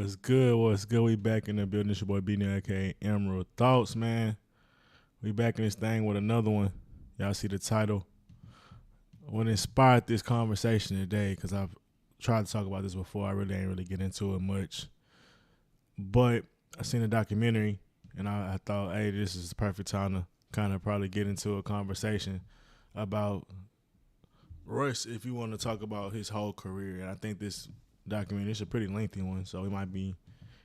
What's good? What's good? We back in the building. It's your boy B aka Emerald Thoughts, man. We back in this thing with another one. Y'all see the title. What inspired this conversation today, because I've tried to talk about this before. I really ain't really get into it much. But I seen a documentary and I thought, hey, this is the perfect time to kind of probably get into a conversation about Russ if you want to talk about his whole career. And I think this documentary is a pretty lengthy one, so we might be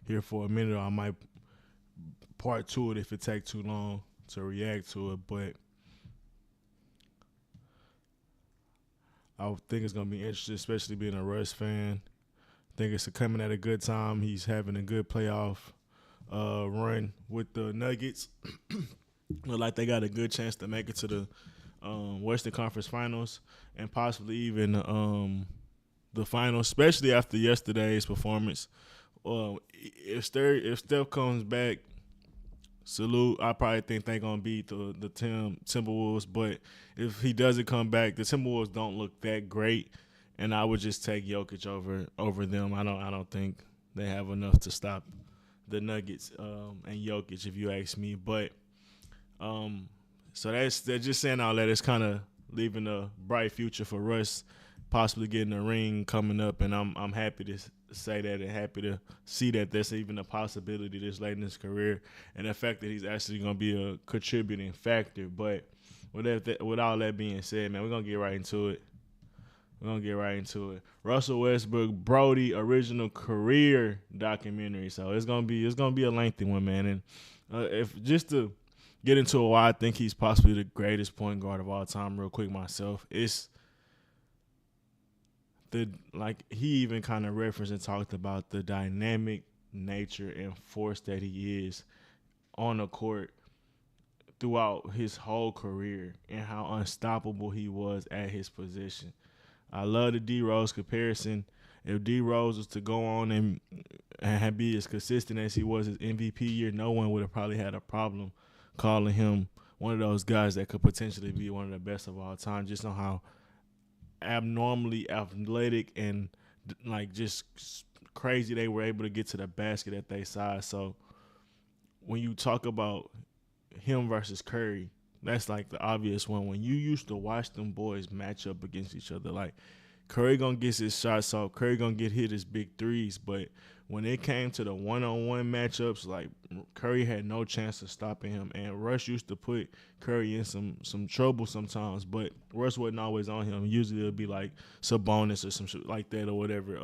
here for a minute, or I might part two it if it take too long to react to it. But I think it's gonna be interesting, especially being a Russ fan. I think it's coming at a good time. He's having a good playoff run with the Nuggets. Look like they got a good chance to make it to the Western Conference Finals and possibly even the finals, especially after yesterday's performance. If Steph comes back, salute. I probably think they're gonna beat the Timberwolves, but if he doesn't come back, the Timberwolves don't look that great, and I would just take Jokic over them. I don't think they have enough to stop the Nuggets and Jokic, if you ask me. But so they're just saying all that. It's kind of leaving a bright future for Russ, possibly getting a ring coming up, and I'm happy to say that and happy to see that there's even a possibility this late in his career, and the fact that he's actually going to be a contributing factor. But with all that being said, man, we're going to get right into it. Russell Westbrook, Brody, original career documentary. So it's gonna be a lengthy one, man. And if just to get into why I think he's possibly the greatest point guard of all time, real quick myself, it's he even kind of referenced and talked about the dynamic nature and force that he is on the court throughout his whole career and how unstoppable he was at his position. I love the D Rose comparison. If D Rose was to go on and be as consistent as he was his MVP year, no one would have probably had a problem calling him one of those guys that could potentially be one of the best of all time, just on how abnormally athletic and like just crazy they were able to get to the basket at their size. So when you talk about him versus Curry, that's like the obvious one. When you used to watch them boys match up against each other, like Curry gonna get his shots off, Curry gonna get hit his big threes, but when it came to the one-on-one matchups, like Curry had no chance of stopping him, and Russ used to put Curry in some trouble sometimes, but Russ wasn't always on him. Usually it'd be like Sabonis or some shit like that or whatever,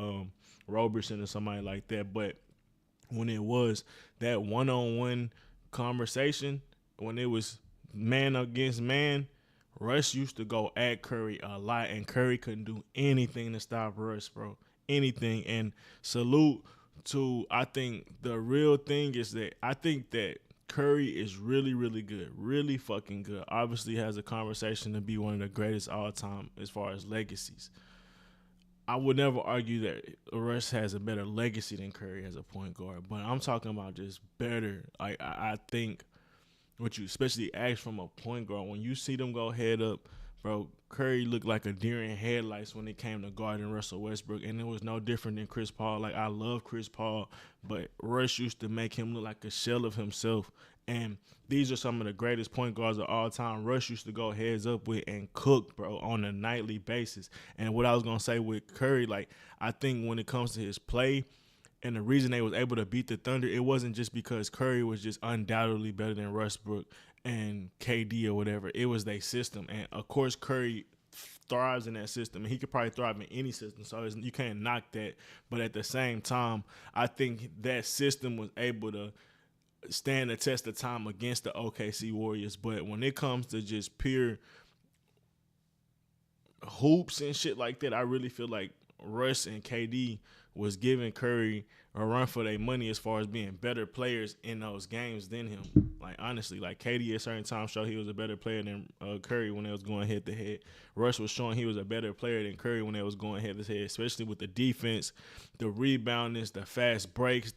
Roberson or somebody like that. But when it was that one-on-one conversation, when it was man against man, Russ used to go at Curry a lot, and Curry couldn't do anything to stop Russ, bro. Anything. And salute to, I think the real thing is that I think that Curry is really, really good, really fucking good. Obviously has a conversation to be one of the greatest all time as far as legacies. I would never argue that Russ has a better legacy than Curry as a point guard, but I'm talking about just better. Like I think what you especially ask from a point guard, when you see them go head up, bro, Curry looked like a deer in headlights when it came to guarding Russell Westbrook, and it was no different than Chris Paul. Like, I love Chris Paul, but Russ used to make him look like a shell of himself, and these are some of the greatest point guards of all time. Russ used to go heads up with and cook, bro, on a nightly basis. And what I was going to say with Curry, like, I think when it comes to his play, and the reason they was able to beat the Thunder, it wasn't just because Curry was just undoubtedly better than Westbrook and KD or whatever. It was their system. And, of course, Curry thrives in that system. And he could probably thrive in any system, so you can't knock that. But at the same time, I think that system was able to stand the test of time against the OKC Warriors. But when it comes to just pure hoops and shit like that, I really feel like Russ and KD was giving Curry a run for their money as far as being better players in those games than him. Like, honestly, like KD at certain times showed he was a better player than Curry when they was going head to head. Russ was showing he was a better player than Curry when they was going head to head, especially with the defense, the reboundness, the fast breaks.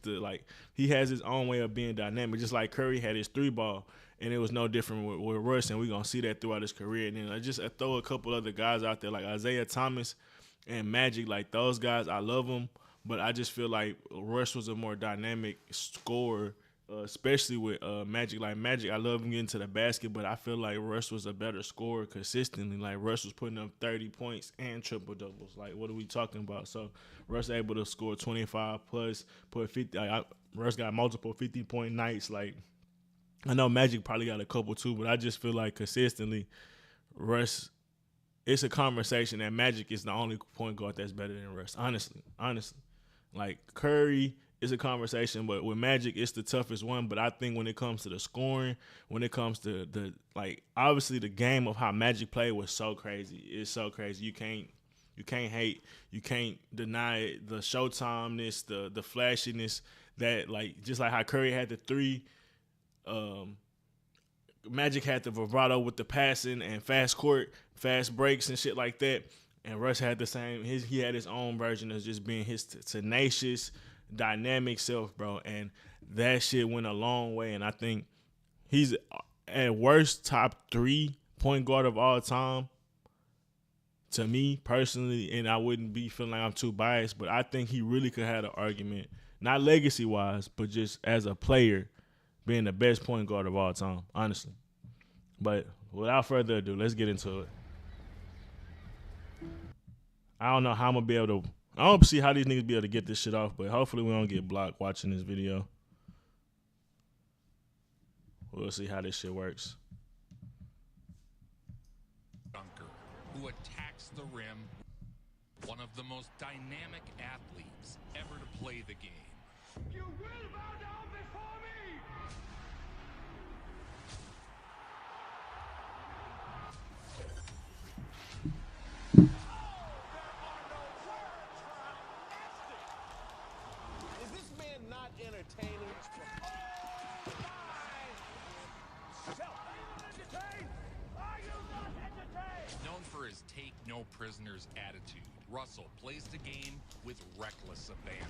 He has his own way of being dynamic, just like Curry had his three ball. And it was no different with Russ, and we're going to see that throughout his career. And then I throw a couple other guys out there like Isaiah Thomas and Magic. Like, those guys, I love them, But I just feel like Russ was a more dynamic scorer, especially with Magic. Like Magic, I love him getting to the basket, but I feel like Russ was a better scorer consistently. Like Russ was putting up 30 points and triple doubles. Like what are we talking about? So Russ able to score 25 plus, put 50. Russ got multiple 50-point nights. Like I know Magic probably got a couple too, but I just feel like consistently Russ. It's a conversation that Magic is the only point guard that's better than Russ. Honestly. Like Curry is a conversation, but with Magic, it's the toughest one. But I think when it comes to the scoring, when it comes to the obviously the game of how Magic played was so crazy. It's so crazy. You can't hate, you can't deny it. The showtimeness, the flashiness that just like how Curry had the three, Magic had the vibrato with the passing and fast court, fast breaks and shit like that. And Russ had the same. He had his own version of just being his tenacious, dynamic self, bro. And that shit went a long way. And I think he's at worst top 3 point guard of all time. To me personally, and I wouldn't be feeling like I'm too biased, but I think he really could have an argument, not legacy wise, but just as a player, being the best point guard of all time, honestly. But without further ado, let's get into it. I don't know how I'm going to be able to – I don't see how these niggas be able to get this shit off, but hopefully we don't get blocked watching this video. We'll see how this shit works. Dunker, who attacks the rim, one of the most dynamic athletes ever to play the game. You will bow down before me! Is this man not entertaining? Known for his take no prisoners attitude, Russell plays the game with reckless abandon.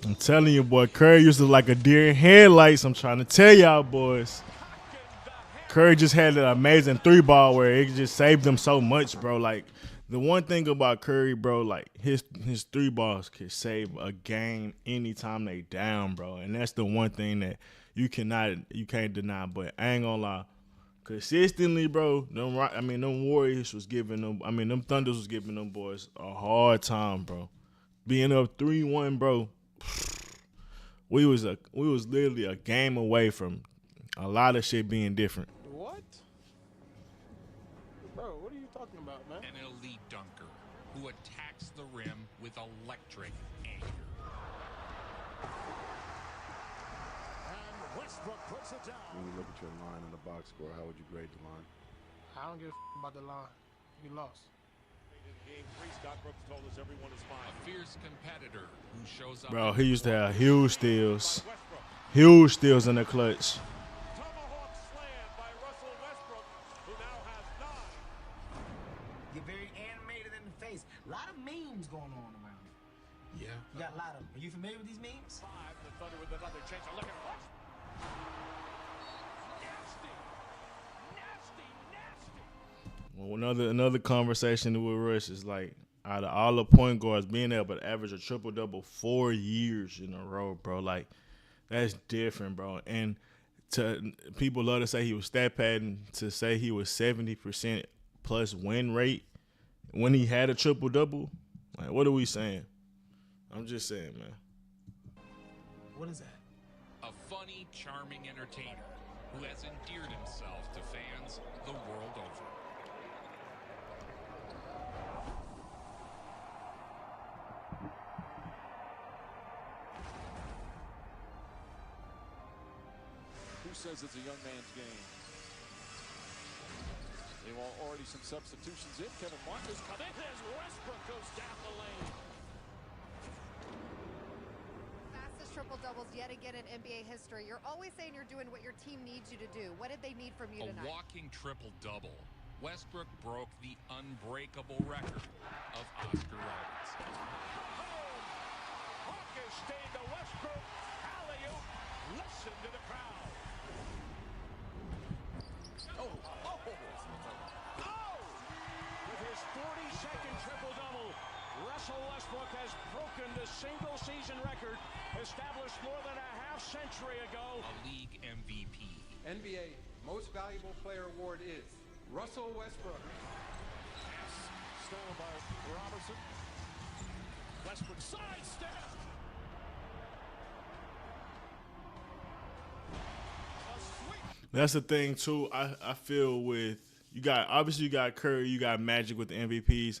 I'm telling you, boy, Curry used to look like a deer in headlights. I'm trying to tell y'all, boys. Curry just had an amazing 3-ball where it just saved him so much, bro. Like, the one thing about Curry, bro, like, his 3 balls could save a game anytime they down, bro. And that's the one thing that you can't deny. But I ain't gonna lie. Consistently, bro, them Warriors was giving them, them Thunders was giving them boys a hard time, bro. Being up 3-1, bro, we was literally a game away from a lot of shit being different. What? Bro, what are you talking about, man? An elite dunker who attacks the rim with electric anger. And Westbrook puts it down. When you look at your line in the box score, how would you grade the line? I don't give a about the line. You lost. Game 3, Scott Brooks told us everyone is fine. A fierce competitor who shows up. Bro, he used to have huge steals. Huge steals in the clutch. Tomahawk slam by Russell Westbrook, who now has 9. You're very animated in the face. A lot of memes going on around you. Yeah. You got a lot of them. Are you familiar with these memes? 5, the Thunder with another chance. Look at Russ. Nasty. Well, another conversation with Russ is like, out of all the point guards, being able to average a triple-double 4 years in a row, bro, like, that's different, bro. And people love to say he was stat padding, to say he was 70% plus win rate when he had a triple-double. Like, what are we saying? I'm just saying, man. What is that? A funny, charming entertainer who has endeared himself to fans the world over. Who says it's a young man's game? They want already some substitutions in. Kevin Marcus coming as Westbrook goes down the lane. Fastest triple doubles yet again in NBA history. You're always saying you're doing what your team needs you to do. What did they need from you tonight? A walking triple double. Westbrook broke the unbreakable record of Oscar Robertson. Marcus stayed to Westbrook. Alley-oop. Listen to the crowd. Oh! With his 40-second triple-double. Russell Westbrook has broken the single-season record established more than a half-century ago. A league MVP. NBA Most Valuable Player Award is Russell Westbrook. Pass stolen by Robertson. Westbrook sidestep. That's the thing too. I feel with you got Curry, you got Magic with the MVPs.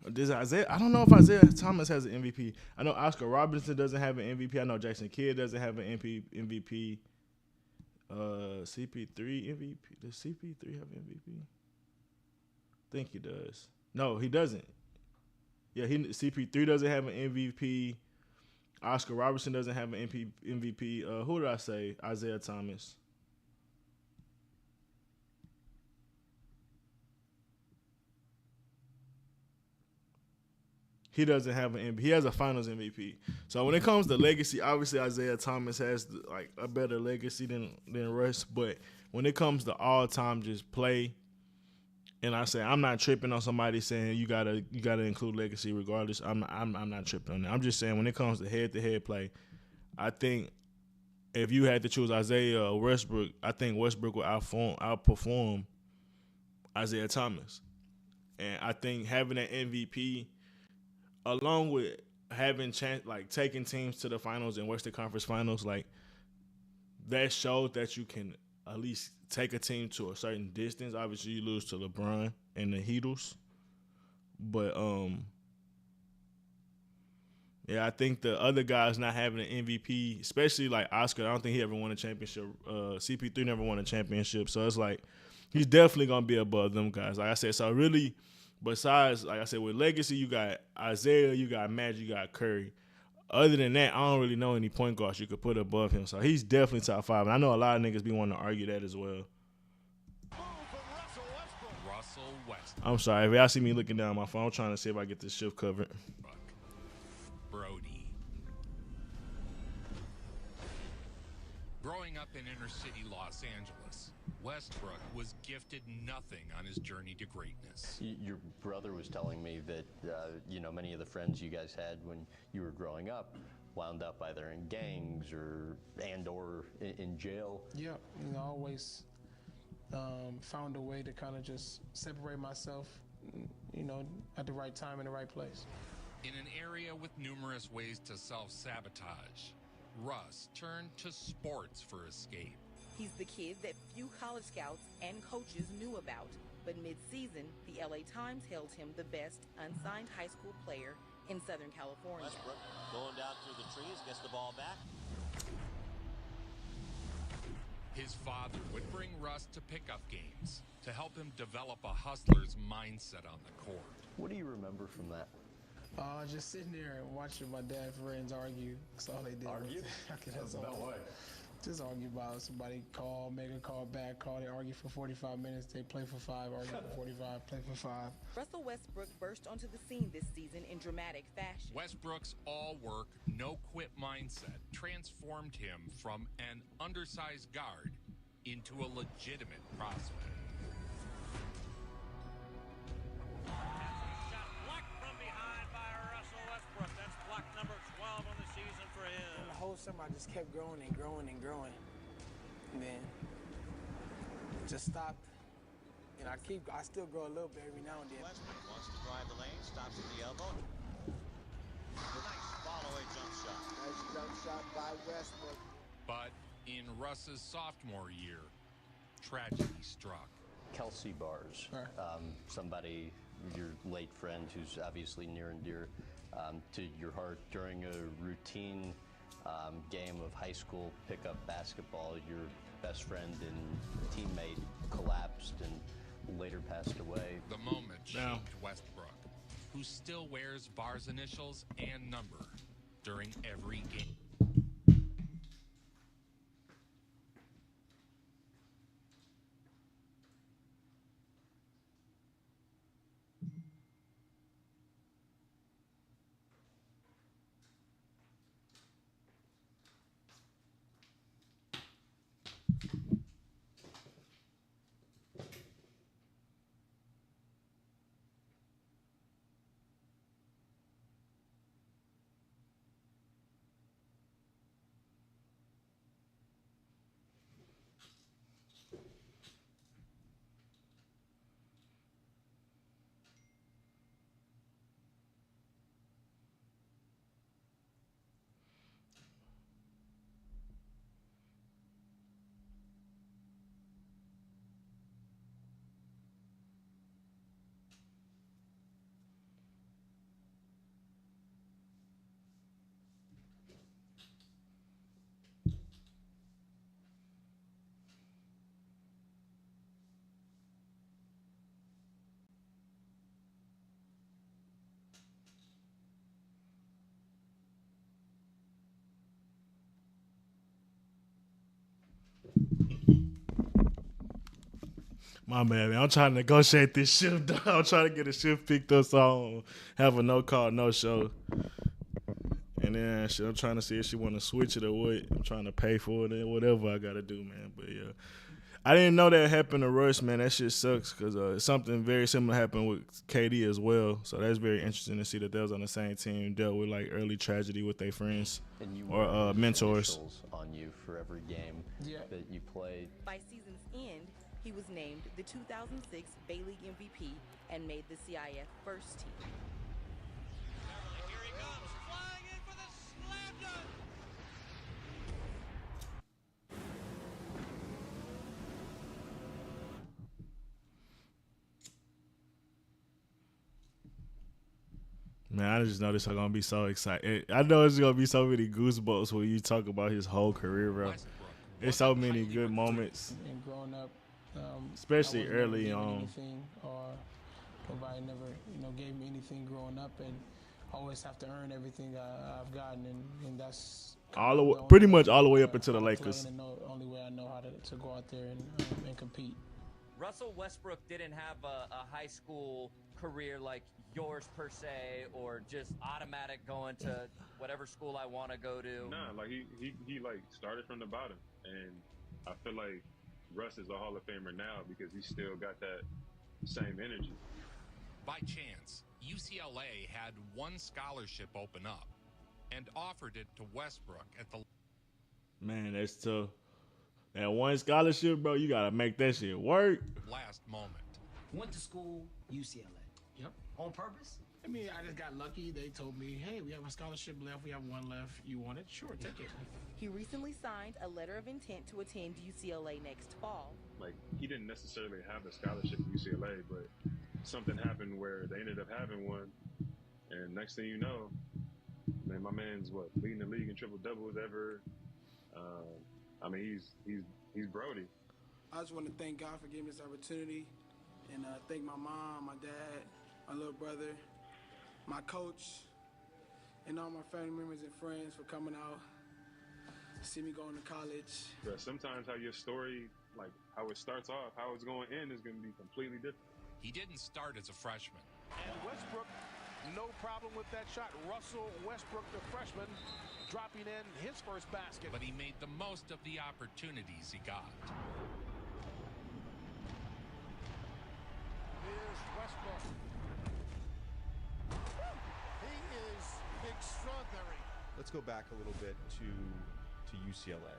This Isaiah, I don't know if Isaiah Thomas has an MVP. I know Oscar Robertson doesn't have an MVP. I know Jason Kidd doesn't have an MVP. CP3 MVP. Does CP3 have an MVP? I think he does. No, he doesn't. Yeah, CP3 doesn't have an MVP. Oscar Robertson doesn't have an MVP. Who did I say? Isaiah Thomas. He doesn't have an MVP. He has a Finals MVP. So when it comes to legacy, obviously Isaiah Thomas has like a better legacy than Russ. But when it comes to all time just play, and I say I'm not tripping on somebody saying you gotta include legacy regardless. I'm not tripping on that. I'm just saying when it comes to head play, I think if you had to choose Isaiah or Westbrook, I think Westbrook will outperform Isaiah Thomas. And I think having an MVP along with having chance, like taking teams to the finals and Western Conference Finals, like that shows that you can at least take a team to a certain distance. Obviously, you lose to LeBron and the Heatles, but yeah, I think the other guys not having an MVP, especially like Oscar, I don't think he ever won a championship. CP3 never won a championship, so it's like he's definitely gonna be above them guys. Like I said, so really. Besides, like I said, with legacy, you got Isaiah, you got Magic, you got Curry. Other than that, I don't really know any point guards you could put above him. So he's definitely top 5. And I know a lot of niggas be wanting to argue that as well. Russell Westbrook. I'm sorry. If y'all see me looking down my phone, I'm trying to see if I get this shift covered. Brody. Growing up in inner city Los Angeles, Westbrook was gifted nothing on his journey to greatness. Your brother was telling me that, many of the friends you guys had when you were growing up wound up either in gangs or in jail. Yeah, I always found a way to kind of just separate myself, at the right time in the right place. In an area with numerous ways to self-sabotage, Russ turned to sports for escape. He's the kid that few college scouts and coaches knew about. But mid-season, the LA Times hailed him the best unsigned high school player in Southern California. Westbrook going down through the trees, gets the ball back. His father would bring Russ to pickup games to help him develop a hustler's mindset on the court. What do you remember from that? Just sitting there and watching my dad's friends argue. That's all they did. Argue? That's all. No way. Just argue about somebody call, make a call back, call, they argue for 45 minutes, they play for 5, argue for 45, play for 5. Russell Westbrook burst onto the scene this season in dramatic fashion. Westbrook's all-work, no-quit mindset transformed him from an undersized guard into a legitimate prospect. Shot blocked from behind by Russell Westbrook. That's block number 12 on the season for him. The whole summer, I just kept growing and growing and growing. And then just stopped. And I still grow a little bit every now and then. Westbrook wants to drive the lane, stops at the elbow. Nice follow-away jump shot. Nice jump shot by Westbrook. But in Russ's sophomore year, tragedy struck. Kelsey Bars, somebody, your late friend who's obviously near and dear to your heart, during a routine game of high school pickup basketball, your best friend and teammate collapsed and later passed away. The moment shaped Westbrook, who still wears Bar's initials and number during every game. My man, I'm trying to negotiate this shift, dog. I'm trying to get a shift picked up so I don't have a no call, no show. And then I'm trying to see if she want to switch it or what. I'm trying to pay for it and whatever I got to do, man. But, yeah. I didn't know that happened to Russ, man. That shit sucks because something very similar happened with KD as well. So that's very interesting to see that they was on the same team, dealt with, like, early tragedy with their friends or mentors. On you for every game that you played. By season's end, he was named the 2006 Bay League MVP and made the CIF first team. Here he comes, flying in for the slam dunk. Man, I just know this is gonna be so exciting. I know it's gonna be so many goosebumps when you talk about his whole career, bro. There's so many good moments. And growing up, especially I wasn't early given on. Anything, or nobody never, gave me anything growing up, and I always have to earn everything I've gotten, and that's Pretty much all the way up into the Lakers. The only way I know how to go out there and compete. Russell Westbrook didn't have a high school career like yours per se, or just automatic going to whatever school I want to go to. Nah, like he like started from the bottom, and I feel like Russ is a Hall of Famer now because he still got that same energy. By chance, UCLA had one scholarship open up and offered it to Westbrook at the Man, that's tough. That one scholarship, bro, you gotta make that shit work. last moment. Went to school, UCLA. Yep. On purpose? I mean, I just got lucky. They told me, hey, we have a scholarship left. We have one left. You want it? Sure, take it. He recently signed a letter of intent to attend UCLA next fall. Like, he didn't necessarily have a scholarship at UCLA, but something happened where they ended up having one, and next thing you know, man, my man's leading the league in triple doubles ever. I mean, he's Brody. I just want to thank God for giving me this opportunity, and thank my mom, my dad, my little brother, my coach, and all my family members and friends for coming out to see me going to college. But sometimes how your story, like how it starts off, how it's going to end is going to be completely different. He didn't start as a freshman. And Westbrook, no problem with that shot. Russell Westbrook, the freshman, dropping in his first basket. But he made the most of the opportunities he got. Here's Westbrook. He is extraordinary. Let's go back a little bit to UCLA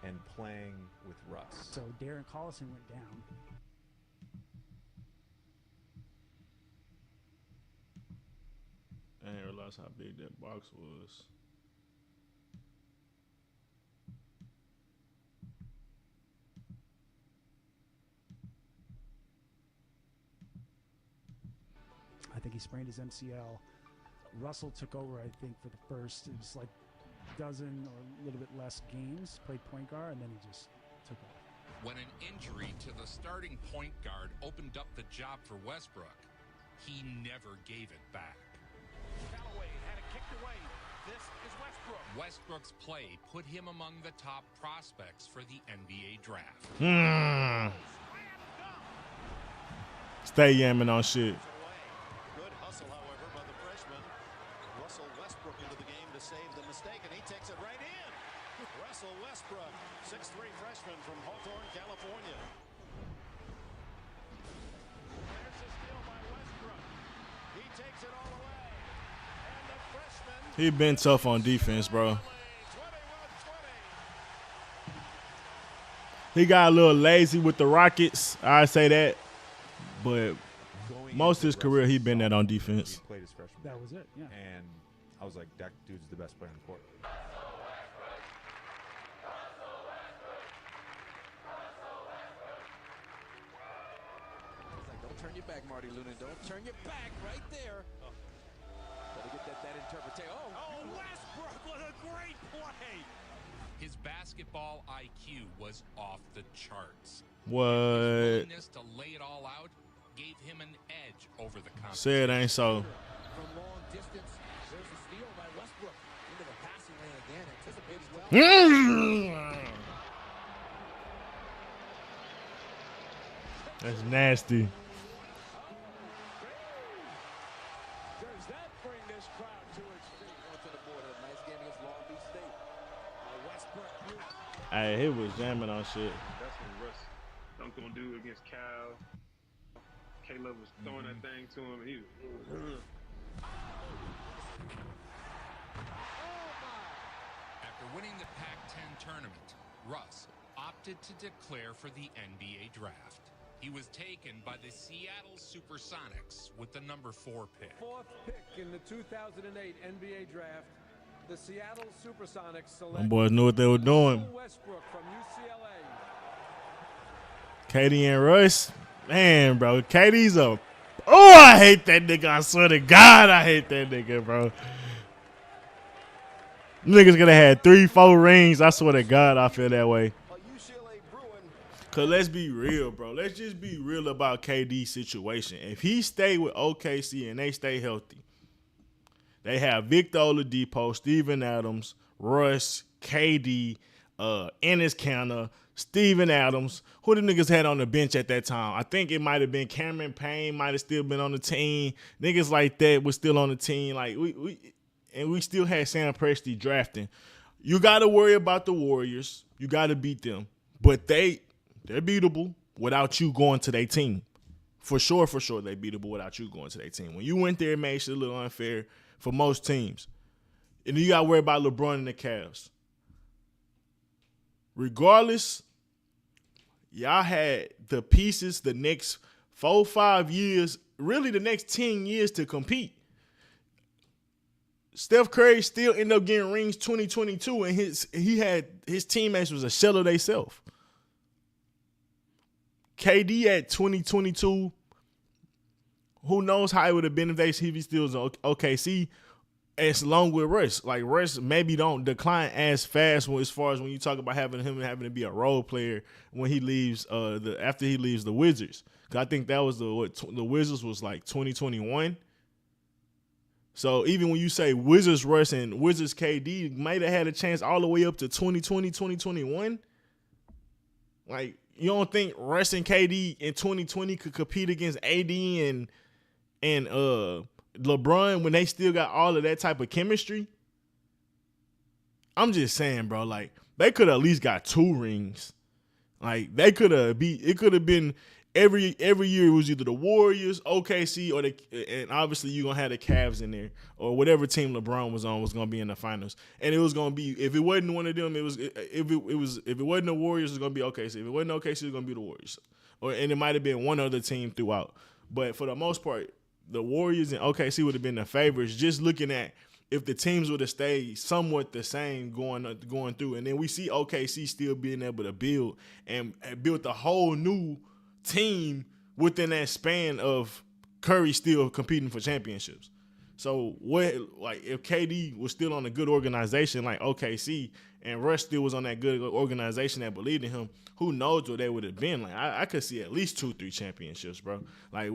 and playing with Russ. So Darren Collison went down. I didn't realize how big that box was. I think he sprained his MCL. Russell took over, I think, for the first, it was like a dozen or a little bit less games, played point guard, and then he just took off. When an injury to the starting point guard opened up the job for Westbrook, he never gave it back. Callaway had it kicked away. This is Westbrook. Westbrook's play put him among the top prospects for the NBA draft. Stay yamming on shit. Good hustle, however, by the freshman. Russell Westbrook into the game to save the mistake, and he takes it right in. Russell Westbrook, 6'3" freshman from Hawthorne, California. There's a steal by Westbrook. He takes it all away. And the freshman. He been tough on defense, bro. He got a little lazy with the Rockets. I say that. But most of his career, he been that on defense. He played his freshman. That was it, yeah. And I was like, that dude's the best player on the court. Don't turn your back, Marty Lunan. Don't turn your back right there. Gotta get that interpretation. Oh, Westbrook, what a great play. His basketball IQ was off the charts. What? His willingness to lay it all out gave him an edge over the competition. Say it ain't so. From long distance, there's a steal by Westbrook into the passing lane again. Anticipated well. That's nasty. Does that bring this crowd to its feet? Onto the board. A nice game against Long Beach State. Westbrook. Hey, he was jamming on shit. That's when Russ dunked on dude against Cal. Caleb was throwing that thing to him, and he was. After winning the Pac-10 tournament, Russ opted to declare for the NBA draft. He was taken by the Seattle Supersonics with the number 4 pick. Fourth pick in the 2008 NBA draft, the Seattle Supersonics select Them boys knew what they were doing. Westbrook from UCLA. KD and Russ, man, bro. KD's a. Oh, I hate that nigga. I swear to God, I hate that nigga, bro. Niggas gonna have 3-4 rings. I swear to God, I feel that way. Cause let's be real, bro. Let's just be real about KD's situation. If he stay with OKC and they stay healthy, they have Victor Oladipo, Steven Adams, Russ, KD, Enes Kanter, Steven Adams. Who the niggas had on the bench at that time? I think it might have been Cameron Payne. Might have still been on the team. Niggas like that was still on the team. Like we still had Sam Presti drafting. You got to worry about the Warriors. You got to beat them, but they're beatable without you going to their team. For sure, they're beatable without you going to their team. When you went there, it made shit a little unfair for most teams. And you got to worry about LeBron and the Cavs. Regardless, y'all had the pieces the next 4-5 years, really the next 10 years to compete. Steph Curry still ended up getting rings 2022, and his teammates was a shell of theyself. KD at 2022, who knows how it would have been if he still was in OKC, as long with Russ. Like, Russ maybe don't decline as fast as far as when you talk about having to be a role player when he leaves after he leaves the Wizards. Because I think that was the Wizards was like 2021. So even when you say Wizards Russ and Wizards KD might have had a chance all the way up to 2020, 2021. Like, you don't think Russ and KD in 2020 could compete against AD and LeBron when they still got all of that type of chemistry? I'm just saying, bro, like, they could have at least got 2 rings. Like, it could have been every year it was either the Warriors, OKC, or and obviously you're gonna have the Cavs in there, or whatever team LeBron was on was gonna be in the finals. And it was gonna be, if it wasn't one of them, if it wasn't the Warriors, it was gonna be OKC. If it wasn't OKC, it was gonna be the Warriors. And it might have been one other team throughout. But for the most part, the Warriors and OKC would have been the favorites, just looking at if the teams would have stayed somewhat the same going through. And then we see OKC still being able to build and build a whole new team within that span of Curry still competing for championships. So if KD was still on a good organization like OKC and Russ still was on that good organization that believed in him, who knows what they would have been. Like, I could see at least 2-3 championships, bro. Like, it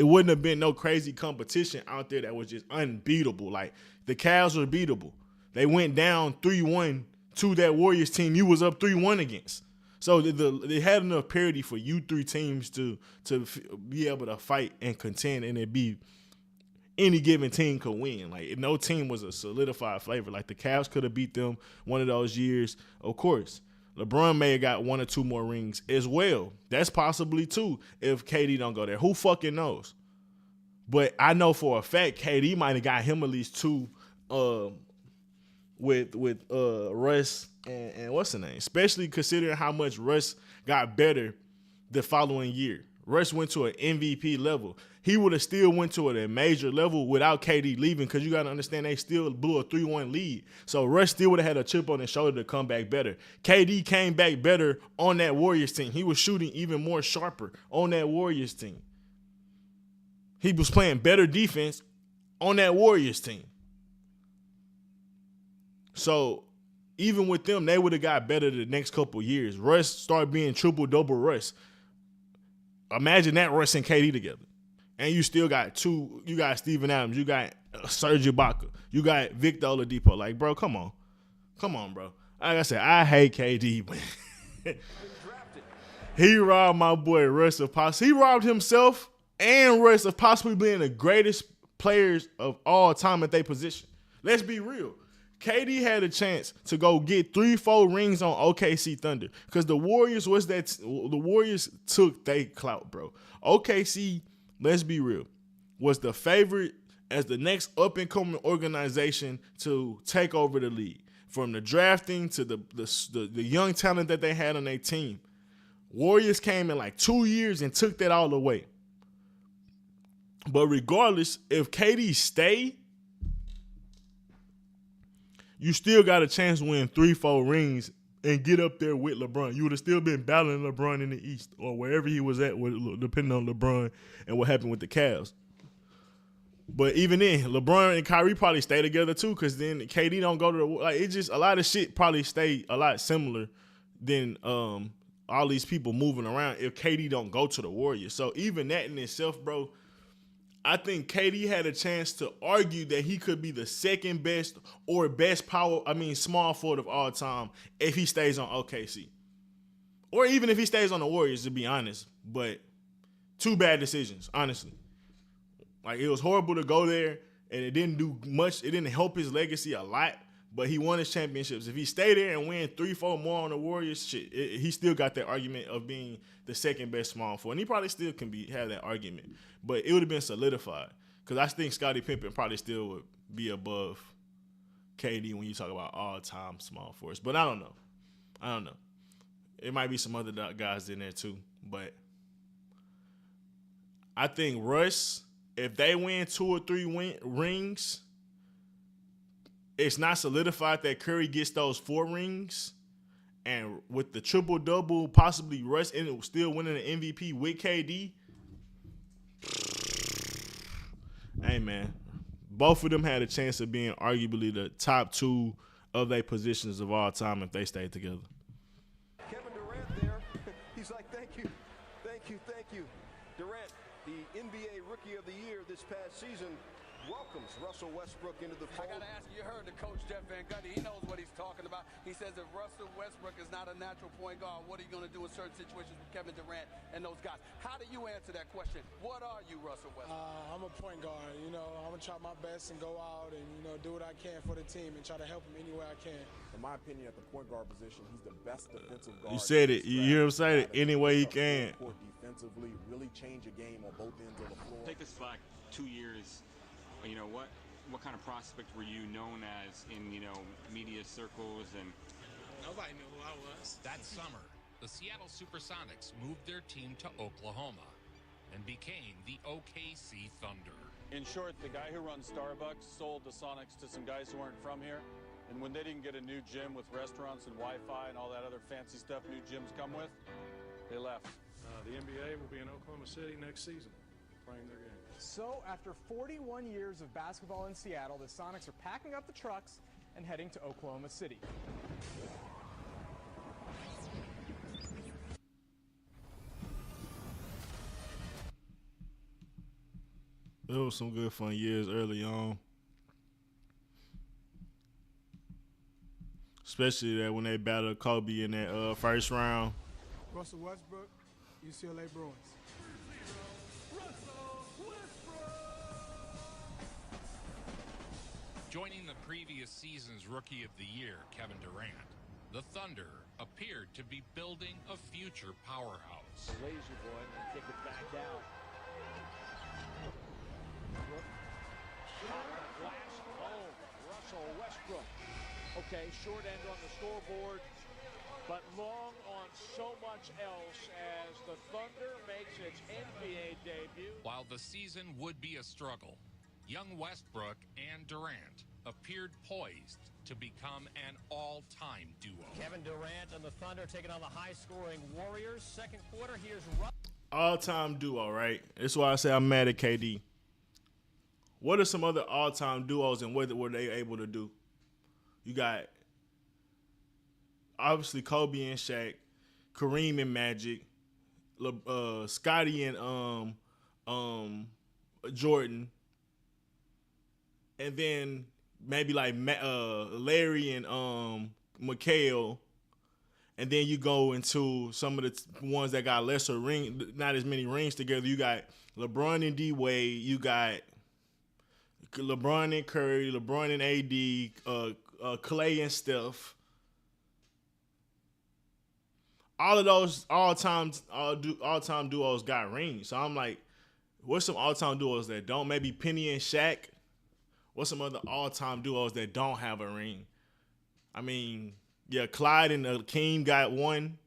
wouldn't have been no crazy competition out there that was just unbeatable. Like, the Cavs were beatable. They went down 3-1 to that Warriors team you was up 3-1 against. So they had enough parity for you 3 teams to be able to fight and contend, and it be any given team could win. Like, no team was a solidified flavor. Like, the Cavs could have beat them one of those years. Of course, LeBron may have got 1 or 2 more rings as well. That's possibly 2 if KD don't go there. Who fucking knows? But I know for a fact KD might have got him at least 2 with Russ and what's the name? Especially considering how much Russ got better the following year. Russ went to an MVP level. He would have still went to a major level without KD leaving, because you got to understand they still blew a 3-1 lead. So Russ still would have had a chip on his shoulder to come back better. KD came back better on that Warriors team. He was shooting even more sharper on that Warriors team. He was playing better defense on that Warriors team. So even with them, they would have got better the next couple of years. Russ started being triple-double Russ. Imagine that Russ and KD together. And you still got 2. You got Steven Adams. You got Serge Ibaka. You got Victor Oladipo. Like, bro, come on. Come on, bro. Like I said, I hate KD, but He robbed my boy Russ of he robbed himself and Russ of possibly being the greatest players of all time at their position. Let's be real. KD had a chance to go get 3-4 rings on OKC Thunder because the Warriors the Warriors took their clout, bro. OKC, let's be real, was the favorite as the next up-and-coming organization to take over the league. From the drafting to the young talent that they had on their team. Warriors came in like 2 years and took that all away. But regardless, if KD stay, you still got a chance to win 3-4 rings and get up there with LeBron. You would have still been battling LeBron in the East or wherever he was at, depending on LeBron and what happened with the Cavs. But even then, LeBron and Kyrie probably stay together too, because then KD don't go to the it just a lot of shit probably stay a lot similar than all these people moving around if KD don't go to the Warriors. So even that in itself, bro, I think KD had a chance to argue that he could be the second best or best small forward of all time if he stays on OKC. Or even if he stays on the Warriors, to be honest. But two bad decisions, honestly. Like, it was horrible to go there, and it didn't do much. It didn't help his legacy a lot, but he won his championships. If he stayed there and win 3-4 more on the Warriors, he still got that argument of being the second best small forward. And he probably still can have that argument, but it would have been solidified because I think Scottie Pippen probably still would be above KD when you talk about all-time small forwards. But I don't know. It might be some other guys in there too, but I think Russ, if they win 2 or 3 rings, it's not solidified that Curry gets those 4 rings. And with the triple-double, possibly Russ still winning the MVP with KD, hey, man, both of them had a chance of being arguably the top 2 of their positions of all time if they stayed together. Kevin Durant there, he's like, thank you. Durant, the NBA Rookie of the Year this past season, welcomes Russell Westbrook into the fold. I got to ask you, heard the coach, Jeff Van Gundy. He knows what he's talking about. He says if Russell Westbrook is not a natural point guard, what are you going to do in certain situations with Kevin Durant and those guys? How do you answer that question? What are you, Russell Westbrook? I'm a point guard. I'm going to try my best and go out and, do what I can for the team and try to help them any way I can. In my opinion, at the point guard position, he's the best defensive guard. You said it. You hear him say it any way he can. Defensively, really change a game on both ends of the floor. Take us back 2 years. What kind of prospect were you known as in, media circles? And nobody knew who I was. That summer, the Seattle Supersonics moved their team to Oklahoma and became the OKC Thunder. In short, the guy who runs Starbucks sold the Sonics to some guys who weren't from here. And when they didn't get a new gym with restaurants and Wi-Fi and all that other fancy stuff new gyms come with, they left. The NBA will be in Oklahoma City next season playing their game. So, after 41 years of basketball in Seattle, the Sonics are packing up the trucks and heading to Oklahoma City. It was some good fun years early on. Especially that when they battled Kobe in that first round. Russell Westbrook, UCLA Bruins. Joining the previous season's Rookie of the Year, Kevin Durant, the Thunder appeared to be building a future powerhouse. The laser boy and kick it back out. Glass home. Russell Westbrook. Okay, short end on the scoreboard, but long on so much else as the Thunder makes its NBA debut. While the season would be a struggle, young Westbrook and Durant appeared poised to become an all-time duo. Kevin Durant and the Thunder taking on the high-scoring Warriors. Second quarter, here's all-time duo, right? That's why I say I'm mad at KD. What are some other all-time duos and what were they able to do? You got obviously Kobe and Shaq, Kareem and Magic, Scottie and Jordan, and then maybe like Larry and McHale, And then you go into some of the ones that got lesser not as many rings together. You got LeBron and D Wade. You got LeBron and Curry, LeBron and AD, Clay and Steph. All of those all-time duos got rings. So I'm like, what's some all-time duos that don't? Maybe Penny and Shaq. What's some other all-time duos that don't have a ring? I mean, yeah, Clyde and Akeem got one.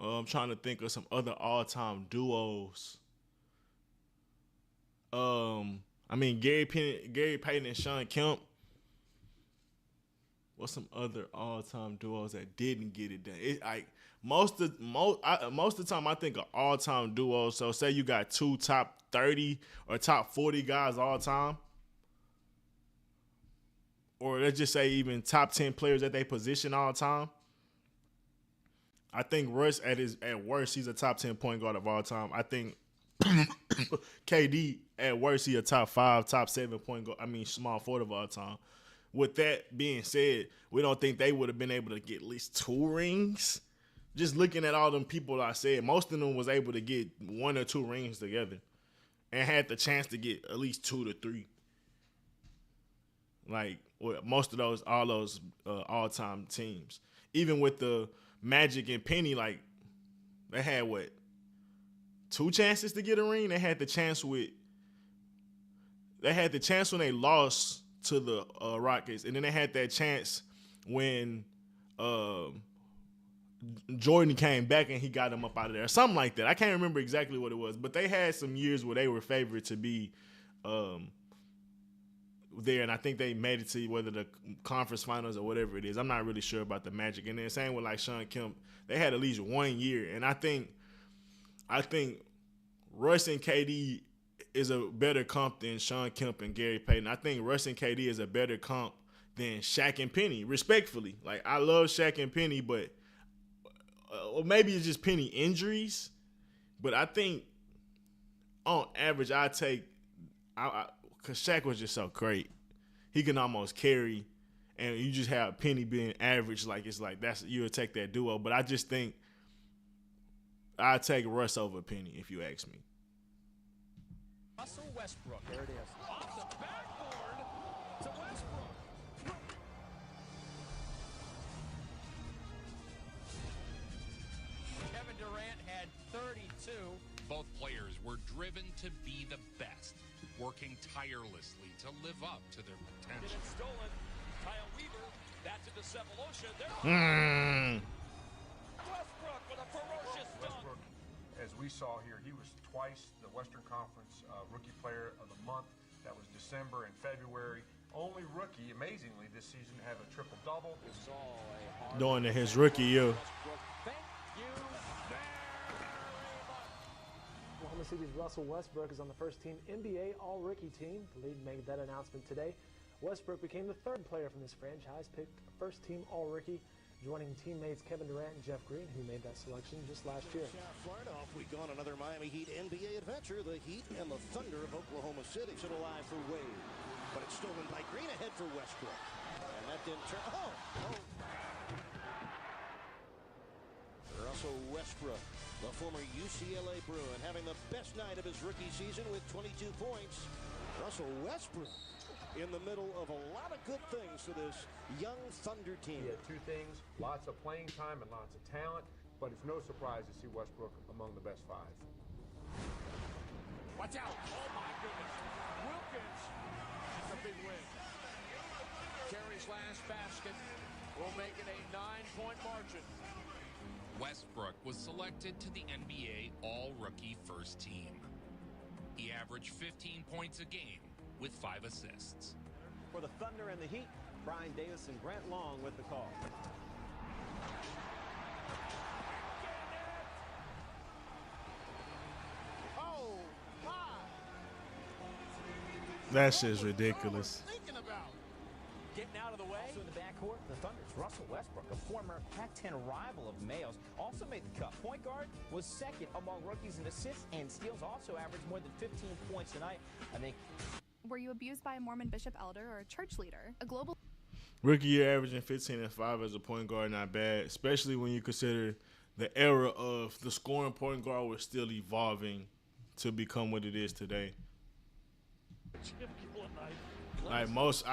I'm trying to think of some other all-time duos. I mean, Gary Payton and Sean Kemp. What's some other all-time duos that didn't get it done? It like most of the time I think of all-time duos. So say you got two top 30 or top 40 guys all time, or let's just say even top 10 players at their position all time. I think Russ at worst he's a top 10 point guard of all time. I think KD at worst he a top 5, top 7 point guard. I mean small forward of all time. With that being said, we don't think they would have been able to get at least 2 rings. Just looking at all them people I said, most of them was able to get 1 or 2 rings together and had the chance to get at least 2 to 3. Like most of all those all-time teams. Even with the Magic and Penny, like they had 2 chances to get a ring? They had the chance when they lost to the Rockets, and then they had that chance when Jordan came back and he got them up out of there. Something like that. I can't remember exactly what it was, but they had some years where they were favored to be there, and I think they made it to whether the conference finals or whatever it is. I'm not really sure about the Magic. And then same with like Sean Kemp, they had at least 1 year, and I think Russ and KD is a better comp than Sean Kemp and Gary Payton. I think Russ and KD is a better comp than Shaq and Penny, respectfully. Like, I love Shaq and Penny, but or maybe it's just Penny injuries. But I think on average, because Shaq was just so great. He can almost carry, and you just have Penny being average. Like, it's like you would take that duo. But I just think I'd take Russ over Penny if you ask me. Russell Westbrook. There it is. Off the backboard to Westbrook. Kevin Durant had 32. Both players were driven to be the best, working tirelessly to live up to their potential. Get it stolen. Kyle Weaver. That's into Sefolosha. There. Westbrook with a ferocious dunk. Westbrook, as we saw here, he was twice the Western Conference Rookie Player of the Month. That was December and February. Only rookie, amazingly, this season to have a triple-double. During his rookie year. Oklahoma City's Russell Westbrook is on the first-team NBA All-Rookie team. The league made that announcement today. Westbrook became the 3rd player from this franchise picked first-team All-Rookie, joining teammates Kevin Durant and Jeff Green, who made that selection just last year. Florida off week on another Miami Heat NBA adventure. The Heat and the Thunder of Oklahoma City. Should alive for Wade, but it's stolen by Green ahead for Westbrook, and that didn't turn. Russell Westbrook, the former UCLA Bruin, having the best night of his rookie season with 22 points. Russell Westbrook in the middle of a lot of good things for this young Thunder team. He had 2 things, lots of playing time and lots of talent, but it's no surprise to see Westbrook among the best 5. Watch out. Oh, my goodness. Wilkins. That's a big win. Kerry's last basket will make it a 9-point margin. Westbrook was selected to the NBA All-Rookie First Team. He averaged 15 points a game with 5 assists. For the Thunder and the Heat, Brian Davis and Grant Long with the call. Oh, my. That shit's ridiculous. Getting out of the way. Also in the backcourt, the Thunder's Russell Westbrook, a former Pac-10 rival of Mayo's, also made the cut. Point guard was 2nd among rookies in assists and steals, also averaged more than 15 points tonight. I think. Were you abused by a Mormon bishop elder or a church leader? A global. Rookie year averaging 15 and 5 as a point guard, not bad, especially when you consider the era of the scoring point guard was still evolving to become what it is today. Like most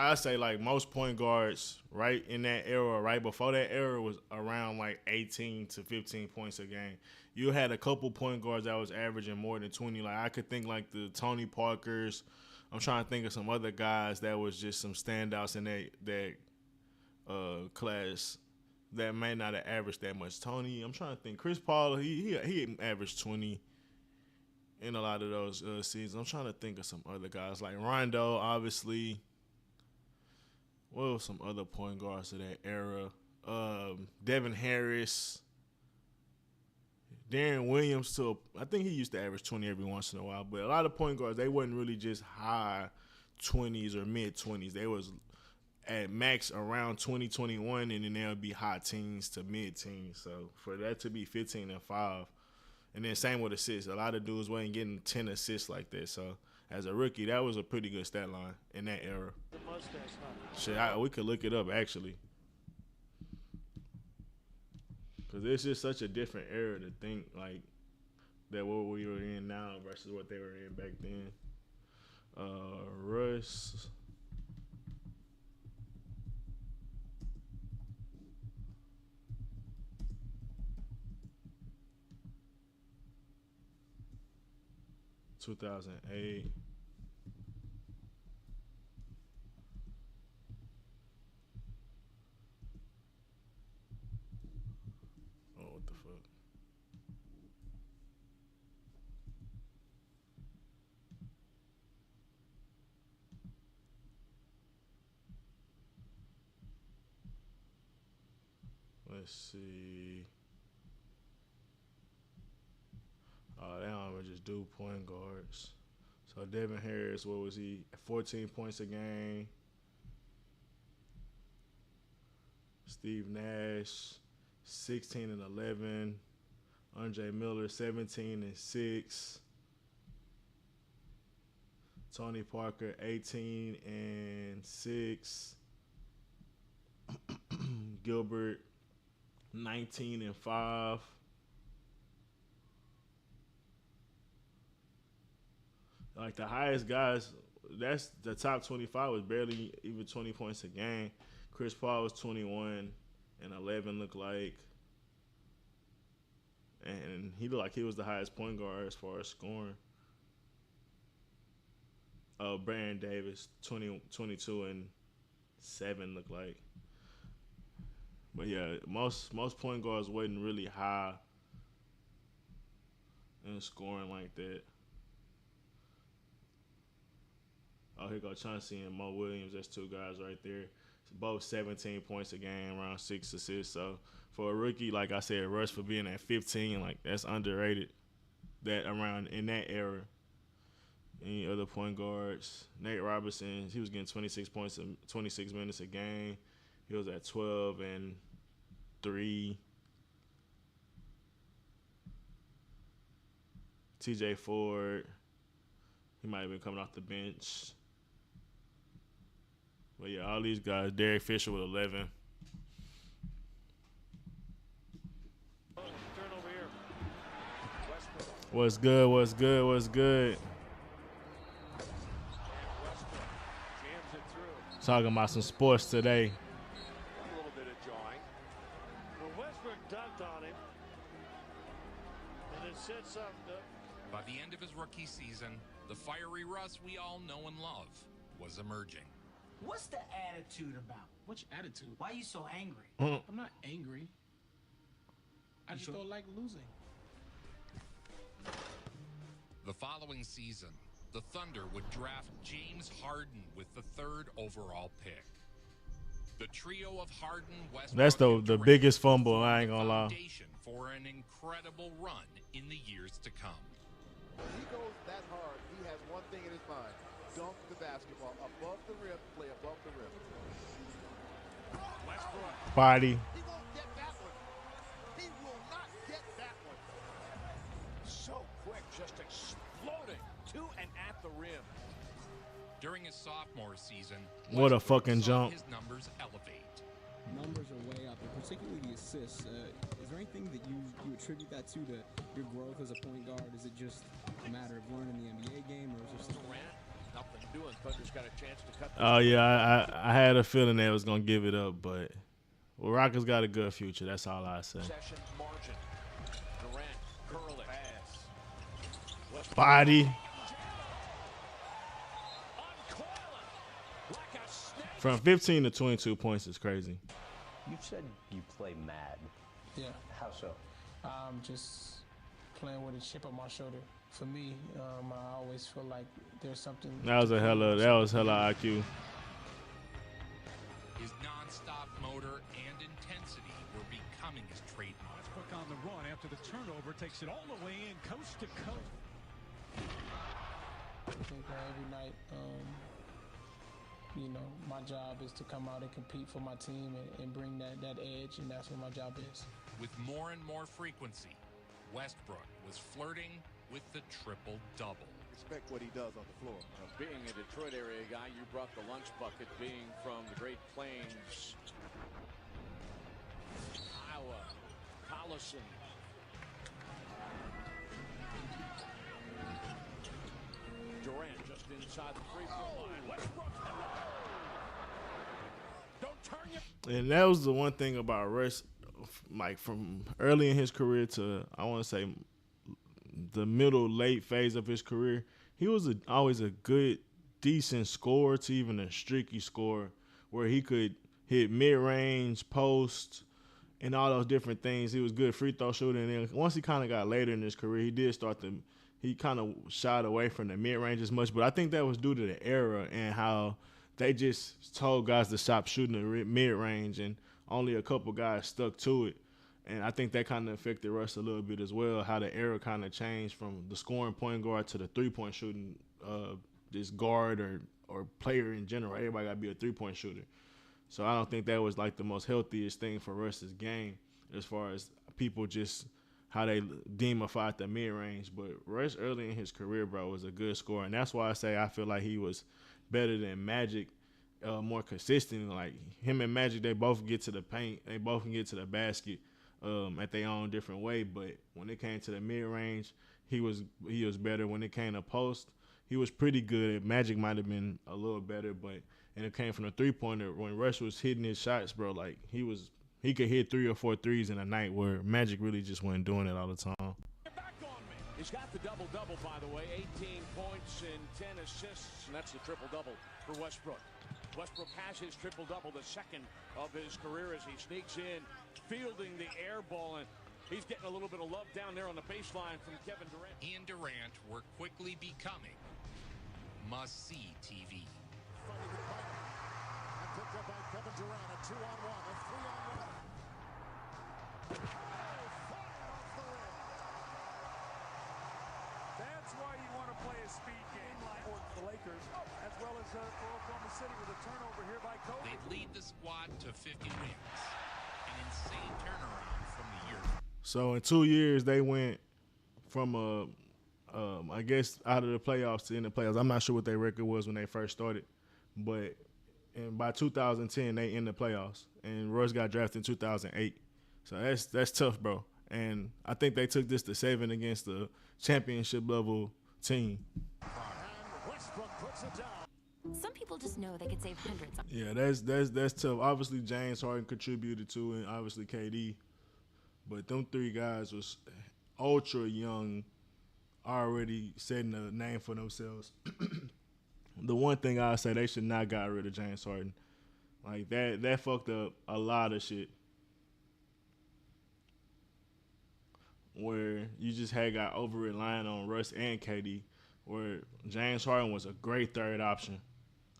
point guards right in that era, right before that era was around like 18 to 15 points a game. You had a couple point guards that was averaging more than 20. Like I could think like the Tony Parkers. I'm trying to think of some other guys that was just some standouts in that class that may not have averaged that much. Tony, I'm trying to think. Chris Paul, he averaged 20 in a lot of those seasons. I'm trying to think of some other guys like Rondo, obviously. What were some other point guards of that era? Devin Harris, Darren Williams. I think he used to average 20 every once in a while. But a lot of point guards, they wasn't really just high 20s or mid 20s. They was at max around 20, 21, and then they would be high teens to mid teens. So for that to be 15 and 5. And then same with assists. A lot of dudes wasn't getting 10 assists like that. So as a rookie, that was a pretty good stat line in that era. Shit, we could look it up actually. Because it's just such a different era to think like that what we were in now versus what they were in back then. Russ. (2008). Oh, what the fuck? Let's see. They don't just do point guards. So Devin Harris, what was he? 14 points a game. Steve Nash, 16 and 11. Andre Miller, 17 and 6. Tony Parker, 18 and 6. Gilbert, 19 and 5. Like the highest guys, that's the top 25 was barely even 20 points a game. Chris Paul was 21 and 11 looked like. And he looked like he was the highest point guard as far as scoring. Brandon Davis, 22 and 7 looked like. But yeah, most point guards wasn't really high in scoring like that. Oh, here go Chauncey and Mo Williams. That's two guys right there. Both 17 points a game, around 6 assists. So for a rookie, like I said, Russ for being at 15, like that's underrated. That around in that era. Any other point guards? Nate Robinson, he was getting 26 points in 26 minutes a game. He was at 12 and 3. TJ Ford, he might have been coming off the bench. But yeah, all these guys. Derek Fisher with 11. What's good? What's good? What's good? Talking about some sports today. A little bit of jawing. Well, Westbrook dunked on him, and it sets up the. By the end of his rookie season, the fiery Russ we all know and love was emerging. What's the attitude about? Which attitude? Why are you so angry? I'm not angry. I just don't like losing. The following season, the Thunder would draft James Harden with the 3rd overall pick. The trio of Harden, Westbrook, that's the biggest fumble. I ain't gonna lie. Foundation for an incredible run in the years to come. When he goes that hard, he has one thing in his mind: dunk the basketball above the rim, play above the rim. Westbrook. Body. He won't get that one. He will not get that one. So quick, just exploding to and at the rim. During his sophomore season, What a Westbrook fucking saw jump. his numbers elevate. Numbers are way up, and particularly the assists. Is there anything that you attribute that to your growth as a point guard? Is it just a matter of learning the NBA game, or is there something? Nothing doing. Thunder's got a chance to cut. Oh yeah, I had a feeling they was gonna give it up, but Rockets got a good future. That's all I say. Possession margin. Durant curl it. Pass. Body. From 15 to 22 points is crazy. You said you play mad. Yeah. How so? Just playing with a chip on my shoulder. For me, I always feel like there's something. That was hella IQ. His non-stop motor and intensity were becoming his trademark. Westbrook on the run after the turnover takes it all the way in, coast to coast. I think every night, my job is to come out and compete for my team and bring that edge, and that's what my job is. With more and more frequency, Westbrook was flirting with the triple-double. Respect what he does on the floor. Being a Detroit area guy, you brought the lunch bucket. Being from the Great Plains, Iowa, Collison. Durant just inside the free-throw line. Westbrook. Don't turn your. And that was the one thing about Russ, like from early in his career to, I want to say, the middle, late phase of his career, he was always a good, decent scorer to even a streaky scorer where he could hit mid-range, post, and all those different things. He was good free throw shooting. And then once he kind of got later in his career, he kind of shied away from the mid-range as much. But I think that was due to the era and how they just told guys to stop shooting the mid-range, and only a couple guys stuck to it. And I think that kind of affected Russ a little bit as well, how the era kind of changed from the scoring point guard to the three-point shooting this guard or player in general. Everybody got to be a three-point shooter. So I don't think that was like the most healthiest thing for Russ's game as far as people just how they demonified the mid-range. But Russ early in his career, bro, was a good scorer. And that's why I say I feel like he was better than Magic, more consistent. Like him and Magic, they both get to the paint. They both can get to the basket at their own different way. But when it came to the mid-range, he was better. When it came to post, he was pretty good. Magic might have been a little better, but and it came from the three-pointer. When Russ was hitting his shots, bro, like he could hit 3 or 4 threes in a night where Magic really just wasn't doing it all the time. He's got the double-double, by the way, 18 points and 10 assists, and that's the triple-double for Westbrook. Westbrook has his triple-double, the second of his career as he sneaks in, fielding the air ball, and he's getting a little bit of love down there on the baseline from Kevin Durant. He and Durant were quickly becoming must-see TV. And picked up by Kevin Durant, a 2-on-1, a 3-on-1. That's why you want to play a speed game for the Lakers, as well as for Oklahoma City with a turnover here by Kobe. They'd lead the squad to 50 wins, an insane turnaround from the year. So in 2 years, they went from I guess out of the playoffs to in the playoffs. I'm not sure what their record was when they first started, but by 2010 they in the playoffs, and Russ got drafted in 2008. So that's tough, bro. And I think they took this to 7 against the championship level team. And Westbrook puts it down. Some people just know they could save hundreds. Yeah, that's tough. Obviously James Harden contributed to it, and obviously KD, but them 3 guys was ultra young, already setting a name for themselves. The one thing I say, they should not got rid of James Harden. Like that fucked up a lot of shit. Where you just got over relying on Russ and KD, where James Harden was a great third option.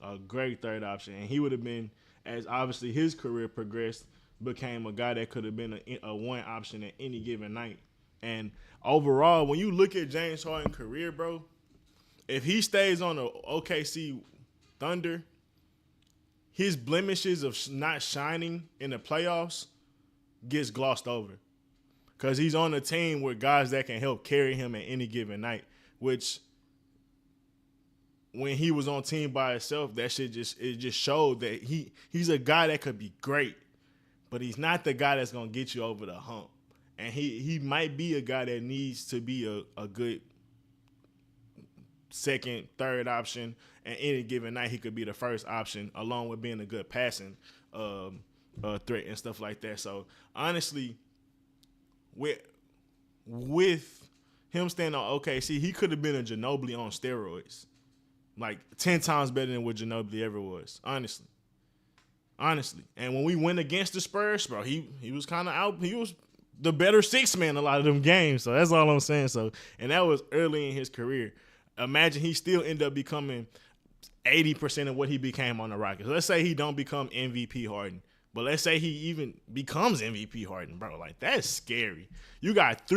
And he would have been, as obviously his career progressed, became a guy that could have been a one option at any given night. And overall, when you look at James Harden's career, bro, if he stays on the OKC Thunder, his blemishes of not shining in the playoffs gets glossed over. Because he's on a team with guys that can help carry him at any given night, which when he was on team by himself, that shit just showed that he's a guy that could be great, but he's not the guy that's gonna get you over the hump. And he might be a guy that needs to be a good second, third option. And any given night, he could be the first option, along with being a good passing threat and stuff like that. So honestly, with him staying on OKC, he could have been a Ginobili on steroids, like 10 times better than what Ginobili ever was. Honestly. And when we went against the Spurs, bro, he was kind of out. He was the better six man a lot of them games. So that's all I'm saying. So, and that was early in his career. Imagine he still ended up becoming 80% of what he became on the Rockets. Let's say he don't become MVP Harden, but let's say he even becomes MVP Harden, bro. Like, that's scary. You drafted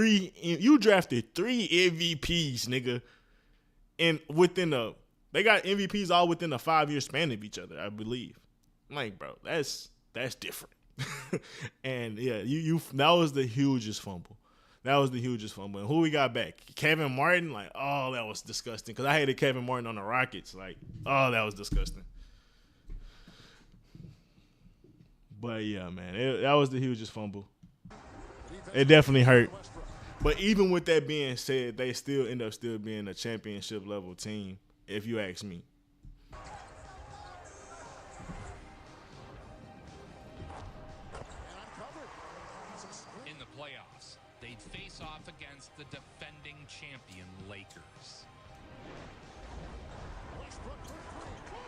3 MVPs, nigga. And they got MVPs all within a 5-year span of each other, I believe. I'm like, bro, that's different. And yeah, that was the hugest fumble. And who we got back? Kevin Martin. Like, oh, that was disgusting. Because I hated Kevin Martin on the Rockets. Like, oh, that was disgusting. But yeah, man, that was the hugest fumble. It definitely hurt. But even with that being said, they still end up being a championship level team, if you ask me. In the playoffs, they'd face off against the defending champion Lakers. Westbrook for 3.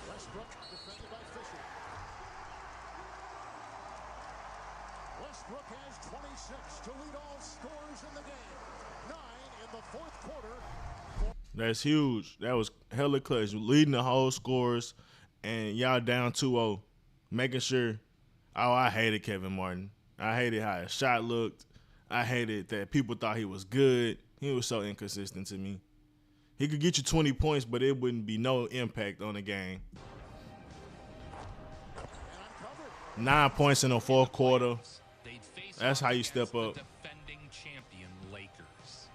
Westbrook defended by Fisher. Westbrook has 26 to lead all scorers in the game. 9 in the fourth quarter. That's huge. That was hella clutch. Leading the whole scores, and y'all down 2-0. Making sure. Oh, I hated Kevin Martin. I hated how his shot looked. I hated that people thought he was good. He was so inconsistent to me. He could get you 20 points, but it wouldn't be no impact on the game. 9 points in the fourth quarter. That's how you step up. Defending champion Lakers.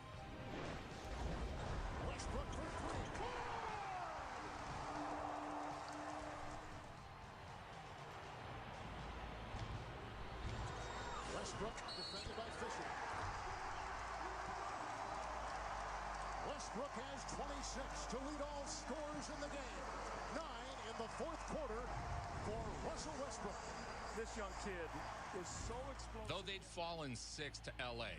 Westbrook for 3. Westbrook defended by Fisher. Westbrook has 26 to lead all scorers in the game. 9 in the fourth quarter for Russell Westbrook. This young kid is so explosive. Though they'd fallen 6 to LA,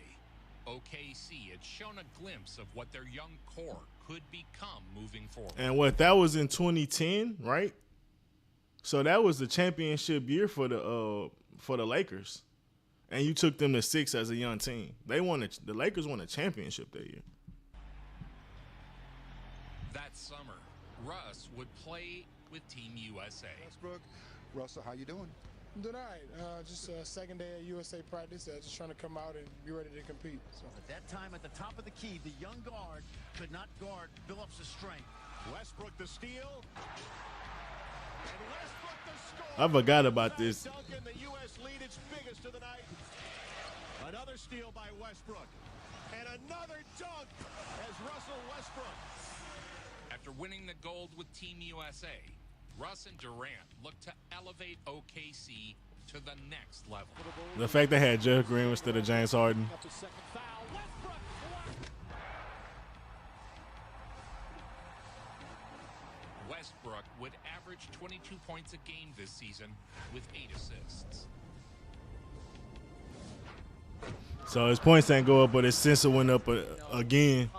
OKC had shown a glimpse of what their young core could become moving forward. And that was in 2010, right? So that was the championship year for the Lakers. And you took them to 6 as a young team. The Lakers won a championship that year. That summer, Russ would play with Team USA. Westbrook, Russell, how you doing? I'm doing all right. Just second day of USA practice. Just trying to come out and be ready to compete. So. At that time, at the top of the key, the young guard could not guard Billups' strength. Westbrook the steal. And Westbrook the score. I forgot about this. Duncan, the U.S. lead its biggest of the night. Another steal by Westbrook. And another dunk as Russell Westbrook. After winning the gold with Team USA, Russ and Durant looked to elevate OKC to the next level. The fact they had Jeff Green instead of James Harden. Westbrook would average 22 points a game this season with 8 assists. So his points didn't go up, but his sensor went up again.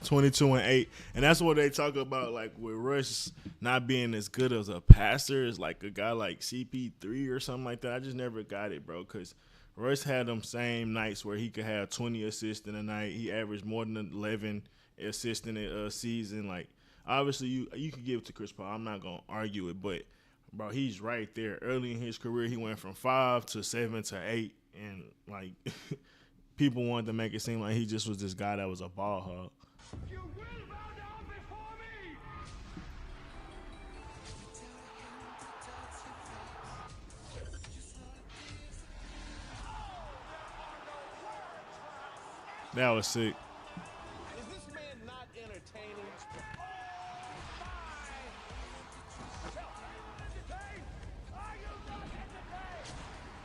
22 and 8, and that's what they talk about, like with Russ not being as good as a passer as like a guy like CP3 or something like that. I just never got it, bro, because Russ had them same nights where he could have 20 assists in a night. He averaged more than 11 assists in a season. Like, obviously, you could give it to Chris Paul. I'm not gonna argue it, but bro, he's right there. Early in his career, he went from 5 to 7 to 8, and like people wanted to make it seem like he just was this guy that was a ball hog. You will bow down before me! That was sick. Is this man not entertaining?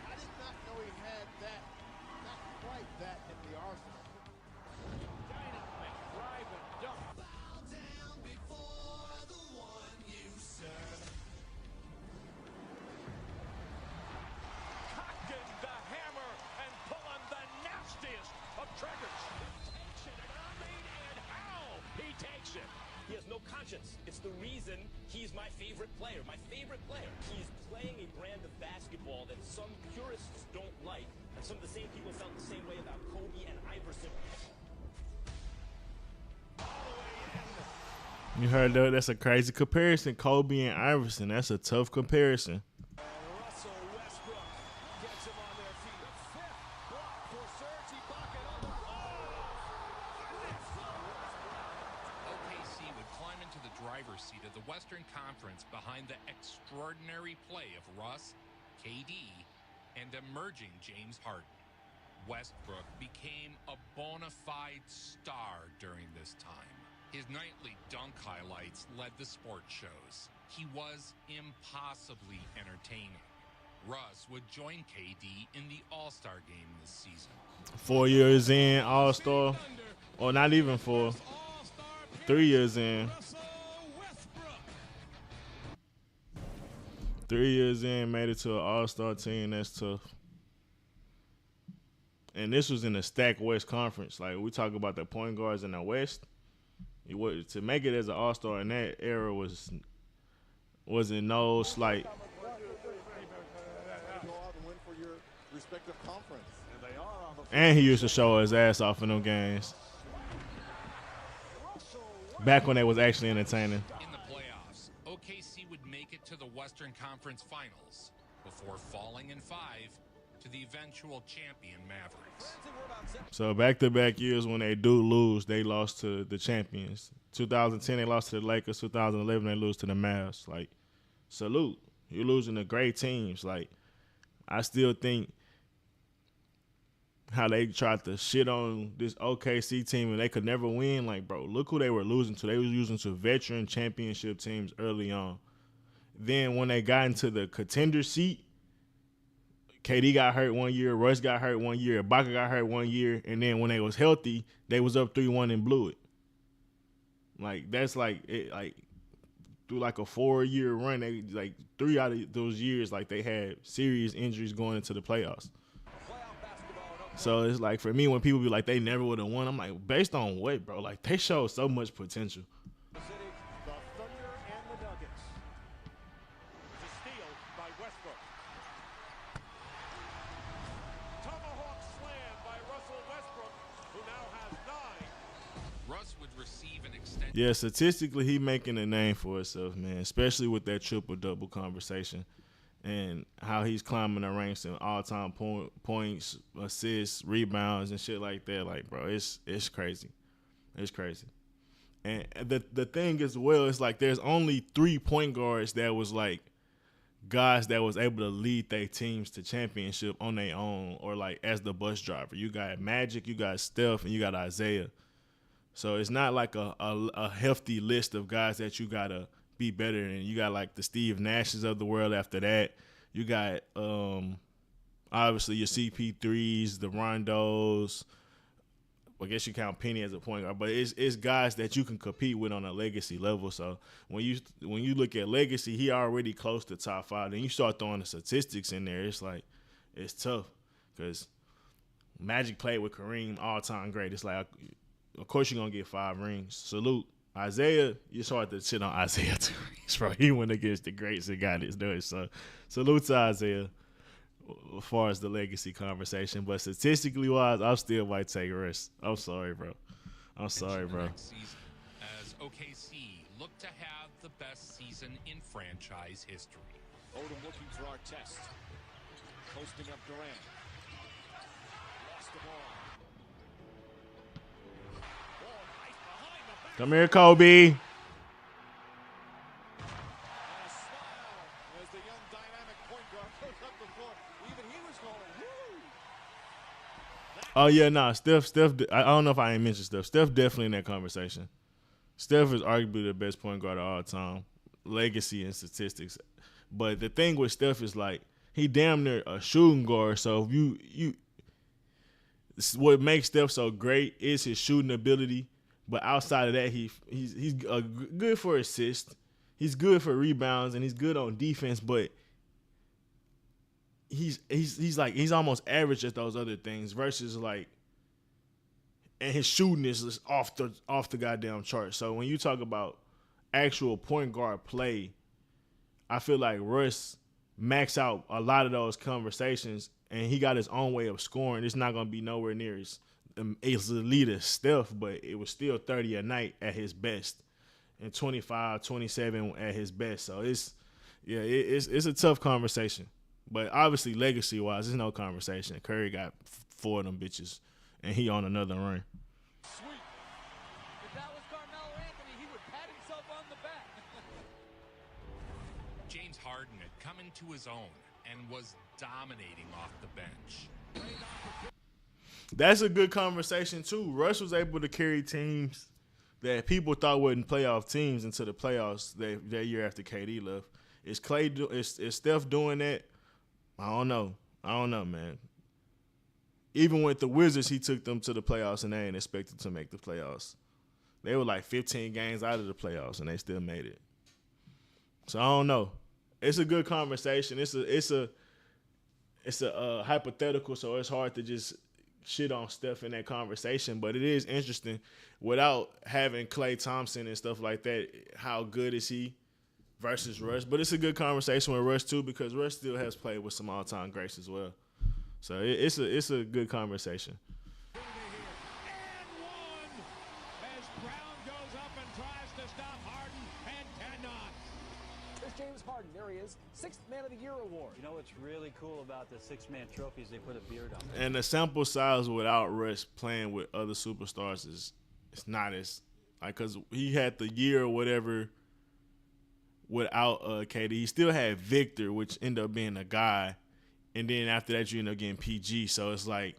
I did not know he had that, not quite that in the arsenal. Dynamite drive and dunk. Bow down before the one you serve. Cocking the hammer and pulling the nastiest of triggers. Takes it, and how he takes it. He has no conscience. It's the reason he's my favorite player. My favorite player. He's playing a brand of basketball that some purists don't like, and some of the same people felt the same way about Kobe and Iverson. You heard that? That's a crazy comparison. Kobe and Iverson. That's a tough comparison. Russell Westbrook gets him on their feet. The fifth block for Serge Ibaka on the OKC would climb into the driver's seat of the Western Conference behind the extraordinary play of Russ, KD, and emerging James Harden. Westbrook became a bona fide star during this time. His nightly dunk highlights led the sports shows. He was impossibly entertaining. Russ would join KD in the All-Star game this season. 4 years in, All-Star. Or not even 4. 3 years in. 3 years in, made it to an All-Star team. That's tough. And this was in the stacked West Conference. Like, we talk about the point guards in the West. To make it as an All-Star in that era wasn't no slight. Go out and win for your respective conference. And they are on the And he used to show his ass off in them games. Back when they was actually entertaining. In the playoffs, OKC would make it to the Western Conference Finals before falling in 5 to the eventual champion Mavericks. So back-to-back years when they do lose, they lost to the champions. 2010, they lost to the Lakers. 2011, they lose to the Mavs. Like, salute. You're losing to great teams. Like, I still think how they tried to shit on this OKC team and they could never win. Like, bro, look who they were losing to. They was losing to veteran championship teams early on. Then when they got into the contender seat, KD got hurt 1 year, Russ got hurt 1 year, Ibaka got hurt 1 year, and then when they was healthy, they was up 3-1 and blew it. Like, that's like it, like through like a 4-year run, they like 3 out of those years, like they had serious injuries going into the playoffs. So it's like for me when people be like they never would have won, I'm like, based on what, bro? Like they showed so much potential. The Thunder and the Nuggets. It's a steal by Westbrook. Tomahawk slam by Russell Westbrook, who now has 9. Russ would receive an extension. Yeah, statistically, he making a name for himself, man, especially with that triple-double conversation and how he's climbing the ranks in all-time points, assists, rebounds, and shit like that. Like, bro, it's crazy. It's crazy. And the thing as well is, like, there's only 3 point guards that was, like, guys that was able to lead their teams to championship on their own or, like, as the bus driver. You got Magic, you got Steph, and you got Isaiah. So it's not like a hefty list of guys that you got to be better than. You got, like, the Steve Nashes of the world after that. You got, obviously, your CP3s, the Rondos. I guess you count Penny as a point guard. But it's guys that you can compete with on a legacy level. So when you look at legacy, he already close to top 5. Then you start throwing the statistics in there. It's like it's tough because Magic played with Kareem, all-time great. It's like, of course you're going to get 5 rings. Salute. Isaiah, you start to shit on Isaiah 2 rings, bro. He went against the greats and got his doing. So salute to Isaiah as far as the legacy conversation. But statistically wise, I still might take Russ. I'm sorry, bro. I'm sorry, bro. Next season, as OKC look to have the best season in franchise history. Odom looking for our test. Posting up Durant. Lost the ball. Come here, Kobe. As the young dynamic point guard goes up the floor, even he was going, woo! That Oh yeah, nah. Steph. I don't know if I ain't mentioned Steph. Steph definitely in that conversation. Steph is arguably the best point guard of all time, legacy and statistics. But the thing with Steph is like he damn near a shooting guard. So if you what makes Steph so great is his shooting ability. But outside of that, he's good for assists. He's good for rebounds and he's good on defense. But he's almost average at those other things versus like, and his shooting is off the goddamn chart. So when you talk about actual point guard play, I feel like Russ maxed out a lot of those conversations, and he got his own way of scoring. It's not gonna be nowhere near as elite as Steph, but it was still 30 a night at his best, and 25, 27 at his best. So it's a tough conversation. But obviously, legacy-wise, there's no conversation. Curry got 4 of them bitches, and he on another run. Sweet. If that was Carmelo Anthony, he would pat himself on the back. James Harden had come into his own and was dominating off the bench. That's a good conversation, too. Russ was able to carry teams that people thought wasn't playoff teams into the playoffs that year after KD left. Is Steph doing that? I don't know, man. Even with the Wizards, he took them to the playoffs, and they ain't expected to make the playoffs. They were like 15 games out of the playoffs, and they still made it. So I don't know. It's a good conversation. It's a hypothetical, so it's hard to just shit on Steph in that conversation. But it is interesting without having Klay Thompson and stuff like that. How good is he versus Russ? But it's a good conversation with Russ too, because Russ still has played with some all-time greats as well. So it's a good conversation. As Brown goes up and tries to stop Harden and cannot. There's James Harden. There he is. 6th Man of the Year award. You know what's really cool about the 6-man trophies? They put a beard on. And the sample size without Russ playing with other superstars it's not as like, because he had the year or whatever without KD. He still had Victor, which ended up being a guy. And then after that, you end up getting PG. So it's like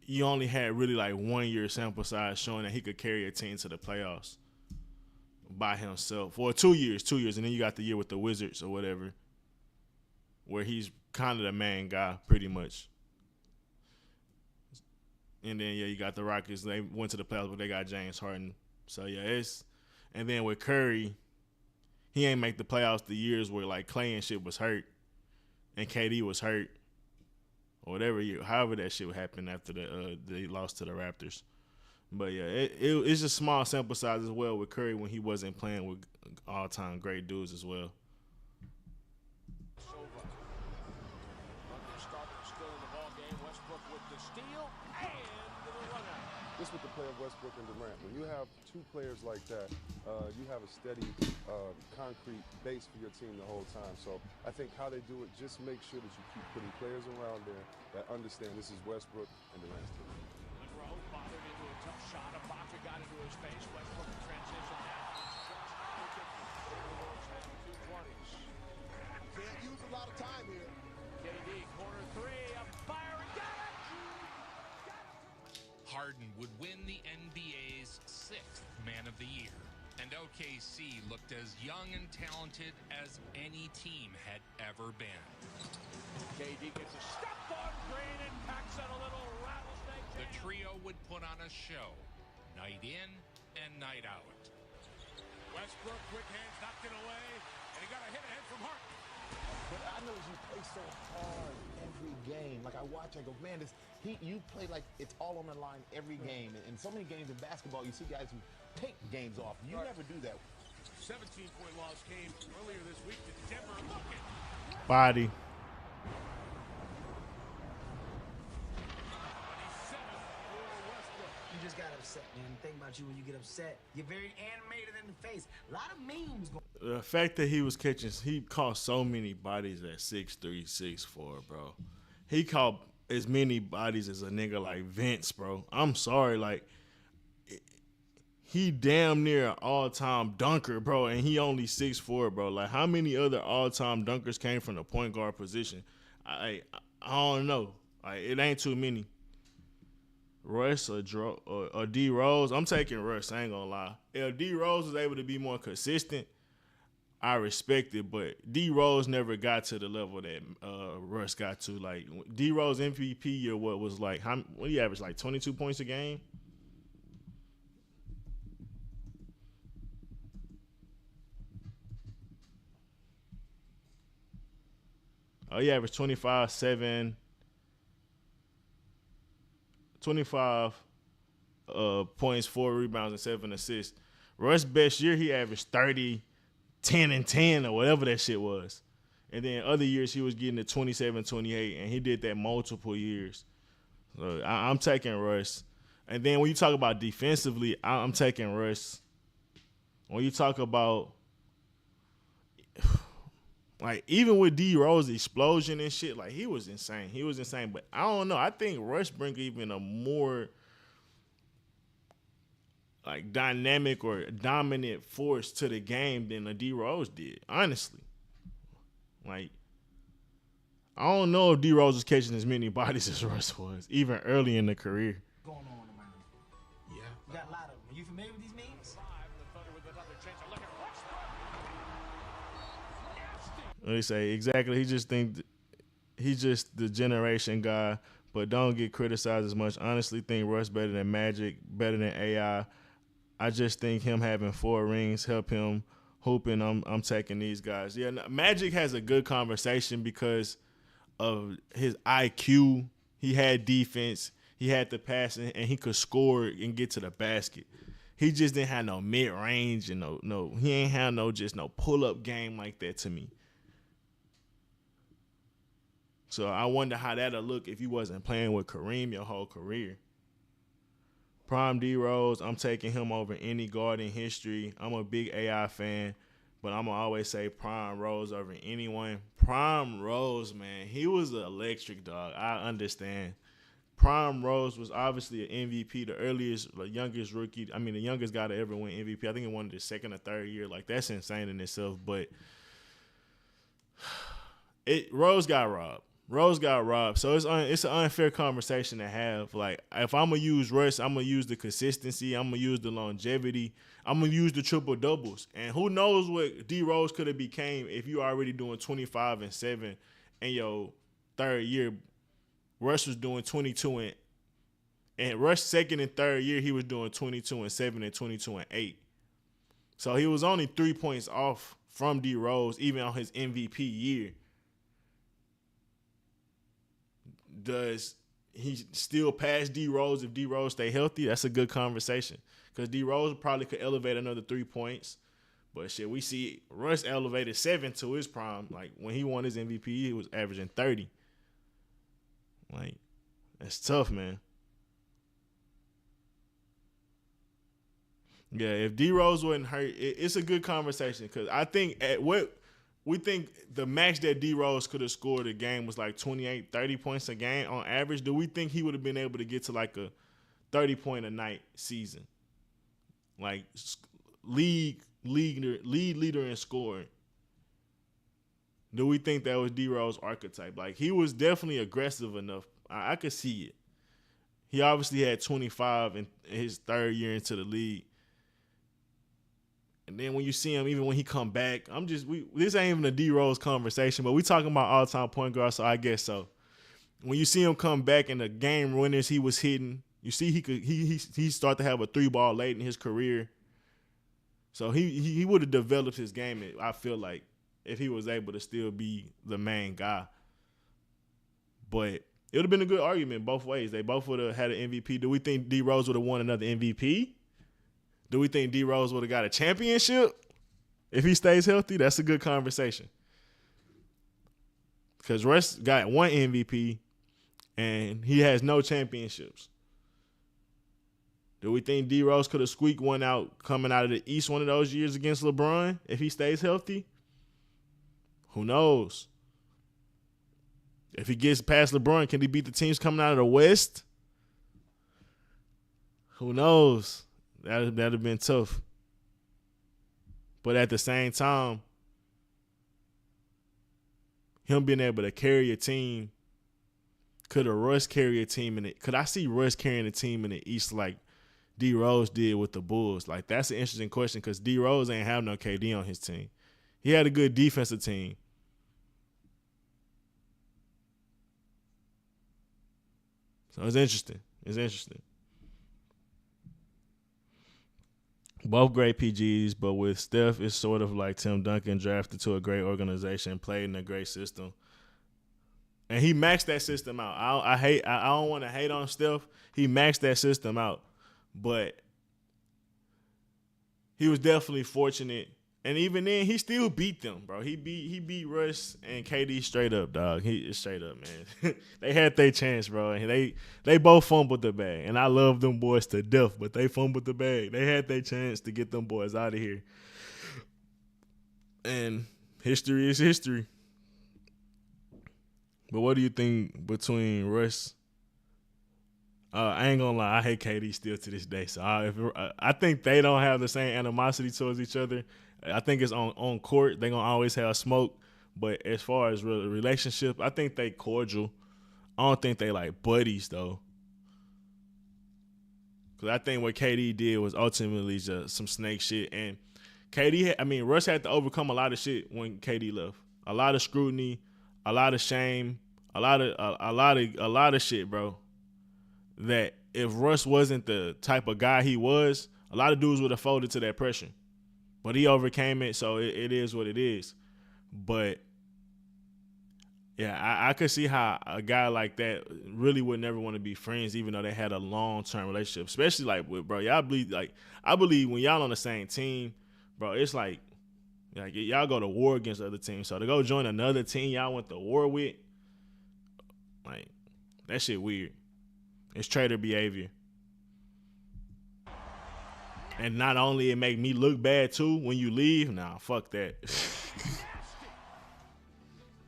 you only had really like 1 year sample size showing that he could carry a team to the playoffs by himself. Or 2 years. And then you got the year with the Wizards or whatever, where he's kind of the main guy pretty much. And then, you got the Rockets. They went to the playoffs, but they got James Harden. So, and then with Curry, he ain't make the playoffs the years where, like, Klay and shit was hurt and KD was hurt or whatever year, however that shit happened after they lost to the Raptors. But, it's just small sample size as well with Curry when he wasn't playing with all-time great dudes as well. This with the play of Westbrook and Durant. When you have two players like that, you have a steady, concrete base for your team the whole time. So I think how they do it, just make sure that you keep putting players around there that understand this is Westbrook and Durant's team. Monroe bothered into a tough shot. Ibaka got into his face. Westbrook in transition now. Can't use a lot of time here. KD, corner 3, a fire and got it! Harden would win the NBA's 6th Man of the Year, and OKC looked as young and talented as any team had ever been. KD gets a step on Green and packs out a little rattlesnake. The trio would put on a show, night in and night out. Westbrook, quick hands, knocked it away, and he got a hit ahead from Hart. But I notice you play so hard every game. Like I watch, I go, man, you play like it's all on the line every game. And so many games in basketball, you see guys who take games off. You never do that. 17-point loss came earlier this week to Denver. Body. You just got upset, man. The thing about you when you get upset, you're very animated in the face. A lot of memes going. The fact that he caught so many bodies at 6'3", 6'4", bro. He caught as many bodies as a nigga like Vince, bro. I'm sorry, like he damn near an all-time dunker, bro, and he only 6'4", bro. Like how many other all-time dunkers came from the point guard position? I don't know. Like it ain't too many. Russ or D Rose, I'm taking Russ. I ain't gonna lie. If D Rose was able to be more consistent, I respect it. But D Rose never got to the level that Russ got to. Like D Rose MVP year, what was like? What do you average? Like 22 points a game. Oh, he averaged 25, 7, 25 points, 4 rebounds, and 7 assists. Russ' best year, he averaged 30, 10, and 10, or whatever that shit was. And then other years, he was getting to 27, 28, and he did that multiple years. So I'm taking Russ. And then when you talk about defensively, I'm taking Russ. When you talk about like even with D Rose explosion and shit, like he was insane. He was insane. But I don't know. I think Russ brings even a more like dynamic or dominant force to the game than a D Rose did. Honestly, like I don't know if D Rose was catching as many bodies as Russ was, even early in the career. Going on around. Yeah. You got a lot of them. Are you familiar with these memes? They say exactly. He's just the generation guy, but don't get criticized as much. Honestly, think Russ better than Magic, better than AI. I just think him having 4 rings help him hooping. I'm taking these guys. Yeah, Magic has a good conversation because of his IQ. He had defense, he had the passing, and he could score and get to the basket. He just didn't have no mid range and no. He ain't have no pull up game like that to me. So I wonder how that'll look if you wasn't playing with Kareem your whole career. Prime D Rose, I'm taking him over any guard in history. I'm a big AI fan, but I'm going to always say Prime Rose over anyone. Prime Rose, man, he was an electric dog. I understand. Prime Rose was obviously an MVP, the youngest rookie. I mean, the youngest guy to ever win MVP. I think he won the second or third year. Like, that's insane in itself. But Rose got robbed. So it's an unfair conversation to have. Like, if I'm going to use Russ, I'm going to use the consistency. I'm going to use the longevity. I'm going to use the triple doubles. And who knows what D Rose could have became if you already doing 25 and 7 in your third year. Russ was doing 22 and Russ second and third year, he was doing 22 and 7 and 22 and 8. So he was only 3 points off from D Rose, even on his MVP year. Does he still pass D Rose if D Rose stay healthy? That's a good conversation because D Rose probably could elevate another 3 points. But shit, we see Russ elevated 7 to his prime. Like when he won his MVP, he was averaging 30. Like that's tough, man. Yeah, if D Rose wasn't hurt, it's a good conversation because I think we think the max that D Rose could have scored a game was like 28, 30 points a game on average. Do we think he would have been able to get to like a 30-point a night season? Like lead leader in scoring. Do we think that was D Rose archetype? Like he was definitely aggressive enough. I could see it. He obviously had 25 in his third year into the league. And then when you see him, even when he come back, this ain't even a D Rose conversation, but we talking about all-time point guard, so I guess so. When you see him come back and the game winners he was hitting, you see he start to have a 3-ball late in his career. So he would have developed his game, I feel like, if he was able to still be the main guy. But it would have been a good argument both ways. They both would have had an MVP. Do we think D Rose would have won another MVP? Do we think D Rose would have got a championship if he stays healthy? That's a good conversation. Because Russ got 1 MVP and he has no championships. Do we think D Rose could have squeaked one out coming out of the East one of those years against LeBron if he stays healthy? Who knows? If he gets past LeBron, can he beat the teams coming out of the West? Who knows? That'd have been tough. But at the same time, him being able to carry a team could a Russ carry a team in it? Could I see Russ carrying a team in the East like D Rose did with the Bulls? Like, that's an interesting question because D Rose ain't have no KD on his team. He had a good defensive team. So it's interesting. It's interesting. Both great PGs, but with Steph, it's sort of like Tim Duncan drafted to a great organization, played in a great system. And he maxed that system out. I don't want to hate on Steph. He maxed that system out. But he was definitely fortunate. And even then, he still beat them, bro. He beat Russ and KD straight up, dog. He straight up, man. They had their chance, bro. And they both fumbled the bag. And I love them boys to death, but they fumbled the bag. They had their chance to get them boys out of here. And history is history. But what do you think between Russ? I ain't gonna lie, I hate KD still to this day. So I think they don't have the same animosity towards each other. I think it's on court. They're going to always have smoke. But as far as relationship, I think they cordial. I don't think they like buddies, though. Because I think what KD did was ultimately just some snake shit. And Russ had to overcome a lot of shit when KD left. A lot of scrutiny, a lot of shame, a lot of shit, bro. That if Russ wasn't the type of guy he was, a lot of dudes would have folded to that pressure. But he overcame it, so it is what it is. But, yeah, I could see how a guy like that really would never want to be friends, even though they had a long-term relationship. Especially, like, with, bro, I believe when y'all on the same team, bro, it's like y'all go to war against other teams. So to go join another team y'all went to war with, like, that shit weird. It's traitor behavior. And not only it make me look bad too when you leave, nah, fuck that.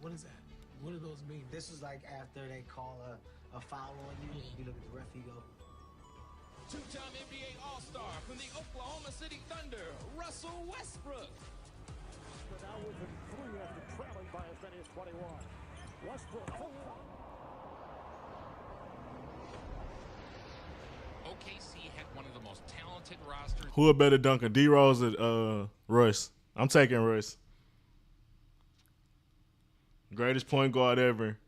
What is that? What do those mean? This was like after they call a foul on you, and you look at the ref, you go. Two-time NBA All-Star from the Oklahoma City Thunder, Russell Westbrook. But now within 3 after trailing by as many as 21. Westbrook. OKC had one of the most talented rosters. Who a better dunker, D Rose or Russ? I'm taking Russ. Greatest point guard ever.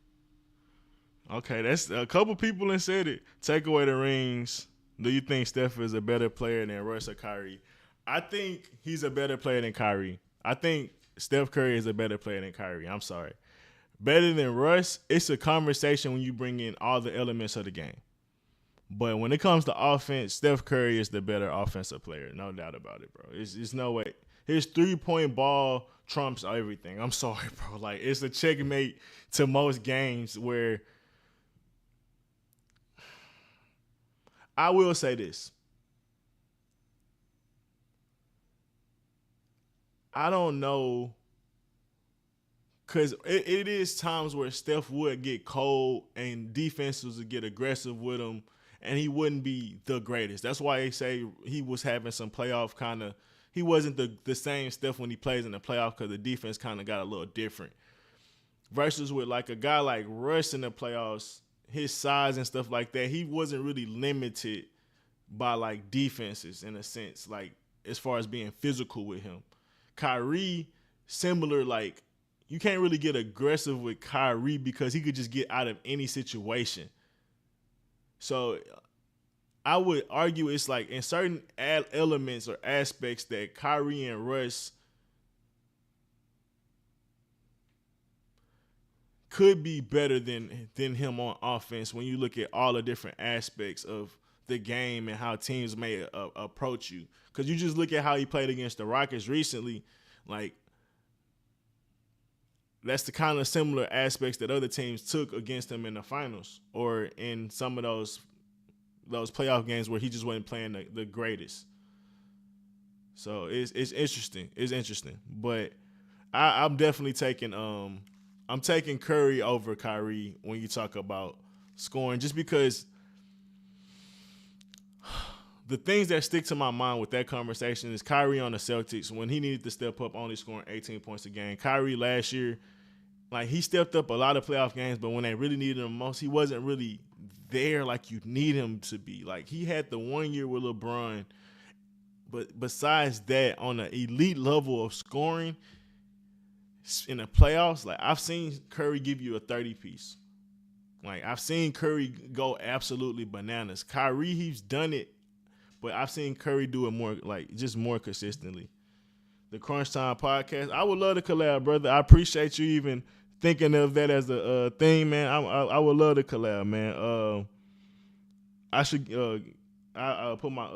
Okay, that's a couple people that said it. Take away the rings. Do you think Steph is a better player than Russ or Kyrie? I think he's a better player than Kyrie. I think Steph Curry is a better player than Kyrie. I'm sorry. Better than Russ, it's a conversation when you bring in all the elements of the game. But when it comes to offense, Steph Curry is the better offensive player. No doubt about it, bro. It's no way. His three-point ball trumps everything. I'm sorry, bro. Like, it's a checkmate to most games where I will say this. I don't know, because it is times where Steph would get cold and defenses would get aggressive with him, and he wouldn't be the greatest. That's why they say he was having some playoff kind of – he wasn't the same Steph when he plays in the playoff because the defense kind of got a little different. Versus with like a guy like Russ in the playoffs, his size and stuff like that, he wasn't really limited by like defenses in a sense, like as far as being physical with him. Kyrie, similar, like you can't really get aggressive with Kyrie because he could just get out of any situation. So I would argue it's like in certain elements or aspects that Kyrie and Russ could be better than him on offense when you look at all the different aspects of the game and how teams may approach you. Because you just look at how he played against the Rockets recently, like that's the kind of similar aspects that other teams took against him in the finals or in some of those playoff games where he just wasn't playing the greatest. So it's interesting. It's interesting. But I'm definitely taking I'm taking Curry over Kyrie when you talk about scoring, just because the things that stick to my mind with that conversation is Kyrie on the Celtics when he needed to step up, only scoring 18 points a game. Kyrie last year, Like, he stepped up a lot of playoff games, but when they really needed him most, he wasn't really there like you need him to be. Like, he had the 1 year with LeBron, but besides that, on an elite level of scoring in the playoffs, like, I've seen Curry give you a 30-piece. Like, I've seen Curry go absolutely bananas. Kyrie, he's done it, but I've seen Curry do it more, like, just more consistently. The Crunch Time Podcast, I would love to collab, brother. I appreciate you even thinking of that as a thing, man. I would love to collab, man. I should I put my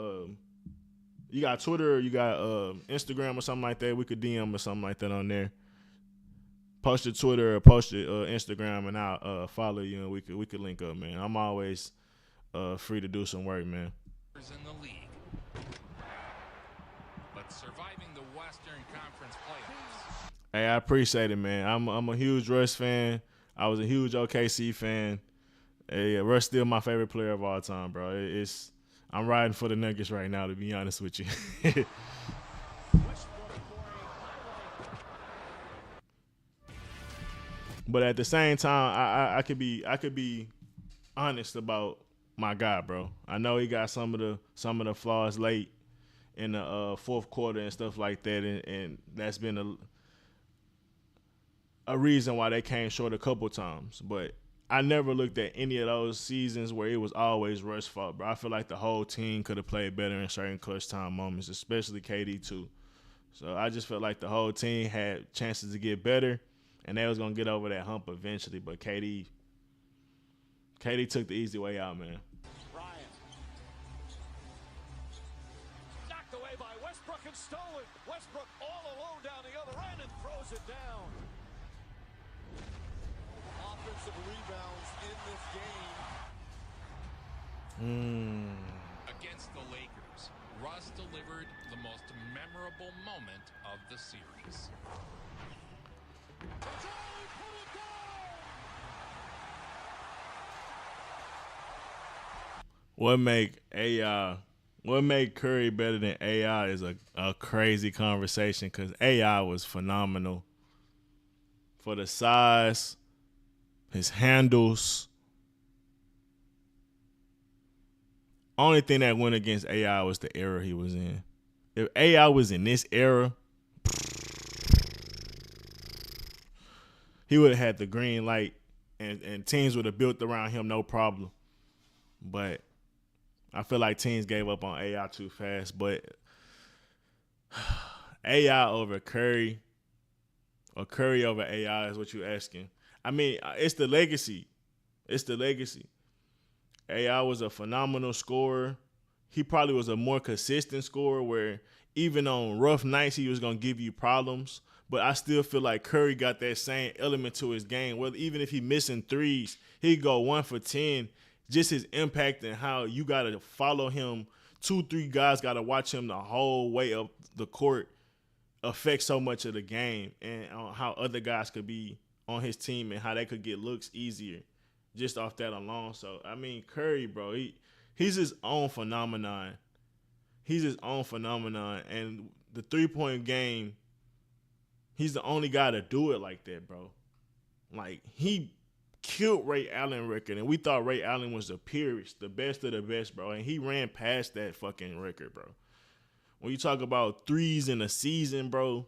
you got Twitter or you got Instagram or something like that. We could DM or something like that on there. Post your Twitter or post your Instagram, and I'll follow you, and we could link up, man. I'm always free to do some work, man. In the league, but surviving the Western Conference playoffs. Hey, I appreciate it, man. I'm a huge Russ fan. I was a huge OKC fan. Hey, Russ still my favorite player of all time, bro. I'm riding for the Nuggets right now, to be honest with you. But at the same time, I could be honest about my guy, bro. I know he got some of the flaws late in the fourth quarter and stuff like that, and that's been a reason why they came short a couple times. But I never looked at any of those seasons where it was always Russ' fault, bro. I feel like the whole team could have played better in certain clutch time moments, especially KD too. So I just felt like the whole team had chances to get better, and they was gonna get over that hump eventually. But KD took the easy way out, man. Bryant. Knocked away by Westbrook and stolen. Westbrook all alone down the other end and throws it down. Offensive rebounds in this game. Against the Lakers, Russ delivered the most memorable moment of the series. What make Curry better than AI is a crazy conversation, because AI was phenomenal for the size, his handles. Only thing that went against AI was the era he was in. If AI was in this era, he would have had the green light, and teams would have built around him no problem. But I feel like teams gave up on AI too fast. But AI over Curry, or Curry over AI is what you're asking. I mean, it's the legacy. It's the legacy. AI was a phenomenal scorer. He probably was a more consistent scorer, where even on rough nights he was going to give you problems. But I still feel like Curry got that same element to his game. Well, even if he missing threes, he'd go 1 for 10. Just his impact and how you got to follow him. 2-3 guys got to watch him the whole way up the court affects so much of the game, and how other guys could be on his team and how they could get looks easier just off that alone. So, I mean, Curry, bro, he's his own phenomenon. He's his own phenomenon. And the three-point game, he's the only guy to do it like that, bro. Like, he killed Ray Allen record, and we thought Ray Allen was the purest, the best of the best, bro. And he ran past that fucking record, bro. When you talk about threes in a season, bro,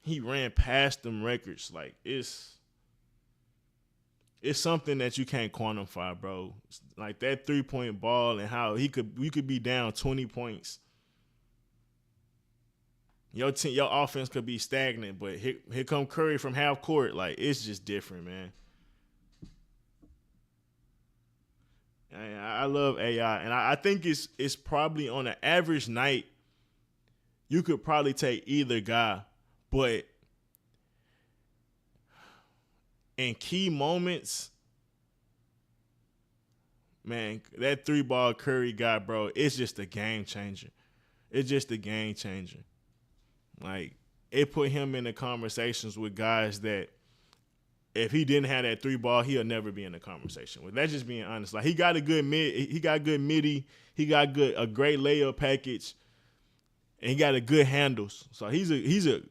he ran past them records. Like, it's something that you can't quantify, bro. Like, that 3-point ball and how we could be down 20 points. Your offense could be stagnant, but here come Curry from half court. Like, it's just different, man. I love AI, and I think it's probably on an average night, you could probably take either guy, but in key moments, man, that 3-ball Curry guy, bro, it's just a game changer. It's just a game changer. Like, it put him in the conversations with guys that if he didn't have that 3-ball, he'll never be in the conversation with. That's just being honest. Like, he got a good midi, he got a great layup package, and he got a good handles. So he's a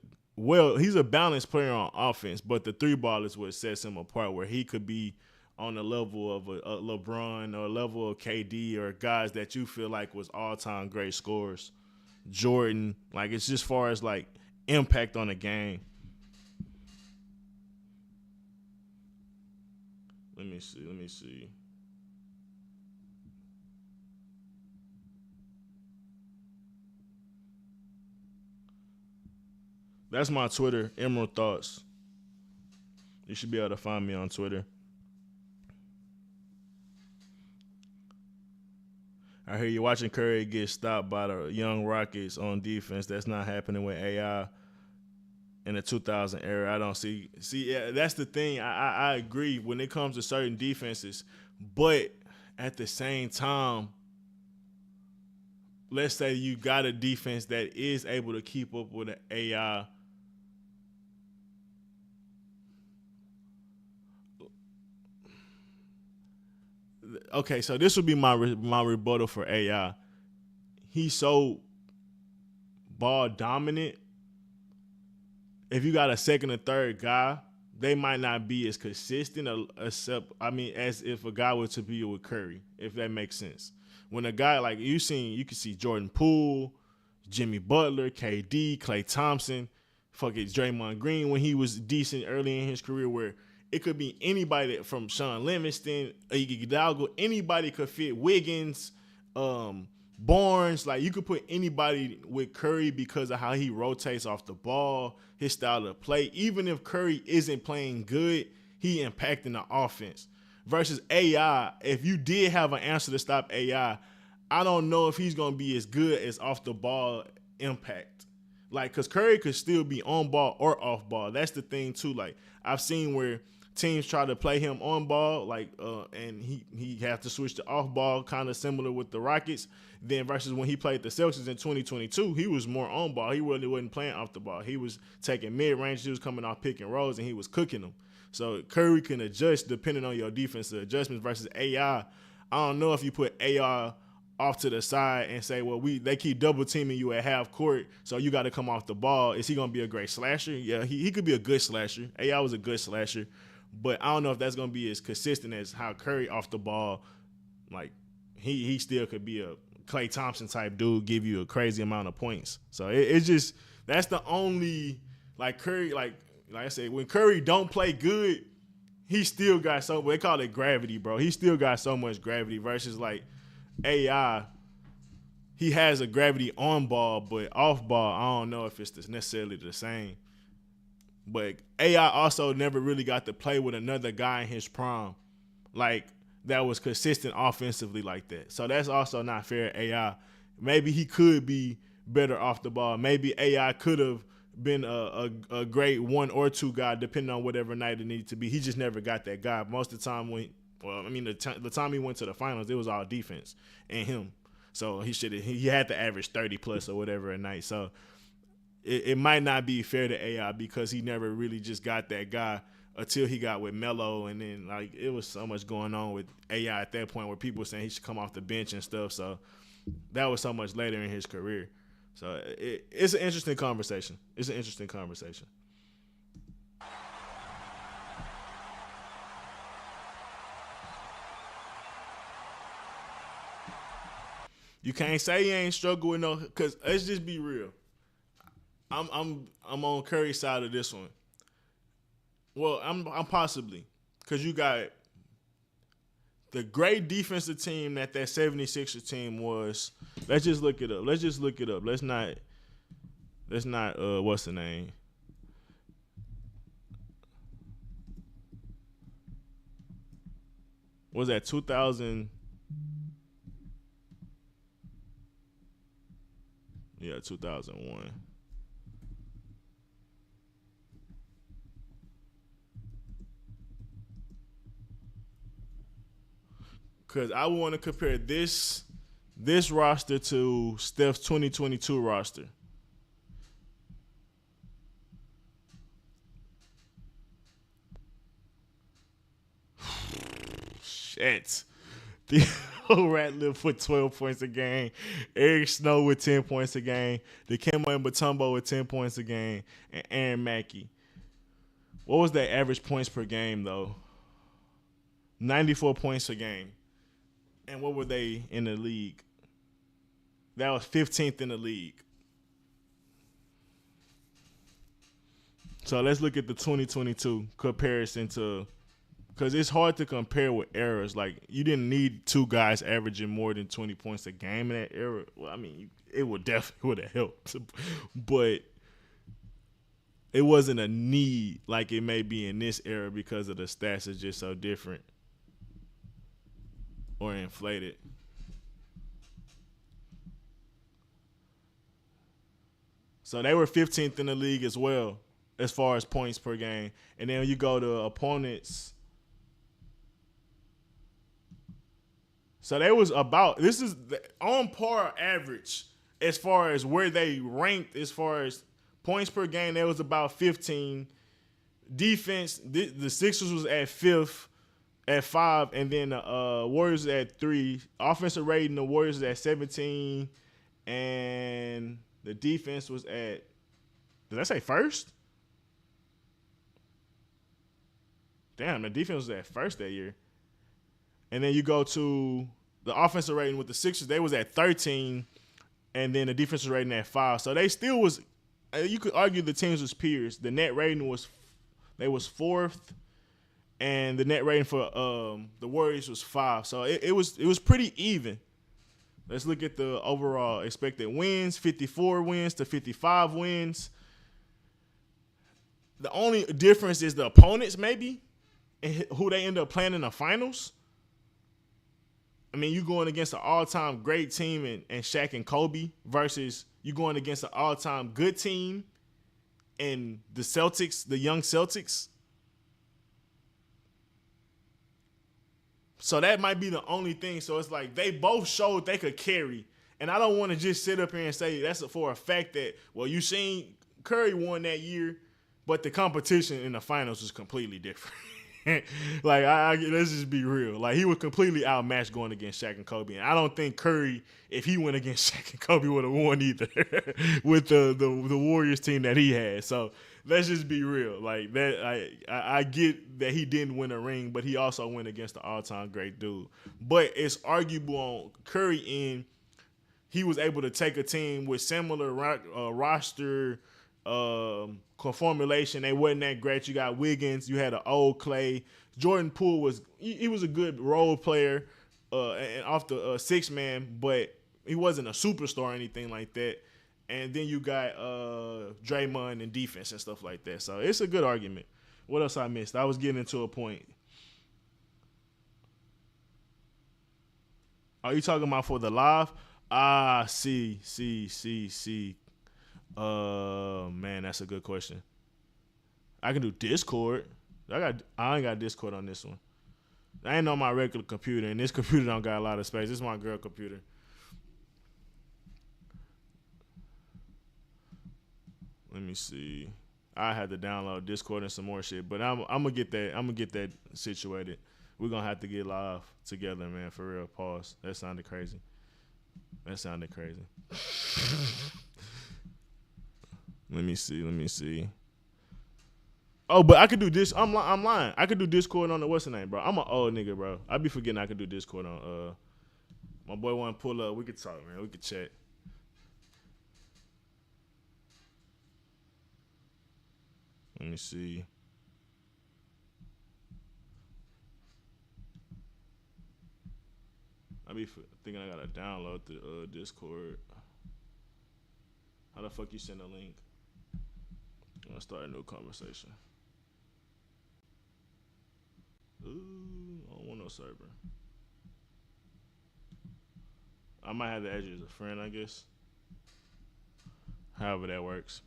he's a balanced player on offense, but the three ball is what sets him apart, where he could be on the level of a LeBron or a level of KD or guys that you feel like was all-time great scorers. Jordan, like it's just far as like impact on the game. Let me see. That's my Twitter, Emerald Thoughts. You should be able to find me on Twitter. I hear you watching Curry get stopped by the young Rockets on defense. That's not happening with AI in the 2000 era. I don't see. Yeah, that's the thing. I agree when it comes to certain defenses, but at the same time, let's say you got a defense that is able to keep up with an AI. Okay, so this would be my rebuttal for AI. He's so ball dominant. If you got a second or third guy, they might not be as consistent as if a guy were to be with Curry, if that makes sense. When a guy like you can see Jordan Poole, Jimmy Butler, KD, Klay Thompson, fucking Draymond Green when he was decent early in his career, where it could be anybody from Sean Livingston, Iguodala, anybody could fit. Wiggins, Barnes, like you could put anybody with Curry because of how he rotates off the ball, his style of play. Even if Curry isn't playing good, he impacting the offense. Versus AI, if you did have an answer to stop AI, I don't know if he's going to be as good as off the ball impact. Like, because Curry could still be on ball or off ball. That's the thing too. Like, I've seen where teams try to play him on ball, and he have to switch to off ball, kind of similar with the Rockets. Then versus when he played the Celtics in 2022, he was more on ball. He really wasn't playing off the ball. He was taking mid range. He was coming off pick and rolls, and he was cooking them. So Curry can adjust depending on your defensive adjustments. Versus AI, I don't know if you put AI off to the side and say, well, they keep double teaming you at half court, so you got to come off the ball. Is he gonna be a great slasher? Yeah, he could be a good slasher. AI was a good slasher. But I don't know if that's going to be as consistent as how Curry off the ball, like he still could be a Klay Thompson type dude, give you a crazy amount of points. So it's just, that's the only, like Curry, like I said, when Curry don't play good, he still got they call it gravity, bro. He still got so much gravity versus like AI. He has a gravity on ball, but off ball, I don't know if it's necessarily the same. But AI also never really got to play with another guy in his prime, like that was consistent offensively like that. So that's also not fair. AI, maybe he could be better off the ball. Maybe AI could have been a great one or two guy, depending on whatever night it needed to be. He just never got that guy. Most of the time the time he went to the finals, it was all defense and him. So he had to average 30 plus or whatever a night. So it might not be fair to AI because he never really just got that guy until he got with Melo, and then like it was so much going on with AI at that point where people were saying he should come off the bench and stuff. So that was so much later in his career. So it's an interesting conversation. It's an interesting conversation. You can't say he ain't struggled with no, because let's just be real. I'm on Curry's side of this one. Well, I'm possibly, because you got the great defensive team that 76ers team was. Let's just look it up. Let's not what's the name? Was that 2000? Yeah, 2001. Because I want to compare this roster to Steph's 2022 roster. Shit. Ratliff with 12 points a game. Eric Snow with 10 points a game. Dikembe Mutombo with 10 points a game. And Aaron Mackey. What was their average points per game, though? 94 points a game. And what were they in the league? That was 15th in the league. So let's look at the 2022 comparison to, because it's hard to compare with eras. Like, you didn't need two guys averaging more than 20 points a game in that era. Well, I mean, it would definitely have helped, but it wasn't a need like it may be in this era because of the stats are just so different or inflated. So they were 15th in the league as well, as far as points per game. And then you go to opponents. So they was about, this is the on par average as far as where they ranked as far as points per game. They was about 15. Defense, the Sixers was at 5th, at 5, and then the Warriors at 3. Offensive rating, the Warriors was at 17, and the defense was at, did I say first? Damn, the defense was at first that year. And then you go to the offensive rating with the Sixers, they was at 13, and then the defensive rating at 5. So they still was, you could argue the teams was peers. The net rating was, they was 4th, and the net rating for the Warriors was 5. So it was pretty even. Let's look at the overall expected wins, 54 wins to 55 wins. The only difference is the opponents, maybe, and who they end up playing in the finals. I mean, you going against an all-time great team and Shaq and Kobe versus you going against an all-time good team and the Celtics, the young Celtics. So that might be the only thing. So it's like they both showed they could carry. And I don't want to just sit up here and say that's for a fact that, well, you seen Curry won that year, but the competition in the finals was completely different. Like, let's just be real. Like, he was completely outmatched going against Shaq and Kobe. And I don't think Curry, if he went against Shaq and Kobe, would have won either with the Warriors team that he had. So let's just be real. Like, that, I get that he didn't win a ring, but he also went against the all-time great dude. But it's arguable on Curry end, he was able to take a team with similar roster formulation. They wasn't that great. You got Wiggins. You had an old Clay. Jordan Poole was a good role player and off the six man, but he wasn't a superstar or anything like that. And then you got Draymond and defense and stuff like that. So it's a good argument. What else I missed? I was getting into a point. Are you talking about for the live? See. Man, that's a good question. I can do Discord. I ain't got Discord on this one. I ain't on my regular computer, and this computer don't got a lot of space. This is my girl computer. Let me see. I had to download Discord and some more shit, but I'm gonna get that. I'm gonna get that situated. We're gonna have to get live together, man. For real. Pause. That sounded crazy. Let me see. Oh, but I could do this. I'm lying. I could do Discord on the what's the name, bro. I'm an old nigga, bro. I be forgetting I could do Discord on. My boy want to pull up. We could talk, man. We could chat. Let me see. I be thinking I gotta download the Discord. How the fuck you send a link? I'm gonna start a new conversation. Ooh, I don't want no server. I might have to add you as a friend, I guess. However that works.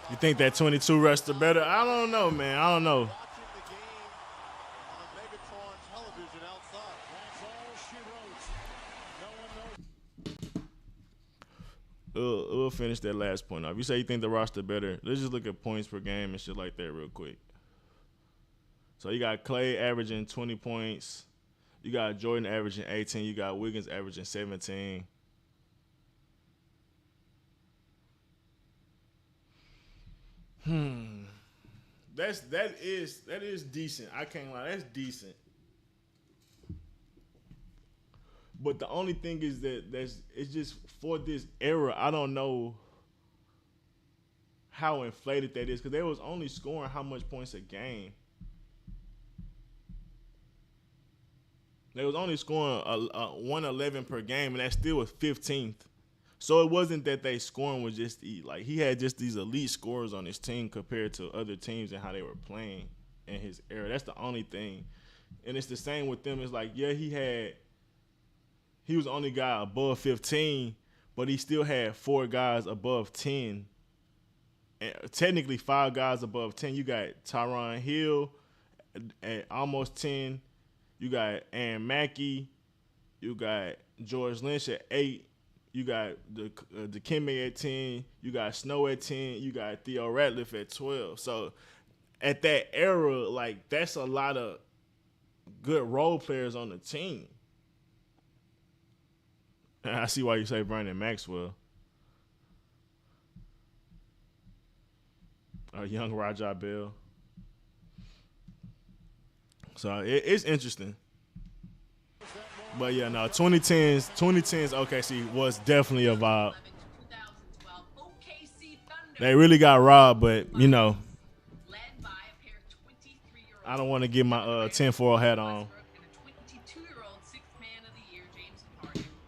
You think that 22 wrestler better? I don't know, man. I don't know. we'll finish that last point off. You say you think the roster better. Let's just look at points per game and shit like that real quick. So you got Clay averaging 20 points. You got Jordan averaging 18. You got Wiggins averaging 17. That is decent. I can't lie. That's decent. But the only thing is that it's just for this era. I don't know how inflated that is because they was only scoring how much points a game. They was only scoring 111 per game, and that still was 15th. So it wasn't that they scoring was just like he had just these elite scorers on his team compared to other teams and how they were playing in his era. That's the only thing. And it's the same with them. It's like, yeah, he was the only guy above 15, but he still had 4 guys above 10. And technically 5 guys above 10. You got Tyronn Hill at almost 10. You got Aaron Mackey. You got George Lynch at 8. You got Dikembe at 10. You got Snow at 10. You got Theo Ratliff at 12. So at that era, like that's a lot of good role players on the team. And I see why you say Brandon Maxwell. Young Rajah Bell. So it's interesting. But yeah, no, 2010s OKC was definitely a vibe. They really got robbed, but you know, I don't want to get my tinfoil hat on.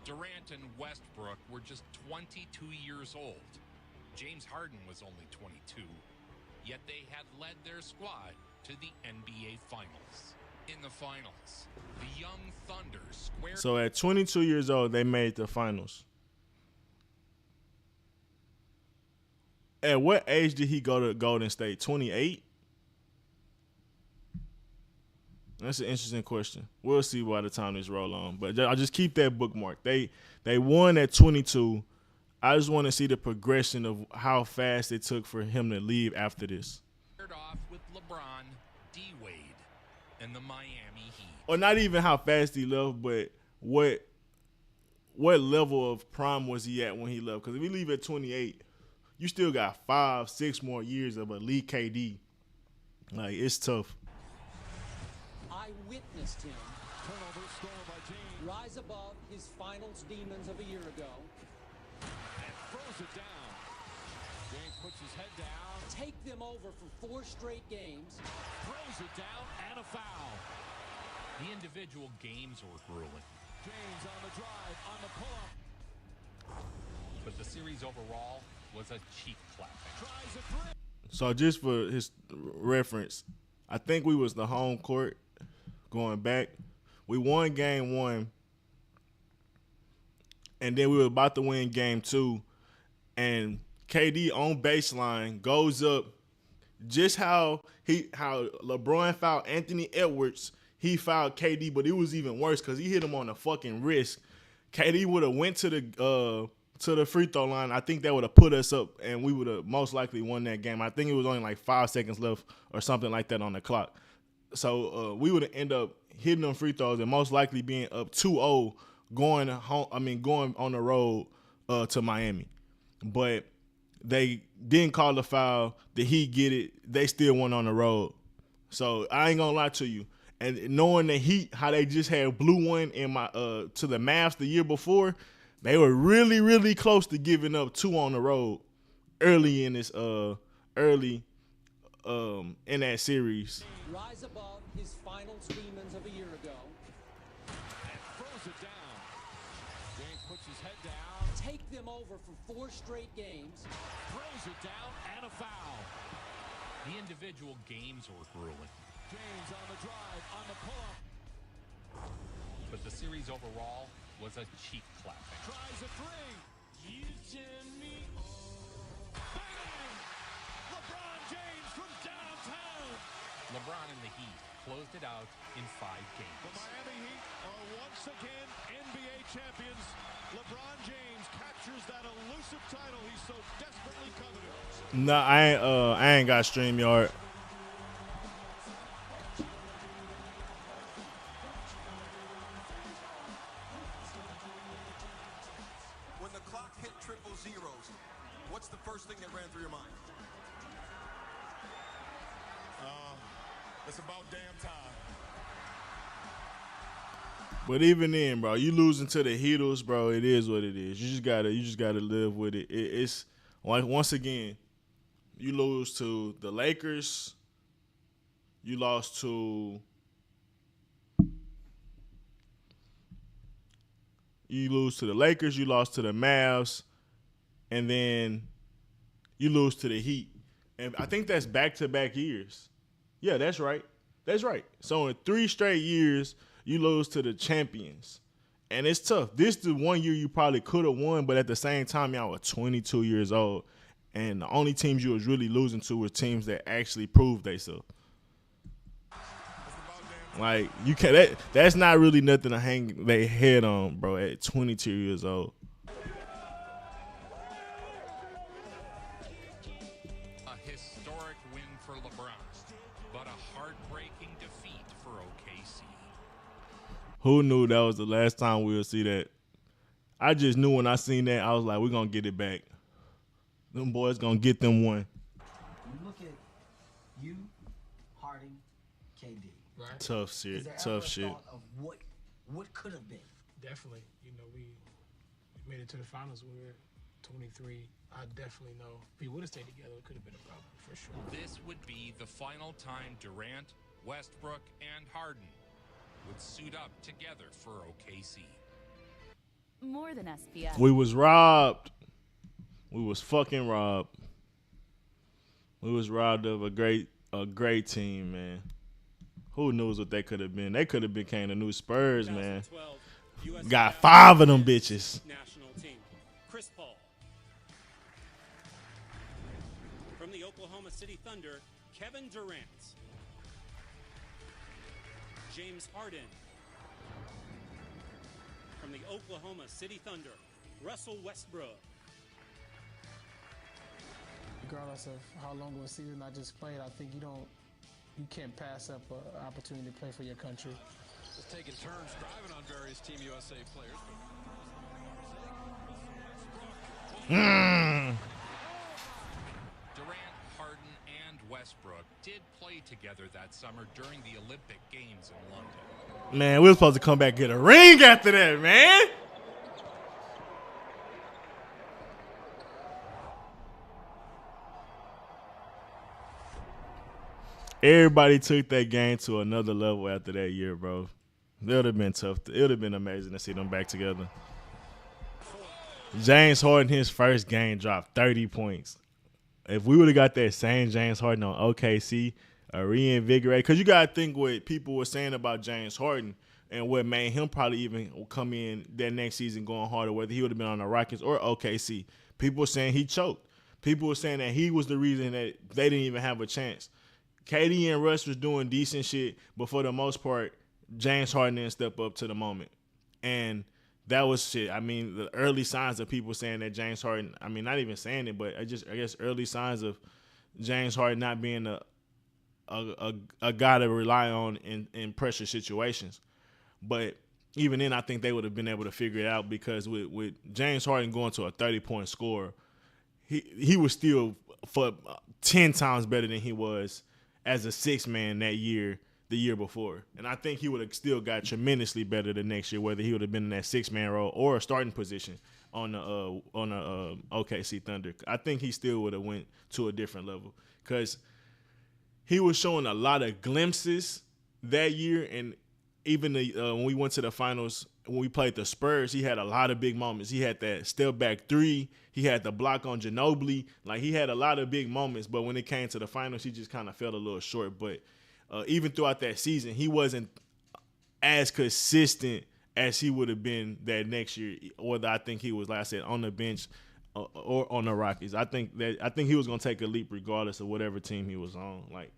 Durant and Westbrook were just 22 years old. James Harden was only 22, yet they had led their squad to the NBA Finals. In the finals, the young Thunder squared. So at 22 years old, they made the finals. At what age did he go to Golden State? 28? That's an interesting question. We'll see by the time this roll on. But I'll just keep that bookmark. They won at 22. I just want to see the progression of how fast it took for him to leave after this. Off with LeBron, D-Wade, and the Miami Heat. Or not even how fast he left, but what level of prime was he at when he left? Because if he leave at 28, you still got 5-6 more years of elite KD. Like, it's tough. I witnessed him rise above his finals demons of a year ago. And throws it down. James puts his head down. Take them over for 4 straight games. Throws it down and a foul. The individual games were grueling. James on the drive, on the pull-up. But the series overall was a cheek clapping. Tries a 3. So just for his reference, I think we was the home court going back. We won game 1, and then we were about to win game 2, and KD on baseline goes up just how LeBron fouled Anthony Edwards. He fouled KD, but it was even worse because he hit him on the fucking wrist. KD would have went to the free throw line. I think that would have put us up, and we would have most likely won that game. I think it was only like 5 seconds left or something like that on the clock. So we would have ended up hitting them free throws and most likely being up 2-0 going on the road to Miami. But they didn't call the foul. The Heat get it. They still went on the road. So I ain't gonna lie to you. And knowing the Heat, how they just had blew one in my to the Mavs the year before, they were really, really close to giving up 2 on the road early in this in that series. Rise above his finals demons of a year ago. And throws it down. James puts his head down. Take them over for 4 straight games. Throws it down and a foul. The individual games were grueling. James on the drive, on the pull-up. But the series overall was a cheek clapping. Tries a 3. You turn me on. Bang! LeBron James from downtown. LeBron and the Heat closed it out in 5 games. The Miami Heat are once again NBA champions. LeBron James captures that elusive title he so desperately coveted. No, I ain't got StreamYard. When the clock hit triple zeros, what's the first thing that ran through your mind? It's about damn time. But even then, bro, you losing to the Heatles, bro. It is what it is. You just gotta live with it. It's like, once again, you lose to the Lakers. You lost to the Lakers. You lost to the Mavs, and then you lose to the Heat. And I think that's back-to-back years. Yeah, that's right. That's right. So in 3 straight years, you lose to the champions. And it's tough. This is the one year you probably could have won, but at the same time, y'all were 22 years old. And the only teams you was really losing to were teams that actually proved themselves. Like, you can't. That's not really nothing to hang their head on, bro, at 22 years old. A historic win for LeBron, but a heartbreaking defeat for OKC. Who knew that was the last time we would see that? I just knew when I seen that, I was like, we're going to get it back. Them boys going to get them one. You look at you, Harden, KD. Right? Tough shit. Tough shit. Of what could have been? Definitely. You know, we made it to the finals when we were 23. I definitely know if we would have stayed together, it could have been a problem for sure. This would be the final time Durant, Westbrook, and Harden would suit up together for OKC. More than SPF. We was robbed. We was fucking robbed. We was robbed of a great team, man. Who knows what they could have been? They could have became the new Spurs, man. Got 5 of them bitches. National team. Chris Paul. From the Oklahoma City Thunder, Kevin Durant. James Harden. From the Oklahoma City Thunder, Russell Westbrook. Regardless of how long of a season I just played, I think you can't pass up an opportunity to play for your country. Just taking turns driving on various Team USA players. Durant, Harden, and Westbrook did play together that summer during the Olympic Games in London. Man, we were supposed to come back and get a ring after that, man. Everybody took that game to another level after that year, bro. It would have been tough. It would have been amazing to see them back together. James Harden, his first game, dropped 30 points. If we would have got that same James Harden on OKC, reinvigorated, because you got to think what people were saying about James Harden and what made him probably even come in that next season going harder, whether he would have been on the Rockets or OKC. People were saying he choked. People were saying that he was the reason that they didn't even have a chance. KD and Russ was doing decent shit, but for the most part, James Harden didn't step up to the moment. And that was shit. I mean, the early signs of people saying that James Harden, I mean, not even saying it, but I guess early signs of James Harden not being a guy to rely on in pressure situations. But even then, I think they would have been able to figure it out, because with James Harden going to a 30-point score, he was still for 10 times better than he was as a 6-man that year, the year before. And I think he would have still got tremendously better the next year, whether he would have been in that 6-man role or a starting position on the OKC Thunder. I think he still would have went to a different level, because he was showing a lot of glimpses that year. And even when we went to the finals, when we played the Spurs, he had a lot of big moments. He had that step back 3. He had the block on Ginobili. Like, he had a lot of big moments, but when it came to the finals, he just kind of fell a little short. But even throughout that season, he wasn't as consistent as he would have been that next year, whether I think he was, like I said, on the bench or on the Rockets. I think he was going to take a leap regardless of whatever team he was on. Like,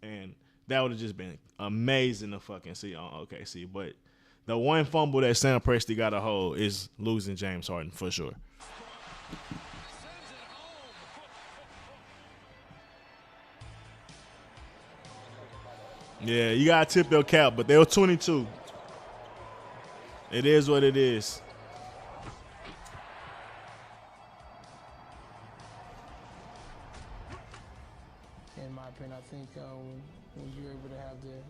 and that would have just been amazing to fucking see on OKC. But The one fumble that Sam Presti got a hold is losing James Harden for sure. Yeah, you gotta tip your cap, but they were 22. It is what it is. In my opinion, I think when you're able to have the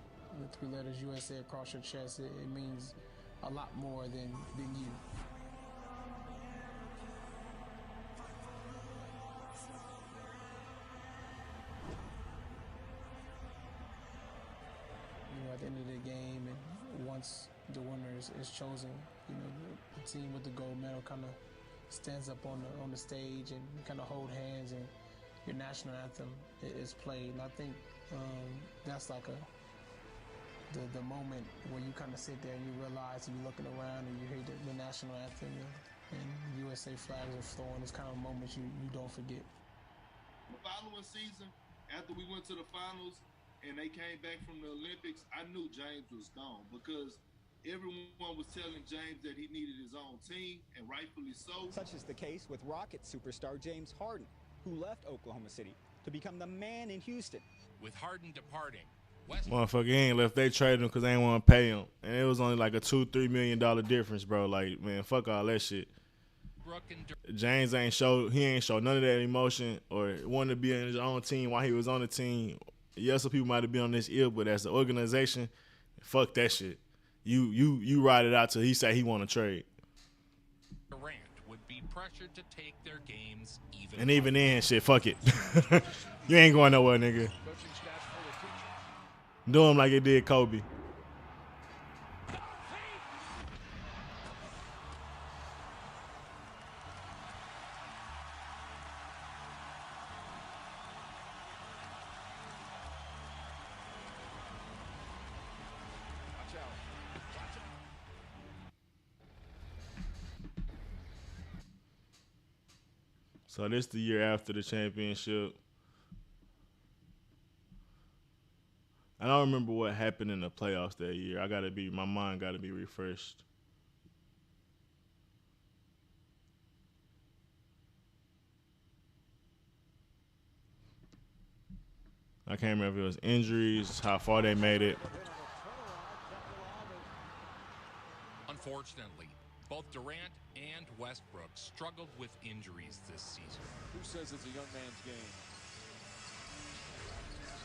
three letters USA across your chest, it means a lot more than you. At the end of the game, and once the winner is chosen, the team with the gold medal kind of stands up on the stage and kind of hold hands, and your national anthem is played. And I think that's like the moment where you kind of sit there and you realize, and you're looking around and you hear the national anthem and USA flags are flowing. It's kind of moments you don't forget. The following season, after we went to the finals and they came back from the Olympics, I knew James was gone because everyone was telling James that he needed his own team, and rightfully so. Such is the case with Rocket superstar James Harden, who left Oklahoma City to become the man in Houston. With Harden departing, Motherfucker ain't left. They traded him because they ain't want to pay him, and it was only like a $2-3 million difference, bro. Like, man, fuck all that shit. James ain't show none of that emotion or wanted to be on his own team while he was on the team. Yes, some people might have been on this ill, but as an organization, fuck that shit. You ride it out till he say he want to trade. Durant would be pressured to take their games even. And even then, shit, fuck it. You ain't going nowhere, nigga. Do him like it did Kobe. So this the year after the championship. I don't remember what happened in the playoffs that year. My mind gotta be refreshed. I can't remember if it was injuries, how far they made it. Unfortunately, both Durant and Westbrook struggled with injuries this season. Who says it's a young man's game?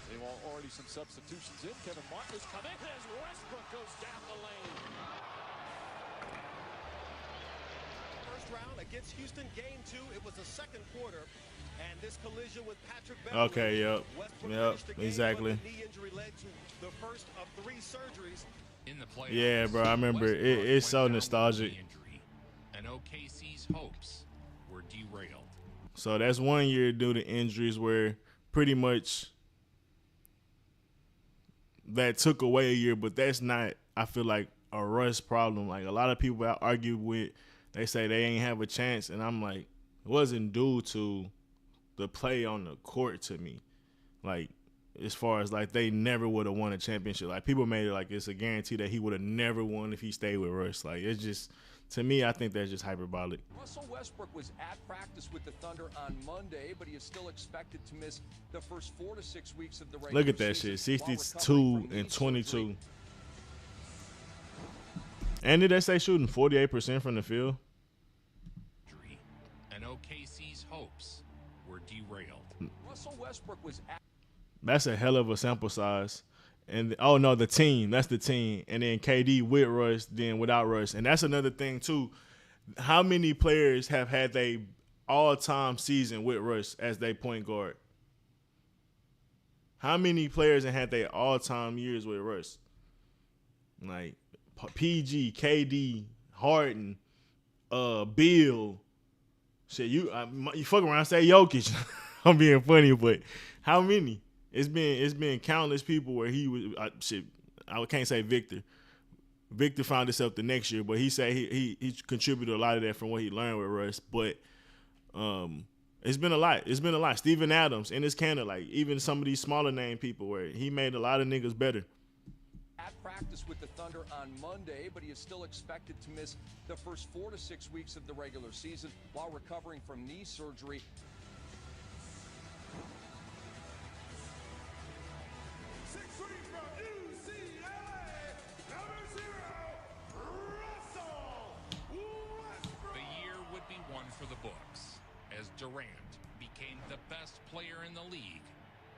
They've already some substitutions in. Kevin Martin is coming as Westbrook goes down the lane. First round against Houston, game 2. It was the second quarter, and this collision with Patrick Beverley. Okay, yep, exactly. The knee injury led to the first of 3 surgeries. In the playoffs, yeah, bro, I remember it. It's so nostalgic. And OKC's hopes were derailed. So that's one year due to injuries where pretty much that took away a year, but that's not, I feel like, a Russ problem. Like a lot of people I argue with, they say they ain't have a chance, and I'm like, it wasn't due to the play on the court to me. Like, as far as like they never would have won a championship. Like people made it like it's a guarantee that he would have never won if he stayed with Russ. Like it's just, to me, I think that's just hyperbolic. Russell Westbrook was at practice with the Thunder on Monday, but he is still expected to miss the first 4 to 6 weeks of the regular season. Look at that shit, 62 and 22. And did they say shooting 48% from the field? And OKC's hopes were derailed. Russell Westbrook was at That's a hell of a sample size. And oh no, the team. That's the team. And then KD with Russ, then without Russ. And that's another thing too. How many players have had their all-time season with Russ as their point guard? How many players have had their all-time years with Russ? Like PG, KD, Harden, Bill. Shit, you fuck around and say Jokic. I'm being funny, but how many? It's been countless people where he was I can't say Victor. Victor found himself the next year, but he said he contributed a lot of that from what he learned with Russ. But it's been a lot. It's been a lot. Steven Adams in his Canada, like even some of these smaller name people where he made a lot of niggas better. at practice with the Thunder on Monday, but he is still expected to miss the first 4 to 6 weeks of the regular season while recovering from knee surgery. The year would be one for the books as Durant became the best player in the league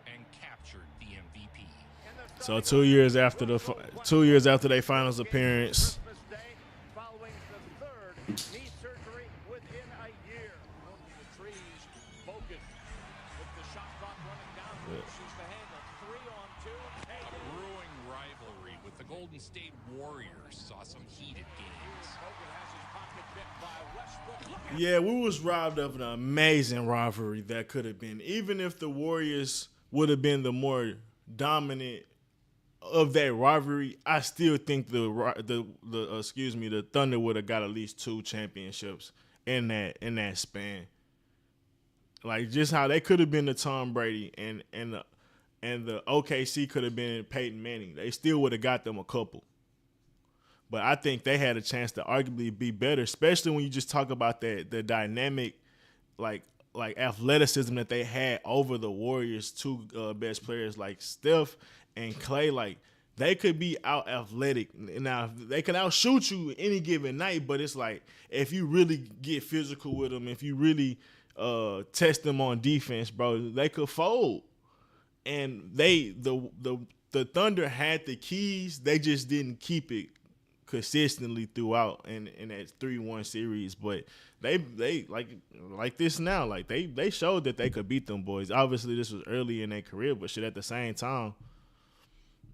and captured the MVP. So 2 years after their finals appearance, Following the third knee surgery within a year. The trees focused with the shot clock running down. She's the handle. 3-on-2. A brewing rivalry with the Golden State Warriors saw some heated games. Hogan has his pocket bit by Westbrook. yeah, we was robbed of an amazing rivalry that could have been. Even if the Warriors would have been the more dominant of that rivalry, I still think the Thunder would have got at least 2 championships in that span. Like just how they could have been the Tom Brady and the OKC could have been Peyton Manning. They still would have got them a couple. But I think they had a chance to arguably be better, especially when you just talk about the dynamic, like athleticism that they had over the Warriors' 2 best players like Steph and Clay. Like they could be out athletic. Now they can outshoot you any given night, but it's like if you really get physical with them, if you really test them on defense, bro, they could fold. And the Thunder had the keys, they just didn't keep it consistently throughout in that 3-1 series. But they like this now, like they showed that they could beat them boys. Obviously this was early in their career, but shit, at the same time,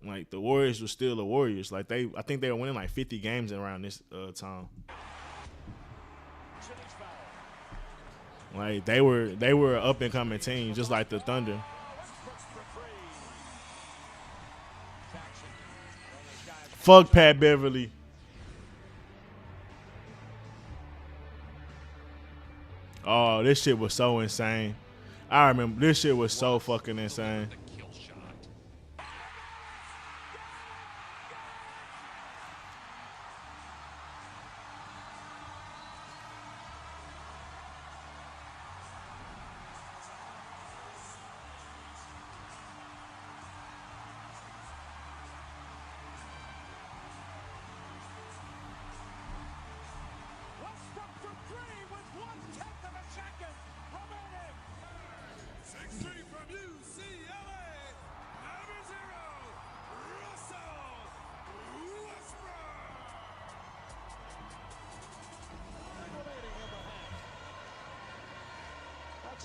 like the Warriors were still the Warriors. Like I think they were winning like 50 games around this time. Like they were up and coming team, just like the Thunder. Fuck Pat Beverly. Oh, this shit was so insane. I remember this shit was so fucking insane.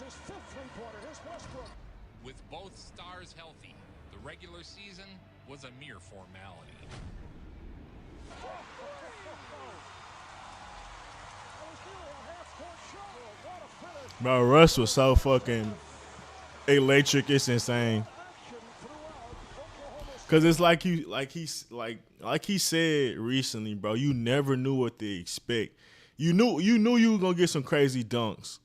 His 5th three-pointer. Here's Westbrook. With both stars healthy, the regular season was a mere formality. Bro, Russ was so fucking electric. It's insane. Cause it's like he said recently, bro. You never knew what to expect. You knew you were gonna get some crazy dunks.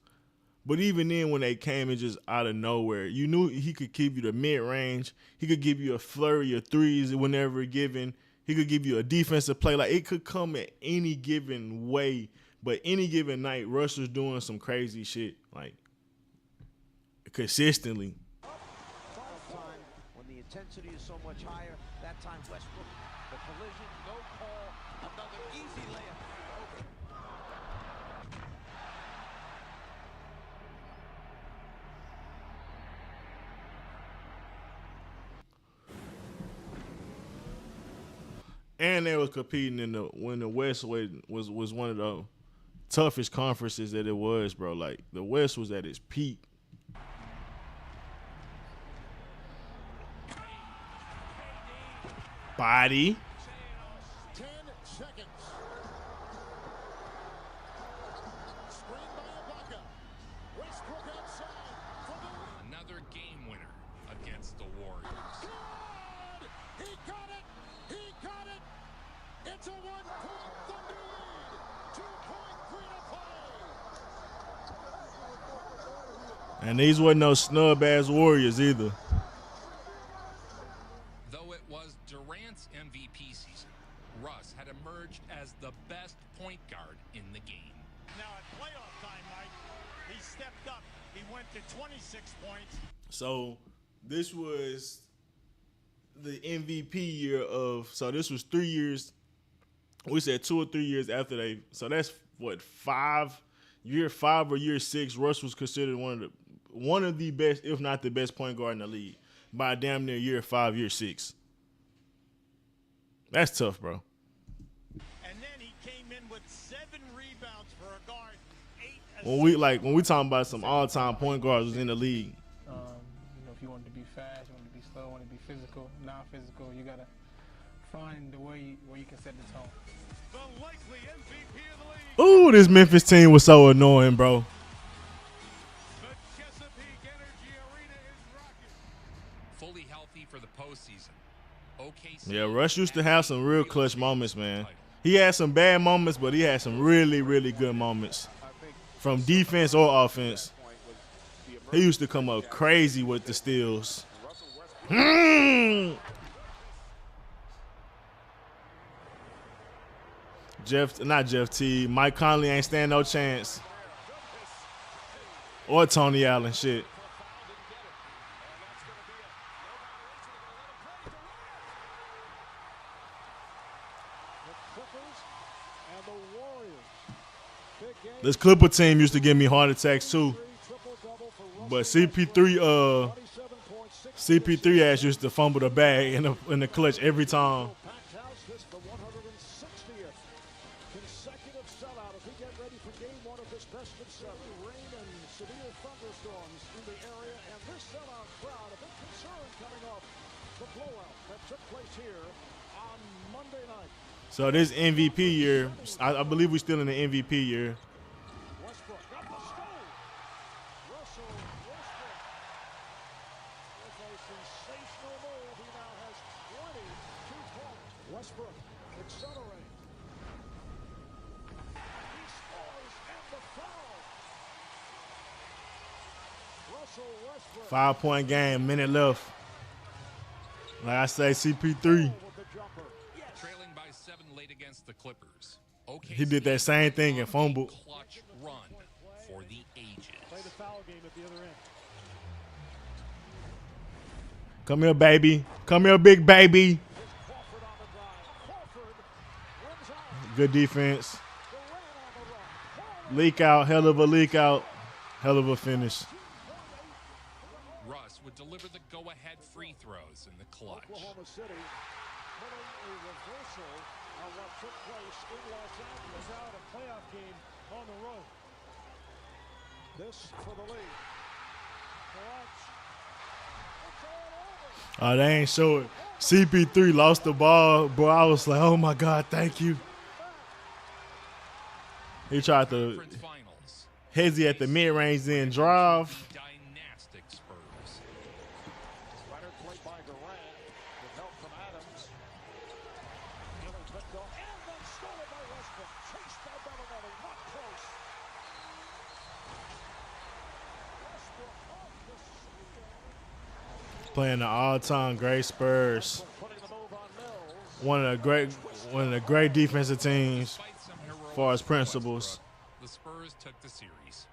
But even then, when they came in just out of nowhere, you knew he could give you the mid-range. He could give you a flurry of threes whenever given. He could give you a defensive play. Like, it could come at any given way. But any given night, Russ was doing some crazy shit, like, consistently. When the intensity is so much higher, that time Westbrook, the collision, no call, another easy layup. And they were competing when the West was one of the toughest conferences that it was, bro. Like the West was at its peak. Body. 10 seconds. Screen by Ibaka. Westbrook outside. Another game winner against the Warriors. Good! He got it! He got it! It's a 1-point Thunder lead. 2.3 to play. And these weren't no snub ass Warriors either. Though it was Durant's MVP as the best point guard in the game. Now at playoff time, Mike, he stepped up. He went to 26 points. So this was the MVP year of. So this was 3 years. We said 2 or 3 years after they. So that's what, year 5 or year 6. Russ was considered one of the best, if not the best, point guard in the league by damn near year 5, year 6. That's tough, bro. And then he came in with 7 rebounds for a guard, 8 assists. When we talking about some all-time point guards was in the league. If you want to be fast, you want to be slow, want to be physical, non-physical, you gotta find the way where you can set the tone. The likely MVP of the league. Ooh, this Memphis team was so annoying, bro. The Chesapeake Energy Arena is rocking. Fully healthy for the postseason. OKC. Yeah, Russ used to have some real clutch moments, man. He had some bad moments, but he had some really, really good moments from defense or offense. He used to come up crazy with the steals. Not Jeff T. Mike Conley ain't stand no chance. Or Tony Allen, shit. This Clipper team used to give me heart attacks too. But CP3 ass used to fumble the bag in the clutch every time. Consecutive sellout as we get ready for game 1 of this best of 7. Rain and severe thunderstorms in the area, and this sellout crowd a bit concerned coming off the blowout that took place here on Monday night. So this MVP year, I believe we're still in the MVP year. Westbrook got the steal. Russell Westbrook with a sensational move. He now has 22 points. Westbrook accelerating. He scores and the foul. Russell Westbrook. 5-point game, minute left. Like I say, CP3. Trailing by 7 late against the Clippers. He did that same thing and fumbled. Clutch run for the ages. Play the foul game at the other end. Come here, baby. Come here, big baby. Good defense. Leak out, hell of a leak out. Hell of a finish. Russ would deliver the go-ahead free throws in the clutch. Oklahoma City putting a reversal on what took place in Los Angeles out a playoff game on the road. This for the lead. Oh, they ain't show it. CP3 lost the ball, bro. I was like, oh my God, thank you. He tried to hezzy at the mid-range, then drive. Dynastic Spurs. Leonard played by Durant with help from Adams. Miller picked off and then stolen by Westbrook. Chased by Bellinelli. Not close. Westbrook off the steal. Playing the all-time great Spurs. One of the great defensive teams as far as principles. The Spurs took the series.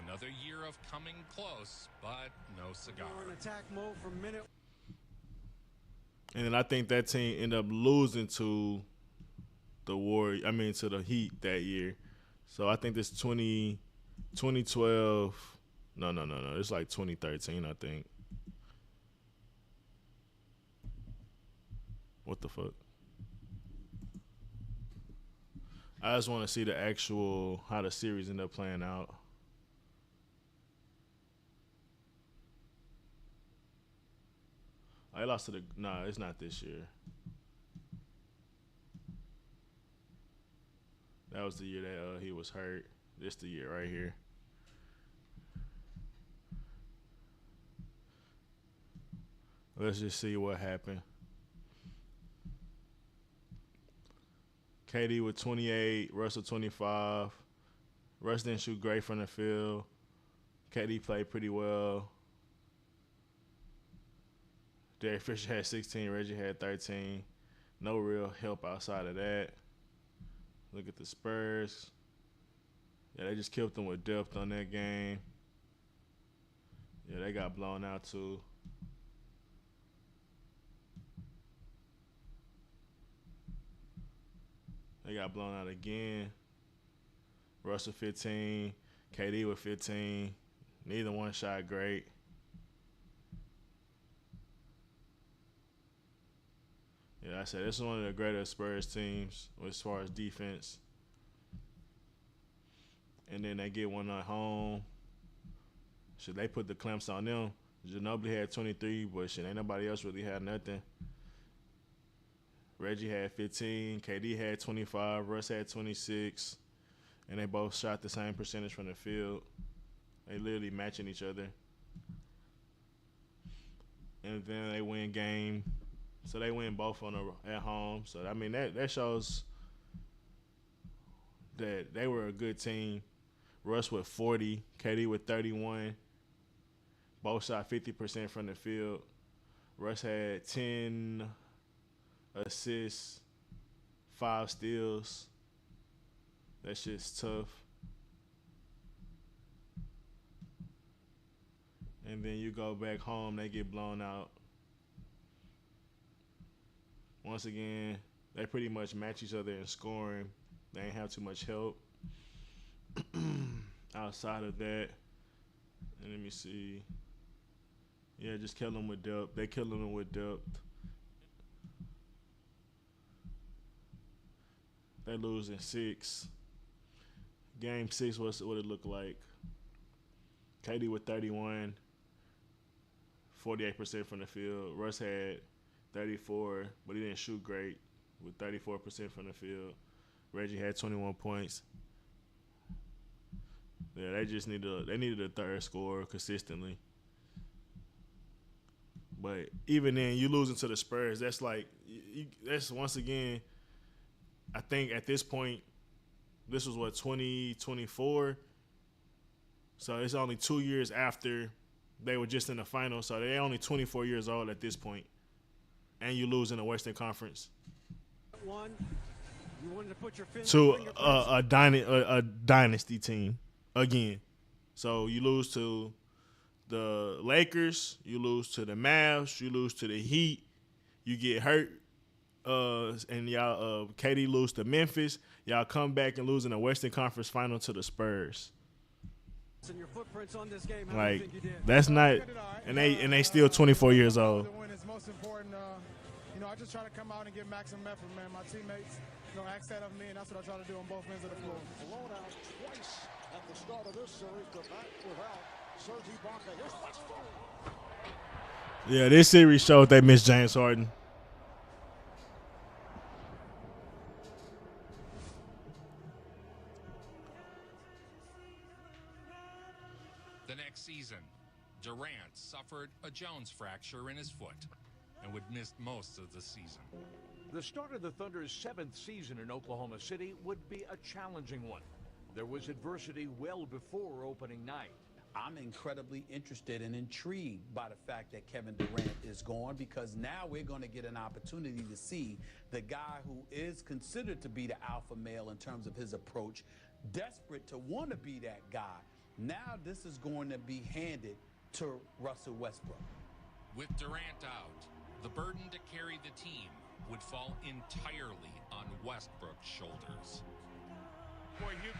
Another year of coming close, but no cigar. In attack mode for a minute. And then I think that team ended up losing to to the Heat that year. So I think this 2012. No. It's like 2013, I think. What the fuck? I just want to see the actual, how the series ended up playing out. I lost to the, nah, it's not this year. That was the year that he was hurt. This the year right here. Let's just see what happened. KD with 28, Russell 25. Russ didn't shoot great from the field. KD played pretty well. Derek Fisher had 16, Reggie had 13. No real help outside of that. Look at the Spurs. Yeah, they just killed them with depth on that game. Yeah, they got blown out too. They got blown out again. Russell 15, KD with 15. Neither one shot great. Yeah, I said this is one of the greater Spurs teams as far as defense. And then they get one at home. Should they put the clamps on them? Ginobili had 23, but shit, ain't nobody else really had nothing. Reggie had 15, KD had 25, Russ had 26, and they both shot the same percentage from the field. They literally matching each other. And then they win game. So they win both at home. So, I mean, that shows that they were a good team. Russ with 40, KD with 31. Both shot 50% from the field. Russ had 10 assists, 5 steals. That shit's tough. And then you go back home, they get blown out. Once again, they pretty much match each other in scoring. They ain't have too much help. Outside of that, and let me see. Yeah, just kill them with depth. They killing them with depth. They losing 6. Game 6, what it look like? KD with 31, 48% from the field. Russ had 34, but he didn't shoot great with 34% from the field. Reggie had 21 points. Yeah, they needed a third scorer consistently. But even then, you losing to the Spurs, that's like, that's once again, I think at this point, this was what, 2024? So it's only 2 years after they were just in the finals. So they're only 24 years old at this point. And you lose in the Western Conference. You wanted to put your to a dynasty team again. So you lose to the Lakers, you lose to the Mavs, you lose to the Heat, you get hurt, and y'all KD lose to Memphis. Y'all come back and lose in the Western Conference Final to the Spurs. And your footprints on this game, how Like, do you think you did? that's not, and they still 24 years old. The win is most important. I just try to come out and give maximum effort, man. My teammates, ask that of me, and that's what I try to do on both ends of the floor. Blown out twice at the start of this series, but not without Serge Ibaka. Here's Westbrook. Yeah, this series showed they miss James Harden. The next season, Durant suffered a Jones fracture in his foot and would miss most of the season. The start of the Thunder's 7th season in Oklahoma City would be a challenging one. There was adversity well before opening night. I'm incredibly interested and intrigued by the fact that Kevin Durant is gone, because now we're going to get an opportunity to see the guy who is considered to be the alpha male in terms of his approach, desperate to want to be that guy. Now this is going to be handed to Russell Westbrook. With Durant out, the burden to carry the team would fall entirely on Westbrook's shoulders. Boy, Hugh,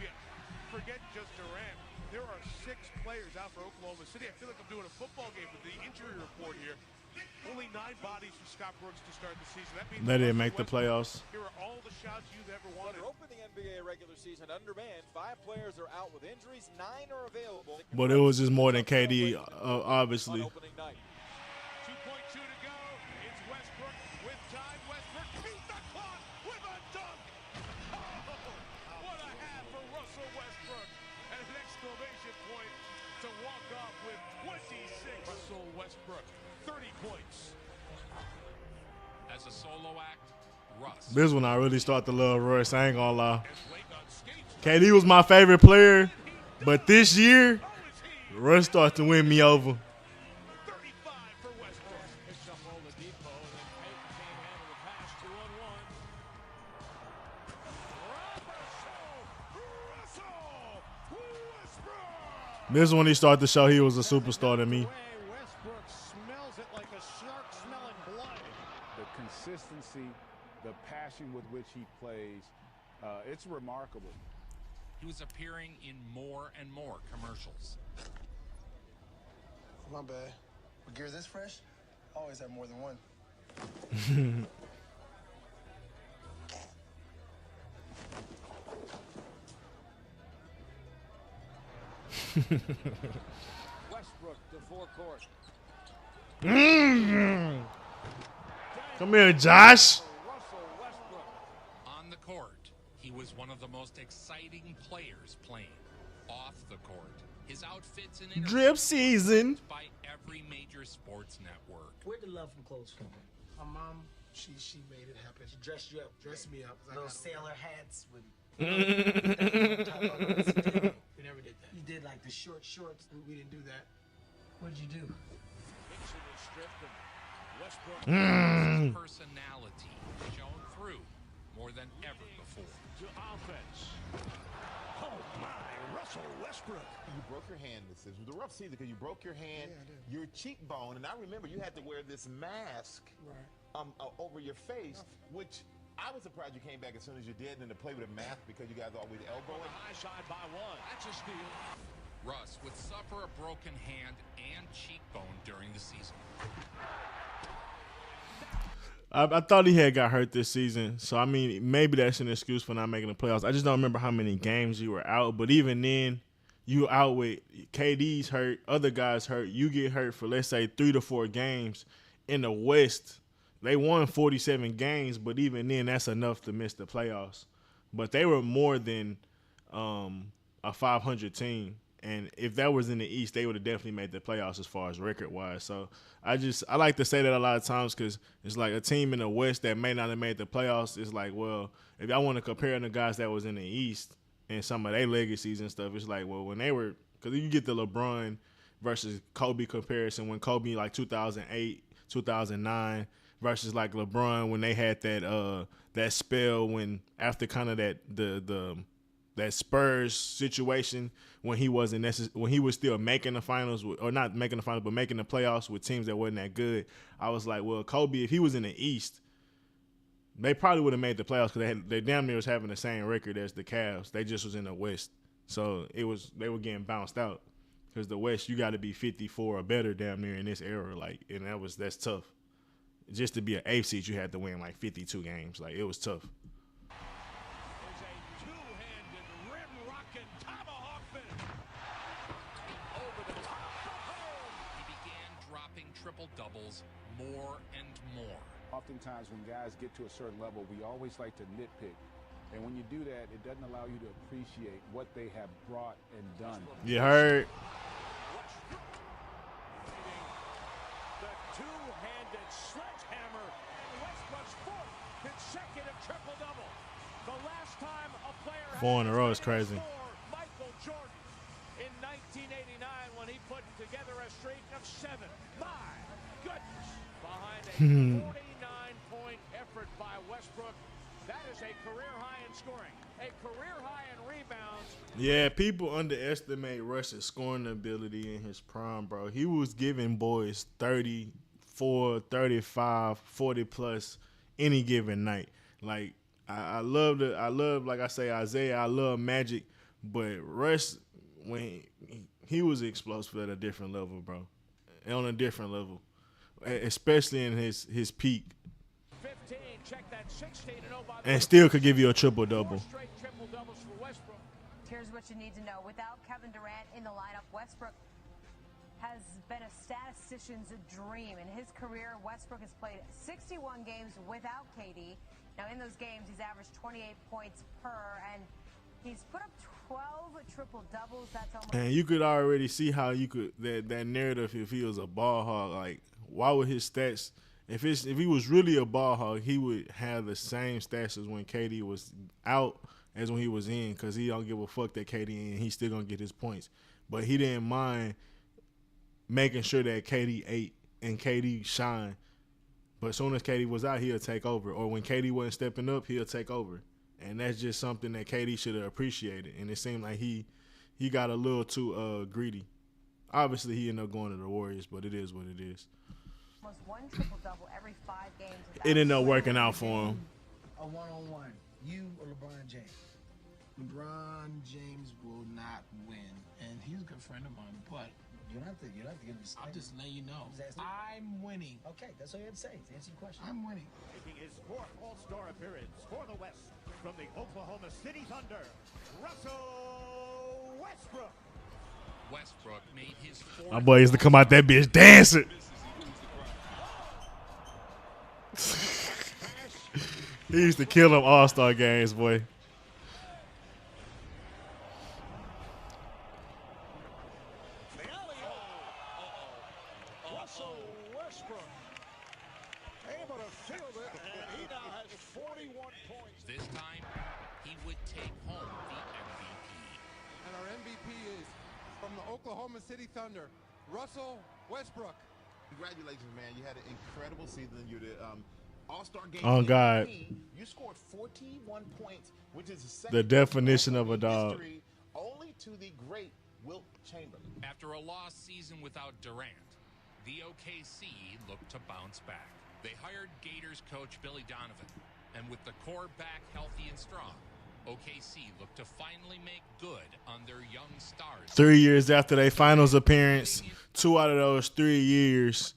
forget just Durant. There are 6 players out for Oklahoma City. I feel like I'm doing a football game with the injury report here. Only 9 bodies for Scott Brooks to start the season. That means they didn't make the playoffs. Here are all the shots you've ever wanted. Open the NBA regular season undermanned. 5 players are out with injuries. 9 are available. But it was just more than KD, obviously. 2.2 to go. It's Westbrook with time. Westbrook beat the clock with a dunk. Oh, what a half for Russell Westbrook. And an exclamation point to walk off with 26. Russell Westbrook, 30 points. As a solo act, Russ. This one I really start to love Russ. I ain't gonna lie. KD was my favorite player, but this year, Russ started to win me over. This is when he started to show he was a superstar to me. Westbrook smells it like a shark smelling blood. The consistency, the passion with which he plays, it's remarkable. He was appearing in more and more commercials. My bad. With gear this fresh, I always have more than one. Westbrook to forecourt. Come here, Josh. Russell Westbrook. On the court, he was one of the most exciting players playing. Off the court, his outfits and Drip season. by every major sports network. Where'd the love from clothes come from? My mom, she made it happen. She dressed you up. Dressed me up. Those sailor hats with. We never did that. You did like the short shorts. We didn't do that. What'd you do? Dixon is stripped and Westbrook. His personality shone through more than ever before. To offense. Oh my, Russell Westbrook. You broke your hand. This was a rough season because you broke your hand, your cheekbone, and I remember you had to wear this mask over your face, which I was surprised you came back as soon as you did and to play with a mask because you guys are always elbowing. High side by one. That's a steal. Russ would suffer a broken hand and cheekbone during the season. I thought he had got hurt this season, so I mean maybe that's an excuse for not making the playoffs. I just don't remember how many games you were out, but even then, you out with KD's hurt, other guys hurt. You get hurt for let's say 3 to 4 games in the West. They won 47 games, but even then, that's enough to miss the playoffs. But they were more than a 500 team. And if that was in the East, they would have definitely made the playoffs as far as record-wise. So I like to say that a lot of times because it's like a team in the West that may not have made the playoffs. It's like, well, if I want to compare the guys that was in the East and some of their legacies and stuff, it's like, well, when they were – because you get the LeBron versus Kobe comparison when Kobe like 2008, 2009 – versus like LeBron when they had that spell when after kind of that Spurs situation when he wasn't when he was still making the finals or not making the finals but making the playoffs with teams that wasn't that good. I was like, well, Kobe, if he was in the East, they probably would have made the playoffs because they damn near was having the same record as the Cavs. They just was in the West, so they were getting bounced out because the West you got to be 54 or better damn near in this era, like, and that's tough. Just to be an 8th seed, you had to win like 52 games. Like, it was tough. Is a two-handed rim-rocking tomahawk finish. Over the top. He began dropping triple-doubles more and more. Oftentimes when guys get to a certain level, we always like to nitpick. And when you do that, it doesn't allow you to appreciate what they have brought and done. You heard. The two-handed sledgehammer and Westbrook's fourth consecutive triple-double. The last time a player 4 in a row is crazy. Michael Jordan in 1989 when he put together a streak of 7. My goodness. Behind a 49-point effort by Westbrook. That is a career high in scoring, a career high in rebounds. Yeah, people underestimate Russ's scoring ability in his prime, bro. He was giving boys 34, 35, 40 plus any given night. Like I love like I say Isaiah, I love Magic, but Russ when he was explosive at a different level, bro. On a different level. Especially in his peak. 15, check that 16 and 0 by and still could give you a triple-double. straight triple-doubles for Westbrook. Here's what you need to know. Without Kevin Durant in the lineup, Westbrook has been a statistician's dream. In his career, Westbrook has played 61 games without KD. Now, in those games, he's averaged 28 points per, and he's put up 12 triple-doubles. That's almost... And you could already see how you could that narrative if he was a ball hog. Like, why would his stats... If he was really a ball hog, he would have the same stats as when KD was out as when he was in, because he don't give a fuck that KD in. He's still going to get his points. But he didn't mind making sure that KD ate and KD shined. But as soon as KD was out, he'll take over. Or when KD wasn't stepping up, he'll take over. And that's just something that KD should have appreciated. And it seemed like he he got a little too greedy. Obviously, he ended up going to the Warriors, but it is what it is. Almost one triple-double every 5 games. It ended up working out for him. A one-on-one, you or LeBron James? LeBron James will not win, and he's a good friend of mine. But you don't have to give him. I'm just letting you know. I'm winning. Okay, that's all you have to say. Answer your question. I'm winning. Making his 4th All-Star appearance for the West from the Oklahoma City Thunder, Russell Westbrook. Westbrook made his 4th. My boy used to come out that bitch dancing. He used to kill them All-Star games, boy. Russell Westbrook able to field it, and he now has 41 points. This time, he would take home the MVP. And our MVP is from the Oklahoma City Thunder, Russell Westbrook. Congratulations, man. You had an incredible season. You're the All-Star game. Oh, God. You scored 41 points, which is the definition of a dog. History, only to the great Wilt Chamberlain. After a lost season without Durant, the OKC looked to bounce back. They hired Gators coach Billy Donovan, and with the core back healthy and strong, OKC looked to finally make good on their young stars. 3 years after their finals appearance, 2 out of those 3 years,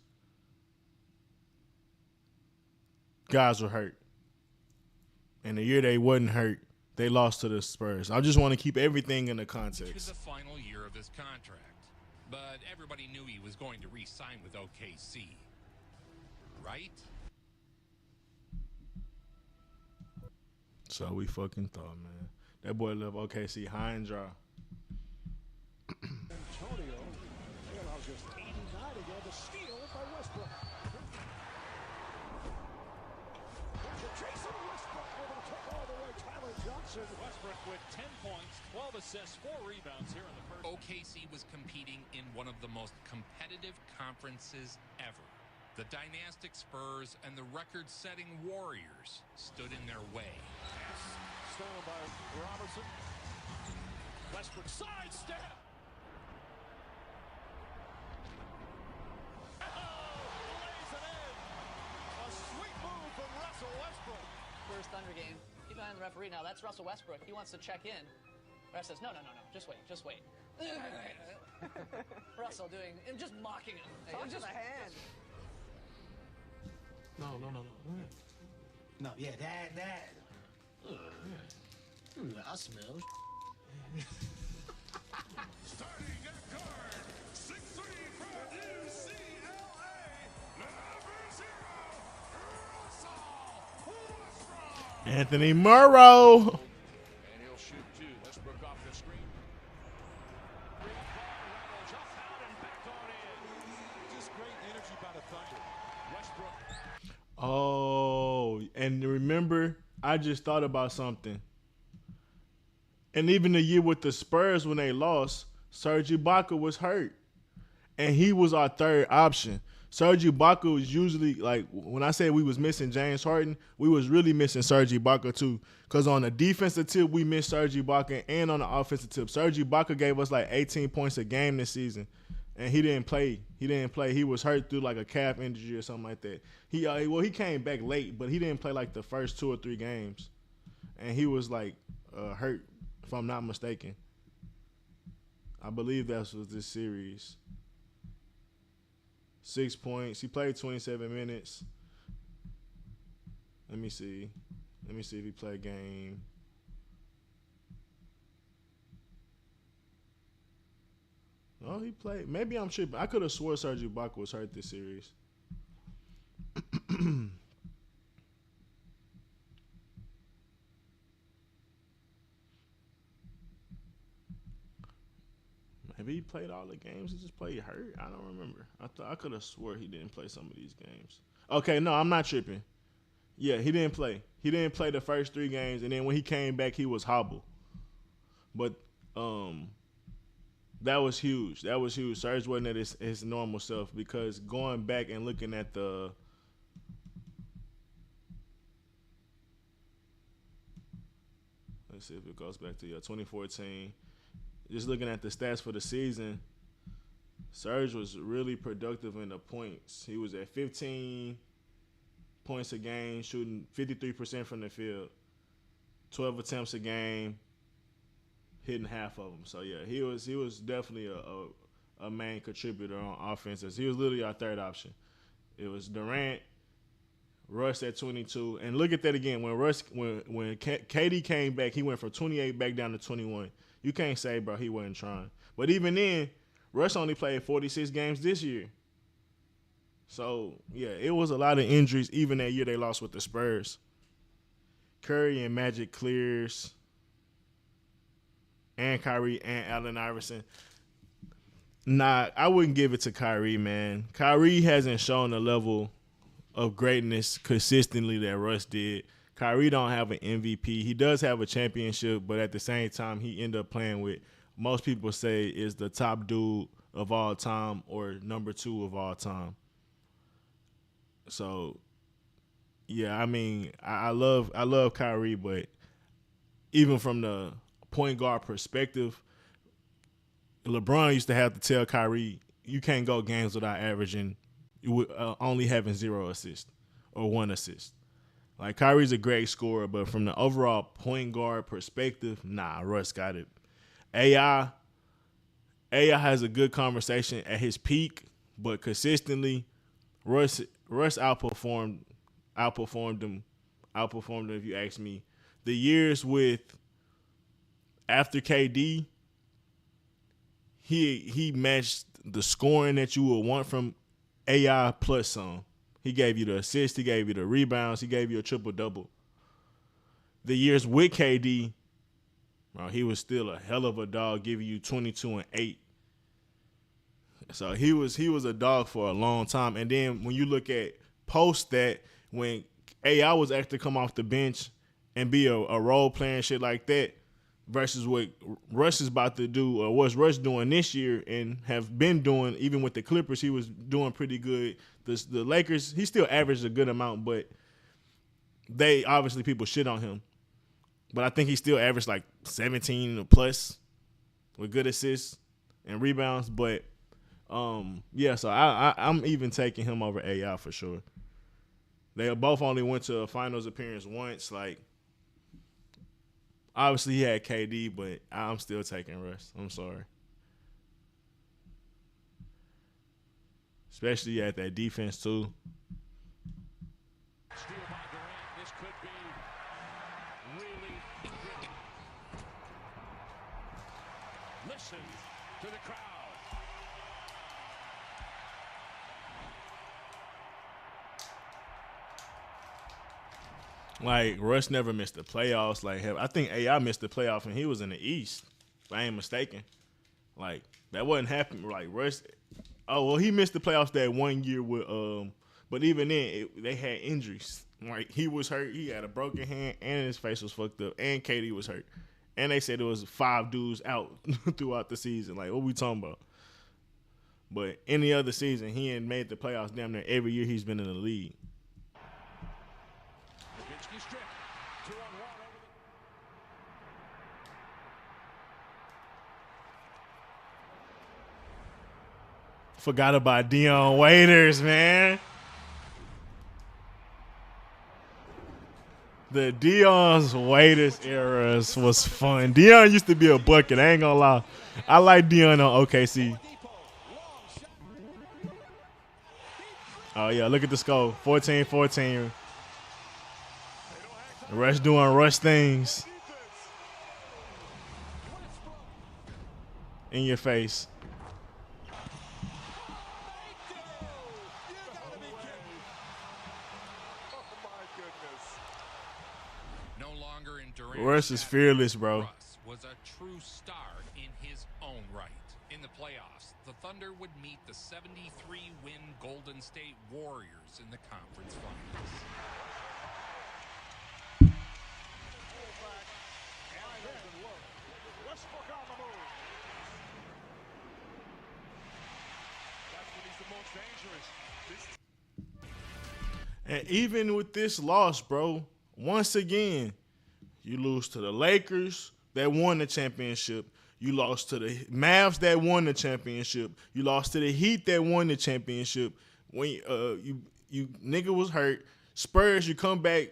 guys were hurt. And the year they wasn't hurt, they lost to the Spurs. I just want to keep everything in the Which was context. the final year of his contract. But everybody knew he was going to re-sign with OKC. Right? So we fucking thought, man. That boy left OKC high and dry. Antonio, they allow just 89 again to steal by Westbrook. Jason Westbrook able to take all the way. Tyler Johnson. Westbrook with 10 points, 12 assists, 4 rebounds here in the first. OKC was competing in one of the most competitive conferences ever. The dynastic Spurs and the record-setting Warriors stood in their way. Stolen by Robertson. Westbrook sidestep. Lays it in. A sweet move from Russell Westbrook. First Thunder game. Keep an eye on the referee now. That's Russell Westbrook. He wants to check in. Ref says, no. Just wait. Russell doing, and just mocking him. Just a hand. No. No, yeah, that. I smell. Starting at guard, 6'3" from UCLA, number 0, Russell Westbrook. Anthony Morrow. And he'll shoot 2. Westbrook off the screen. Reynolds up out and back on in. Just great energy by the Thunder. Westbrook. Oh, and remember, I just thought about something. And even the year with the Spurs when they lost, Serge Ibaka was hurt. And he was our third option. Serge Ibaka was usually, like, when I said we was missing James Harden, we was really missing Serge Ibaka too. Because on the defensive tip, we missed Serge Ibaka, and on the offensive tip, Serge Ibaka gave us like 18 points a game this season. And he didn't play. He was hurt through like a calf injury or something like that. He came back late, but he didn't play like the first 2 or 3 games. And he was like hurt, if I'm not mistaken. I believe that was this series. 6 points. He played 27 minutes. Let me see if he played a game. Oh, he played. Maybe I'm tripping. I could have swore Serge Ibaka was hurt this series. Maybe he played all the games. He just played hurt. I don't remember. I could have swore he didn't play some of these games. Okay, no, I'm not tripping. Yeah, he didn't play. He didn't play the first 3 games, and then when he came back, he was hobbled. But that was huge. Serge wasn't at his normal self, because going back and looking at the let's see if it goes back to 2014. just looking at the stats for the season, Serge was really productive in the points. He was at 15 points a game, shooting 53% from the field, 12 attempts a game, hitting half of them. So yeah, he was definitely a main contributor on offense. He was literally our third option. It was Durant, Russ at 22, and look at that again. When KD came back, he went from 28 back down to 21. You can't say, bro, he wasn't trying. But even then, Russ only played 46 games this year. So yeah, it was a lot of injuries. Even that year they lost with the Spurs. Curry and Magic clears, and Kyrie and Allen Iverson. Nah, I wouldn't give it to Kyrie, man. Kyrie hasn't shown the level of greatness consistently that Russ did. Kyrie don't have an MVP. He does have a championship, but at the same time, he ended up playing with, most people say, is the top dude of all time or number 2 of all time. So, yeah, I mean, I love Kyrie, but even from the point guard perspective, LeBron used to have to tell Kyrie, you can't go games without averaging, only having 0 assists or 1 assist. Like, Kyrie's a great scorer, but from the overall point guard perspective, nah, Russ got it. AI has a good conversation at his peak, but consistently, Russ outperformed him if you ask me. The years with after KD, he matched the scoring that you would want from AI plus some. He gave you the assists, he gave you the rebounds, he gave you a triple-double. The years with KD, bro, he was still a hell of a dog, giving you 22 and 8. So he was a dog for a long time. And then when you look at post that, when AI was actually come off the bench and be a role player and shit like that, versus what Russ is about to do, or what's Russ doing this year and have been doing, even with the Clippers, he was doing pretty good. The Lakers, he still averaged a good amount, but they obviously people shit on him. But I think he still averaged like 17 plus with good assists and rebounds. But yeah, so I'm even taking him over AI for sure. They both only went to a finals appearance once. Like, obviously he had KD, but I'm still taking Russ. I'm sorry. Especially at that defense too. Steal by Durant. This could be really gritty. Listen to the crowd. Like, Russ never missed the playoffs. Like, I think AI missed the playoff and he was in the East, if I ain't mistaken. Like, that wasn't happening. Like, Russ, he missed the playoffs that 1 year with, but even then, they had injuries. Like, he was hurt. He had a broken hand and his face was fucked up, and KD was hurt. And they said there was 5 dudes out throughout the season. Like, what we talking about? But any other season, he ain't made the playoffs damn near every year he's been in the league. Forgot about Dion Waiters, man. The Dion Waiters eras was fun. Dion used to be a bucket. I ain't gonna lie. I like Dion on OKC. Oh, yeah. Look at the score. 14-14. Rush doing Rush things. In your face. Russ is fearless, bro. Russ was a true star in his own right. In the playoffs, the Thunder would meet the 73-win Golden State Warriors in the conference finals. Westbrook on the move. That's when he's the most dangerous. And even with this loss, bro, once again, you lose to the Lakers that won the championship. You lost to the Mavs that won the championship. You lost to the Heat that won the championship. When you nigga was hurt. Spurs, you come back,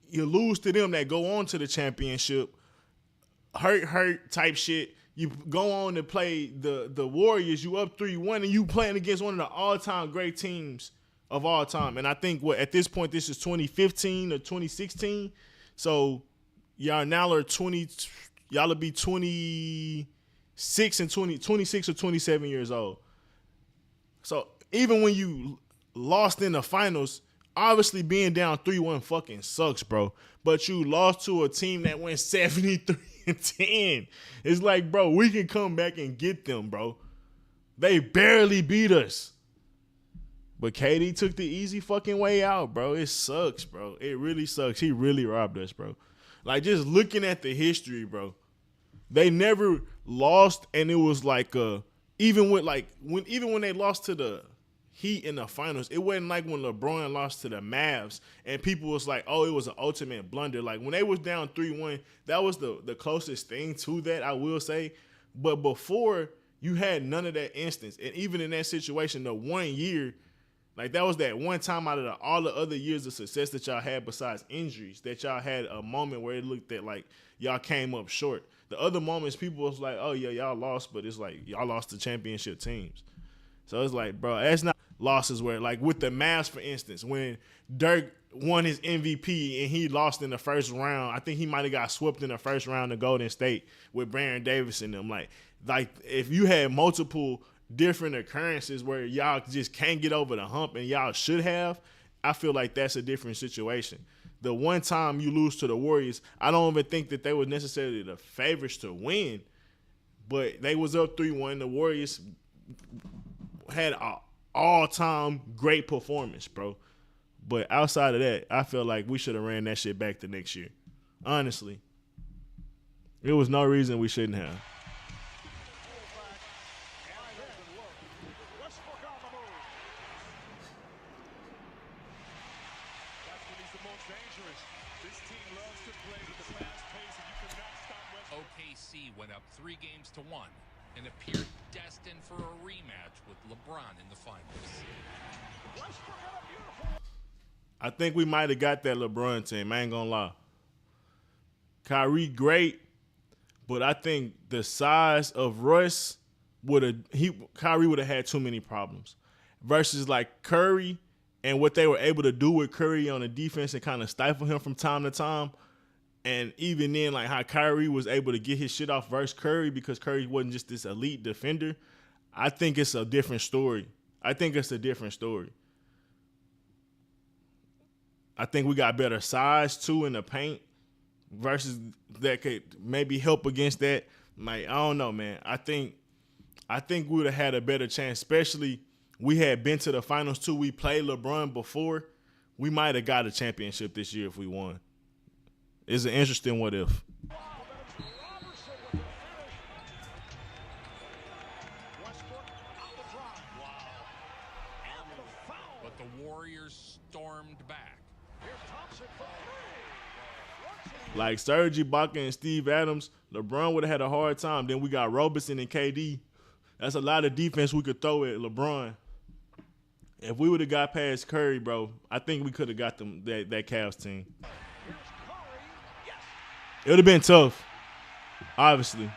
you lose to them that go on to the championship. Hurt type shit. You go on to play the Warriors. You up 3-1 and you playing against one of the all-time great teams of all time. And I think at this point this is 2015 or 2016. So y'all now are 20. Y'all will be 26 or 27 years old. So even when you lost in the finals, obviously being down 3-1 fucking sucks, bro. But you lost to a team that went 73-10. It's like, bro, we can come back and get them, bro. They barely beat us. But KD took the easy fucking way out, bro. It sucks, bro. It really sucks. He really robbed us, bro. Like, just looking at the history, bro. They never lost, and it was like even when they lost to the Heat in the finals, it wasn't like when LeBron lost to the Mavs and people was like, oh, it was an ultimate blunder. Like when they was down 3-1, that was the closest thing to that, I will say. But before, you had none of that instance. And even in that situation, the 1 year, like that was that one time out of all the other years of success that y'all had besides injuries, that y'all had a moment where it looked at like y'all came up short. The other moments, people was like, oh yeah, y'all lost, but it's like y'all lost to championship teams. So it's like, bro, that's not losses where, like with the Mavs, for instance, when Dirk won his MVP and he lost in the first round, I think he might have got swept in the first round of Golden State with Baron Davis and them. Like if you had multiple different occurrences where y'all just can't get over the hump and y'all should have, I feel like that's a different situation. The one time you lose to the Warriors, I don't even think that they were necessarily the favorites to win, but they was up 3-1. The Warriors had an all-time great performance, bro. But outside of that, I feel like we should have ran that shit back the next year. Honestly. There was no reason we shouldn't have. OKC went up 3-1 and appeared destined for a rematch with LeBron in the finals. I think we might have got that LeBron team. I ain't gonna lie. Kyrie great, but I think the size of Russ Kyrie would have had too many problems. Versus like Curry and what they were able to do with Curry on the defense and kind of stifle him from time to time. And even then, like how Kyrie was able to get his shit off versus Curry because Curry wasn't just this elite defender. I think it's a different story. I think we got better size too in the paint versus that could maybe help against that. Like, I don't know, man. I think we would have had a better chance, especially we had been to the finals too. We played LeBron before. We might have got a championship this year if we won. It's an interesting what if. But the Warriors stormed back. Like Serge Ibaka and Steve Adams, LeBron would have had a hard time. Then we got Robertson and KD. That's a lot of defense we could throw at LeBron. If we would have got past Curry, bro, I think we could have got them that Cavs team. It would have been tough, obviously.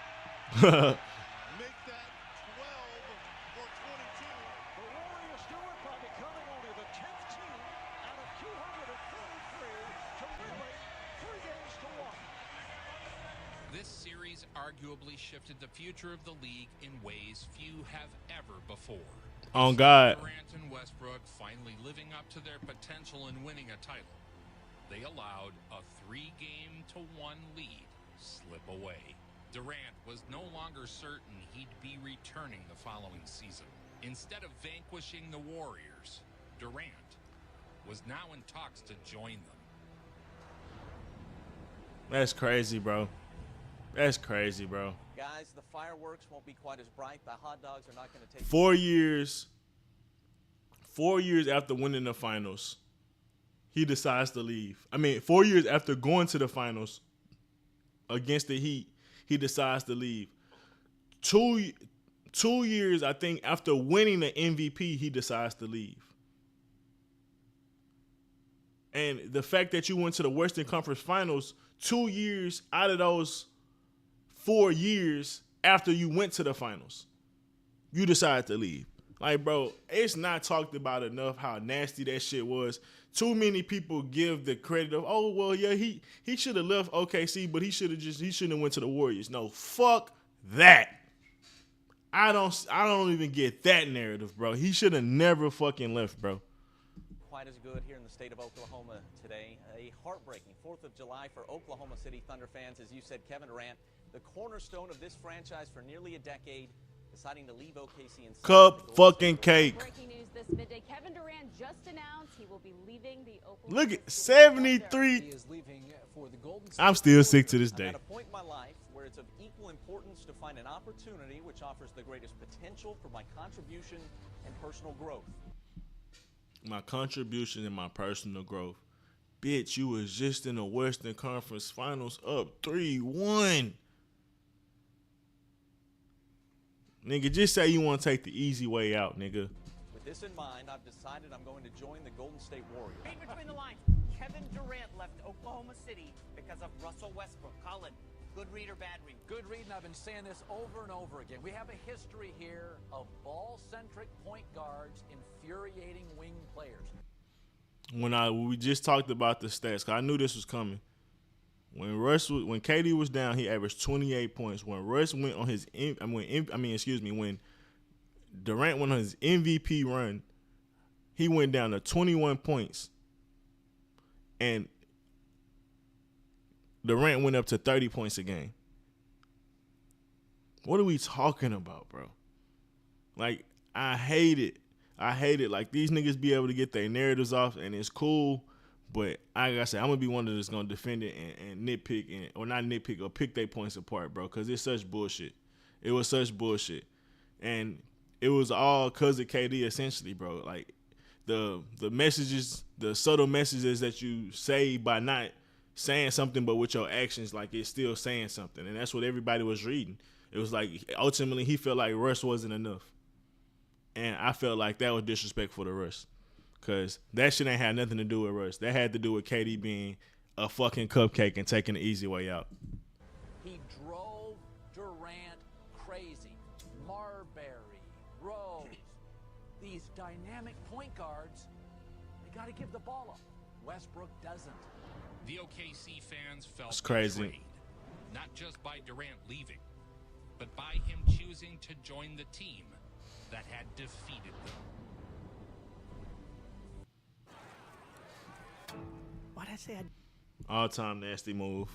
This series arguably shifted the future of the league in ways few have ever before. On God. Durant and Westbrook finally living up to their potential in winning a title. They allowed a 3-1 lead slip away. Durant was no longer certain he'd be returning the following season. Instead of vanquishing the Warriors, Durant was now in talks to join them. That's crazy, bro. Guys, the fireworks won't be quite as bright. The hot dogs are not going to take 4 years. 4 years after winning the finals, he decides to leave. 4 years after going to the finals against the Heat, he decides to leave. 2 years, I think, after winning the MVP, he decides to leave. And the fact that you went to the Western Conference Finals 2 years out of those 4 years after you went to the finals, you decided to leave. Like, bro, it's not talked about enough how nasty that shit was. Too many people give the credit of, oh, well, yeah, he should have left OKC, but he shouldn't have went to the Warriors. No, fuck that. I don't even get that narrative, bro. He should have never fucking left, bro. Quite as good here in the state of Oklahoma today. A heartbreaking 4th of July for Oklahoma City Thunder fans. As you said, Kevin Durant, the cornerstone of this franchise for nearly a decade, deciding to leave OKC and cup fucking cake. Breaking news this midday. Kevin Durant just announced he will be leaving the Oklahoma. Look at 73. He is leaving for the Golden State I'm still sick to this I'm day. at a point in my life where it's of equal importance to find an opportunity which offers the greatest potential for my contribution and personal growth. My contribution and my personal growth. Bitch, you was just in the Western Conference Finals up 3-1. Nigga, just say you want to take the easy way out, nigga. With this in mind, I've decided I'm going to join the Golden State Warriors. Read between the lines. Kevin Durant left Oklahoma City because of Russell Westbrook. Colin, good read or bad read? Good read, and I've been saying this over and over again. We have a history here of ball-centric point guards infuriating wing players. When we just talked about the stats, 'cause I knew this was coming. When KD was down, he averaged 28 points. When Russ went on his when Durant went on his MVP run, he went down to 21 points. And Durant went up to 30 points a game. What are we talking about, bro? Like, I hate it. Like, these niggas be able to get their narratives off, and it's cool. But like I said, I'm going to be one that's going to defend it and nitpick, or not nitpick, or pick their points apart, bro, because it's such bullshit. It was such bullshit. And it was all because of KD, essentially, bro. Like, the messages, the subtle messages that you say by not saying something, but with your actions, like, it's still saying something. And that's what everybody was reading. It was like, ultimately, he felt like Russ wasn't enough. And I felt like that was disrespectful to Russ. Because that shit ain't had nothing to do with Russ. That had to do with KD being a fucking cupcake and taking the easy way out. He drove Durant crazy. Marbury, Rose, these dynamic point guards, they got to give the ball up. Westbrook doesn't. The OKC fans felt It's crazy. betrayed, not just by Durant leaving, but by him choosing to join the team that had defeated them. Why'd I say All-time nasty move.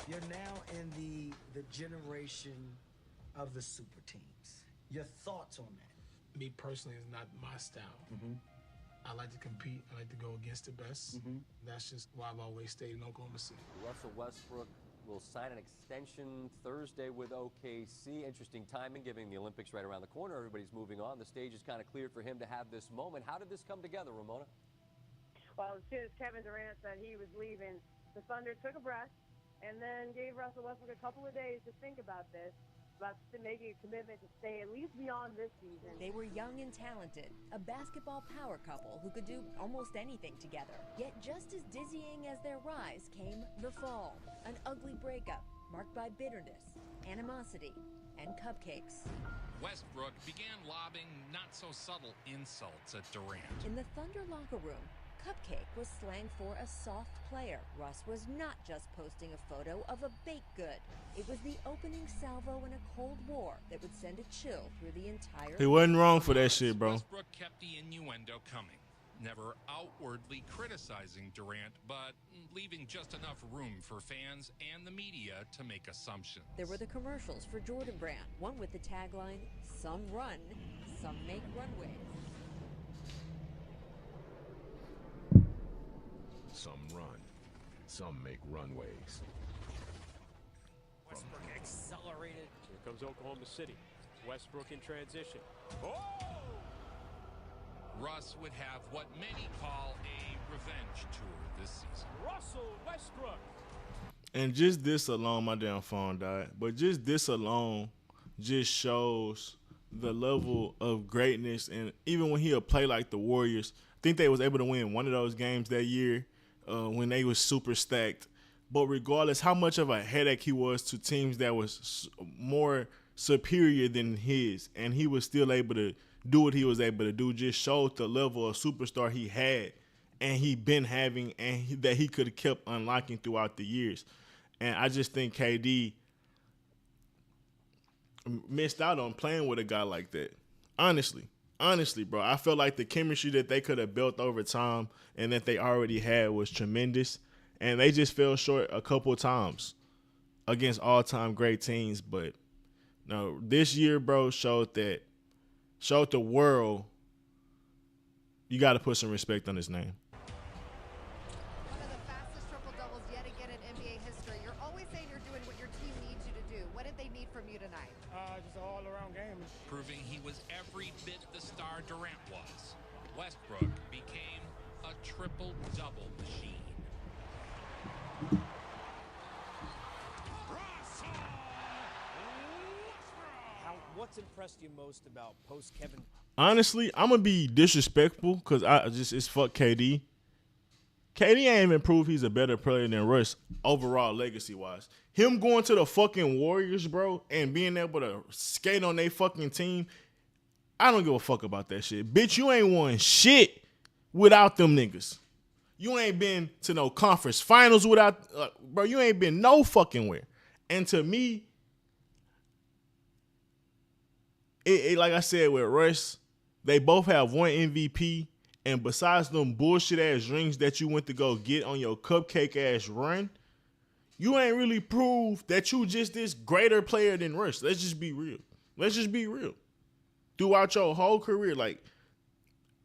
You're now in the generation of the super teams. Your thoughts on that? Me personally is not my style. I like to compete. I like to go against the best. That's just why I've always stayed in Oklahoma City. Russell Westbrook will sign an extension Thursday with OKC. Interesting timing, given the Olympics right around the corner. Everybody's moving on. The stage is kind of cleared for him to have this moment. How did this come together, Ramona? Well, as soon as Kevin Durant said he was leaving, the Thunder took a breath and then gave Russell Westbrook a couple of days to think about this, about making a commitment to stay at least beyond this season. They were young and talented, a basketball power couple who could do almost anything together. Yet just as dizzying as their rise came the fall, an ugly breakup marked by bitterness, animosity, and cupcakes. Westbrook began lobbing not-so-subtle insults at Durant. In the Thunder locker room, cupcake was slang for a soft player. Russ was not just posting a photo of a baked good. It was the opening salvo in a Cold War that would send a chill through the entire... He wasn't wrong for that shit, bro. Westbrook kept the innuendo coming, never outwardly criticizing Durant, but leaving just enough room for fans and the media to make assumptions. There were the commercials for Jordan Brand, one with the tagline, "Some run, some make runways." Some run, some make runways. Westbrook accelerated. Here comes Oklahoma City. Westbrook in transition. Oh! Russ would have what many call a revenge tour this season. Russell Westbrook. And just this alone, my damn phone died. But just this alone just shows the level of greatness. And even when he'll play like the Warriors, I think they was able to win one of those games that year when they was super stacked. But regardless how much of a headache he was to teams that was more superior than his, and he was still able to do what he was able to do, just showed the level of superstar he had and he been having, and that he could have kept unlocking throughout the years. And I just think KD missed out on playing with a guy like that. Honestly, bro, I felt like the chemistry that they could have built over time and that they already had was tremendous. And they just fell short a couple of times against all-time great teams. But no, this year, bro, showed the world you got to put some respect on his name. One of the fastest triple-doubles yet again in NBA history. You're always saying you're doing what your team needs you to do. What did they need from you tonight? Just an all-around game. Proving he was every bit the star Durant was. Westbrook became a triple-double machine. What's impressed you most about post-Kevin? Honestly, I'm going to be disrespectful because it's fuck KD. KD ain't even proved he's a better player than Russ overall legacy-wise. Him going to the fucking Warriors, bro, and being able to skate on their fucking team, I don't give a fuck about that shit. Bitch, you ain't won shit without them niggas. You ain't been to no conference finals without, bro, you ain't been no fucking where. And to me, like I said with Russ, they both have one MVP, and besides them bullshit ass rings that you went to go get on your cupcake ass run, you ain't really proved that you just this greater player than Russ. Let's just be real. Throughout your whole career, like,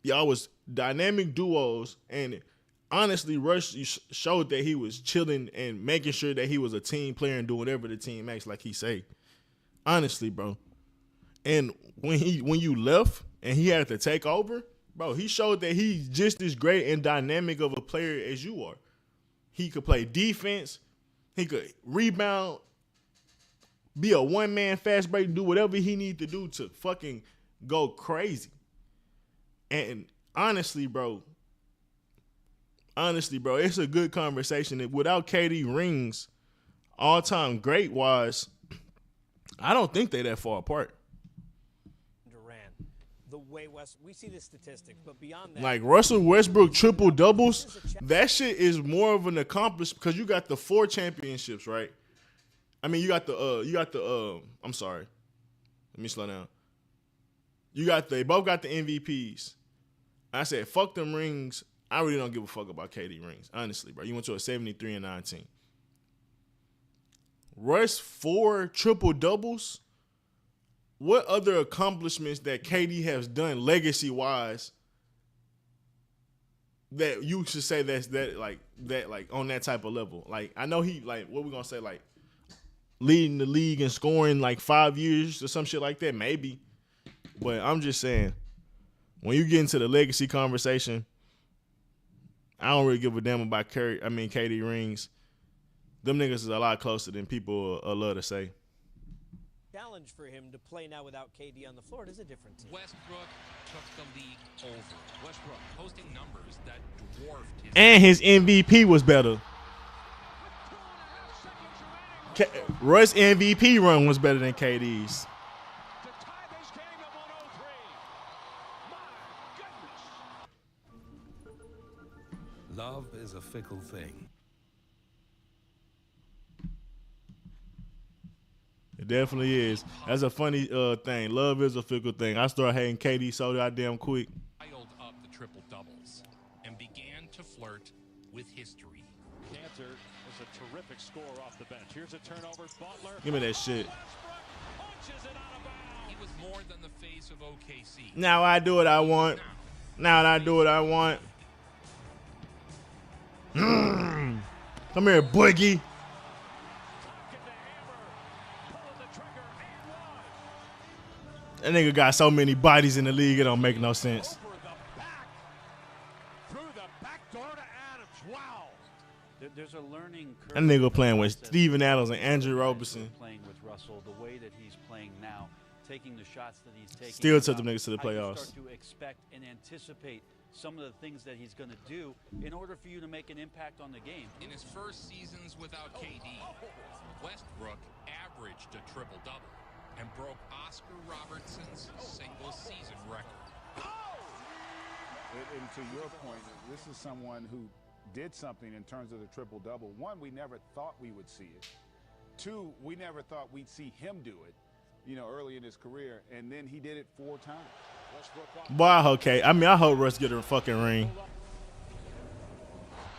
y'all was dynamic duos, and honestly, Russ showed that he was chilling and making sure that he was a team player and doing whatever the team makes, like he say. Honestly, bro. And when you left and he had to take over, bro, he showed that he's just as great and dynamic of a player as you are. He could play defense. He could rebound, be a one-man fast break, do whatever he need to do to fucking go crazy. And honestly, bro, it's a good conversation. And without KD rings, all-time great-wise, I don't think they that far apart. The way we see the statistics, but beyond that, like Russell Westbrook triple doubles, that shit is more of an accomplishment because you got the 4 championships, right? I mean, you got the I'm sorry, let me slow down. They both got the MVPs. I said, fuck them rings. I really don't give a fuck about KD rings, honestly, bro. You went to a 73-19. Russ 4 triple doubles. What other accomplishments that KD has done legacy-wise that you should say that's like on that type of level? Like, I know he, like, what we gonna say, like leading the league and scoring like 5 years or some shit like that, maybe. But I'm just saying, when you get into the legacy conversation, I don't really give a damn about KD rings. Them niggas is a lot closer than people love to say. Challenge for him to play now without KD on the floor. It is a different team. Westbrook took the league over. Westbrook posting numbers that dwarfed his... And his MVP was better. Russ' MVP run was better than KD's. Love is a fickle thing. It definitely is. That's a funny thing. Love is a fickle thing. I started hating KD so goddamn quick. Piled up the triple doubles and began to flirt with history. Cantor is a terrific scorer off the bench. Here's a turnover. Butler. Give me that shit. He was more than the face of OKC. Now I do what I want. Now I do what I want. Come here, Boogie. That nigga got so many bodies in the league, it don't make no sense. That nigga playing with Steven Adams and Andrew Roberson. Playing with Russell, the way that he's playing now, taking the shots that he's taking. Still took them niggas to the playoffs. You start to expect and anticipate some of the things that he's going to do in order for you to make an impact on the game. In his first seasons without KD, Westbrook averaged a triple-double and broke Oscar Robertson's single-season record. And to your point, this is someone who did something in terms of the triple-double. One, we never thought we would see it. Two, we never thought we'd see him do it, early in his career. And then he did it 4 times. Boy, okay. I mean, I hope Russ get a fucking ring.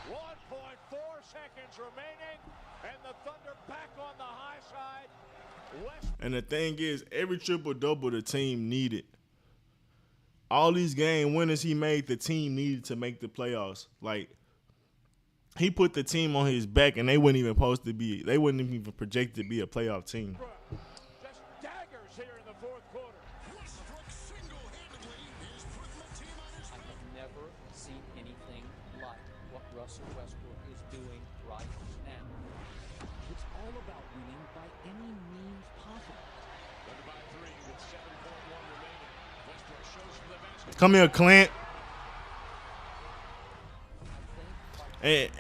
1.4 seconds remaining, and the Thunder back on the high side. And the thing is, every triple-double the team needed. All these game winners he made, the team needed to make the playoffs. Like, he put the team on his back, and they wouldn't even project to be a playoff team. Just daggers here in the fourth quarter. I've never seen anything like what Russell Westbrook is doing right now. It's all about winning by any means possible. By 3 with 7.1 remaining. Westbrook shows for the basket. Come here, Clint.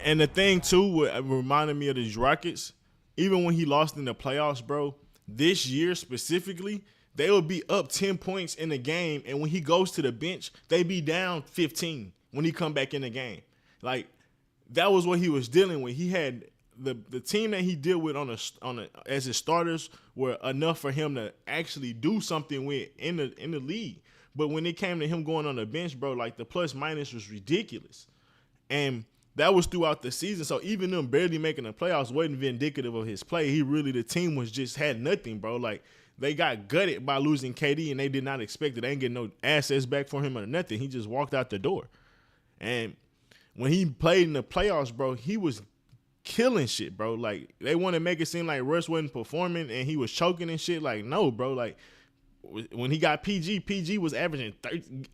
And the thing, too, what reminded me of these Rockets, even when he lost in the playoffs, bro, this year specifically, they would be up 10 points in the game, and when he goes to the bench, they be down 15 when he come back in the game. Like, that was what he was dealing with. He had the team that he dealt with as his starters were enough for him to actually do something with in the league. But when it came to him going on the bench, bro, like, the plus minus was ridiculous. And that was throughout the season. So even them barely making the playoffs wasn't indicative of his play. The team was just had nothing, bro. Like, they got gutted by losing KD, and they did not expect it. They didn't get no assets back for him or nothing. He just walked out the door. And when he played in the playoffs, bro, he was killing shit, bro. Like, they want to make it seem like Russ wasn't performing and he was choking and shit. Like, no, bro. Like, when he got PG was averaging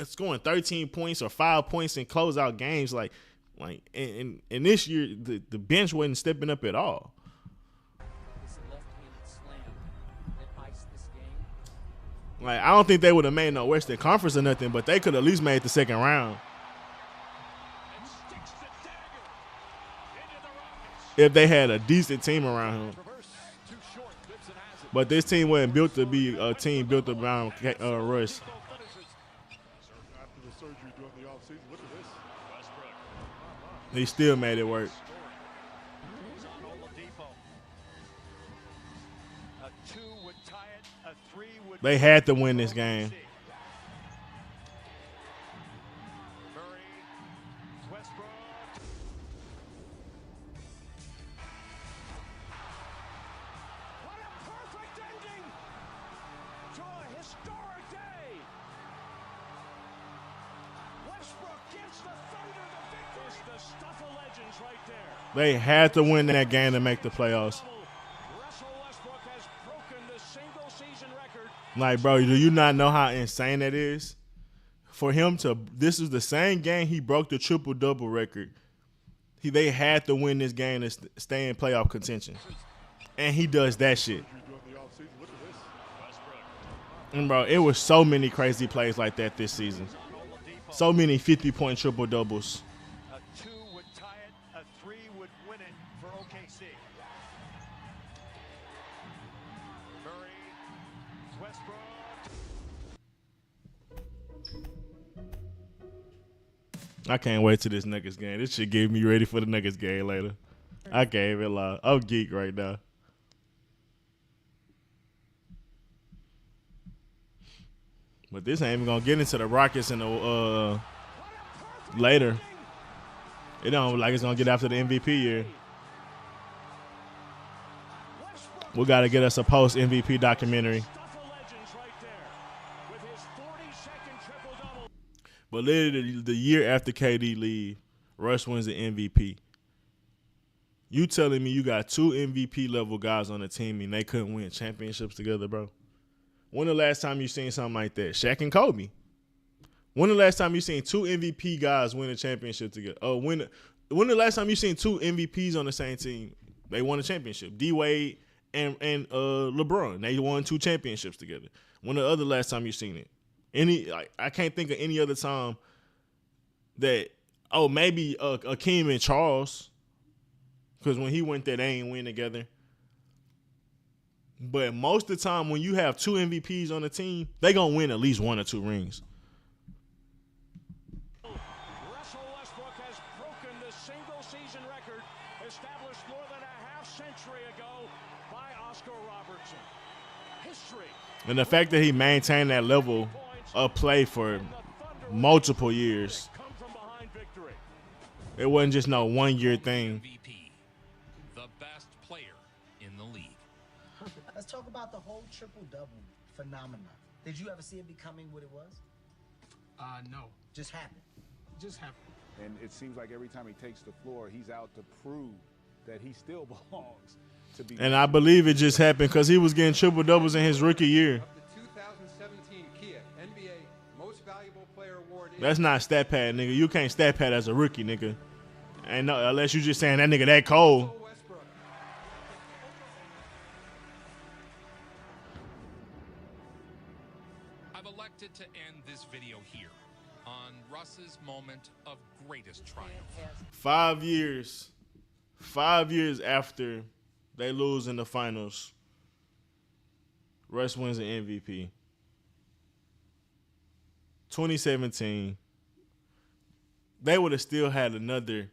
scoring 13 points or 5 points in closeout games. And this year, the bench wasn't stepping up at all. Like, I don't think they would have made no Western Conference or nothing, but they could at least made the second round. If they had a decent team around him. But this team wasn't built to be a team built around Russ. After the surgery during the offseason, look at this. He still made it work. They had to win this game. They had to win that game to make the playoffs. Like, bro, do you not know how insane that is? For him to, this is the same game he broke the triple-double record. They had to win this game to stay in playoff contention. And he does that shit. And, bro, it was so many crazy plays like that this season. So many 50-point triple-doubles. I can't wait till this Nuggets game. This shit get me ready for the Nuggets game later. I can't even lie. I'm geek right now. But this ain't even gonna get into the Rockets in the later. It don't look like it's gonna get after the MVP year. We gotta get us a post MVP documentary. But literally the year after KD leave, Russ wins the MVP. You telling me you got 2 MVP level guys on the team and they couldn't win championships together, bro? When the last time you seen something like that? Shaq and Kobe. When the last time you seen 2 MVP guys win a championship together? When the last time you seen 2 MVPs on the same team They won a championship. D Wade and LeBron, they won 2 championships together. When the other last time you seen it? I can't think of any other time that. Oh, maybe Akeem and Charles, because when he went there, they ain't win together. But most of the time, when you have 2 MVPs on the team, they gonna win at least 1 or 2 rings. Russell Westbrook has broken the single-season record established more than a half-century ago by Oscar Robertson. History. And the fact that he maintained that level of play for multiple years. It wasn't just no 1-year thing. The best player in the league. Let's talk about the whole triple-double phenomenon. Did you ever see it becoming what it was? No. Just happened. Just happened. And it seems like every time he takes the floor, he's out to prove that he still belongs to be. And I believe it just happened because he was getting triple-doubles in his rookie year. The 2017 Kia NBA Most Valuable Player Award. That's not stat pad, nigga. You can't stat pad as a rookie, nigga. And no, unless you just saying that nigga that cold. I've elected to end this video here on Russ's moment of greatest triumph. 5 years. 5 years after they lose in the finals, Russ wins an MVP. 2017, they would have still had another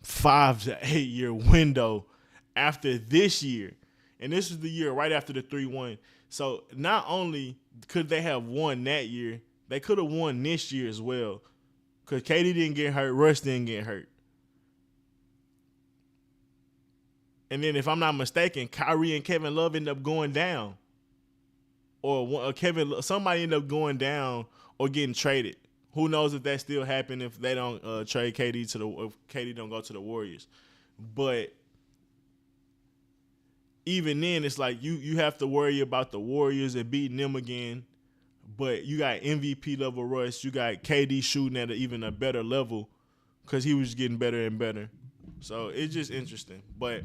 5 to 8 year window after this year. And this was the year right after the 3-1. So not only could they have won that year, they could have won this year as well. Because KD didn't get hurt, Russ didn't get hurt. And then if I'm not mistaken, Kyrie and Kevin Love end up going down. Or somebody end up going down or getting traded. Who knows if that still happened if they don't trade KD if KD don't go to the Warriors. But even then, it's like you have to worry about the Warriors and beating them again. But you got MVP level Russ. You got KD shooting at even a better level because he was getting better and better. So it's just interesting. But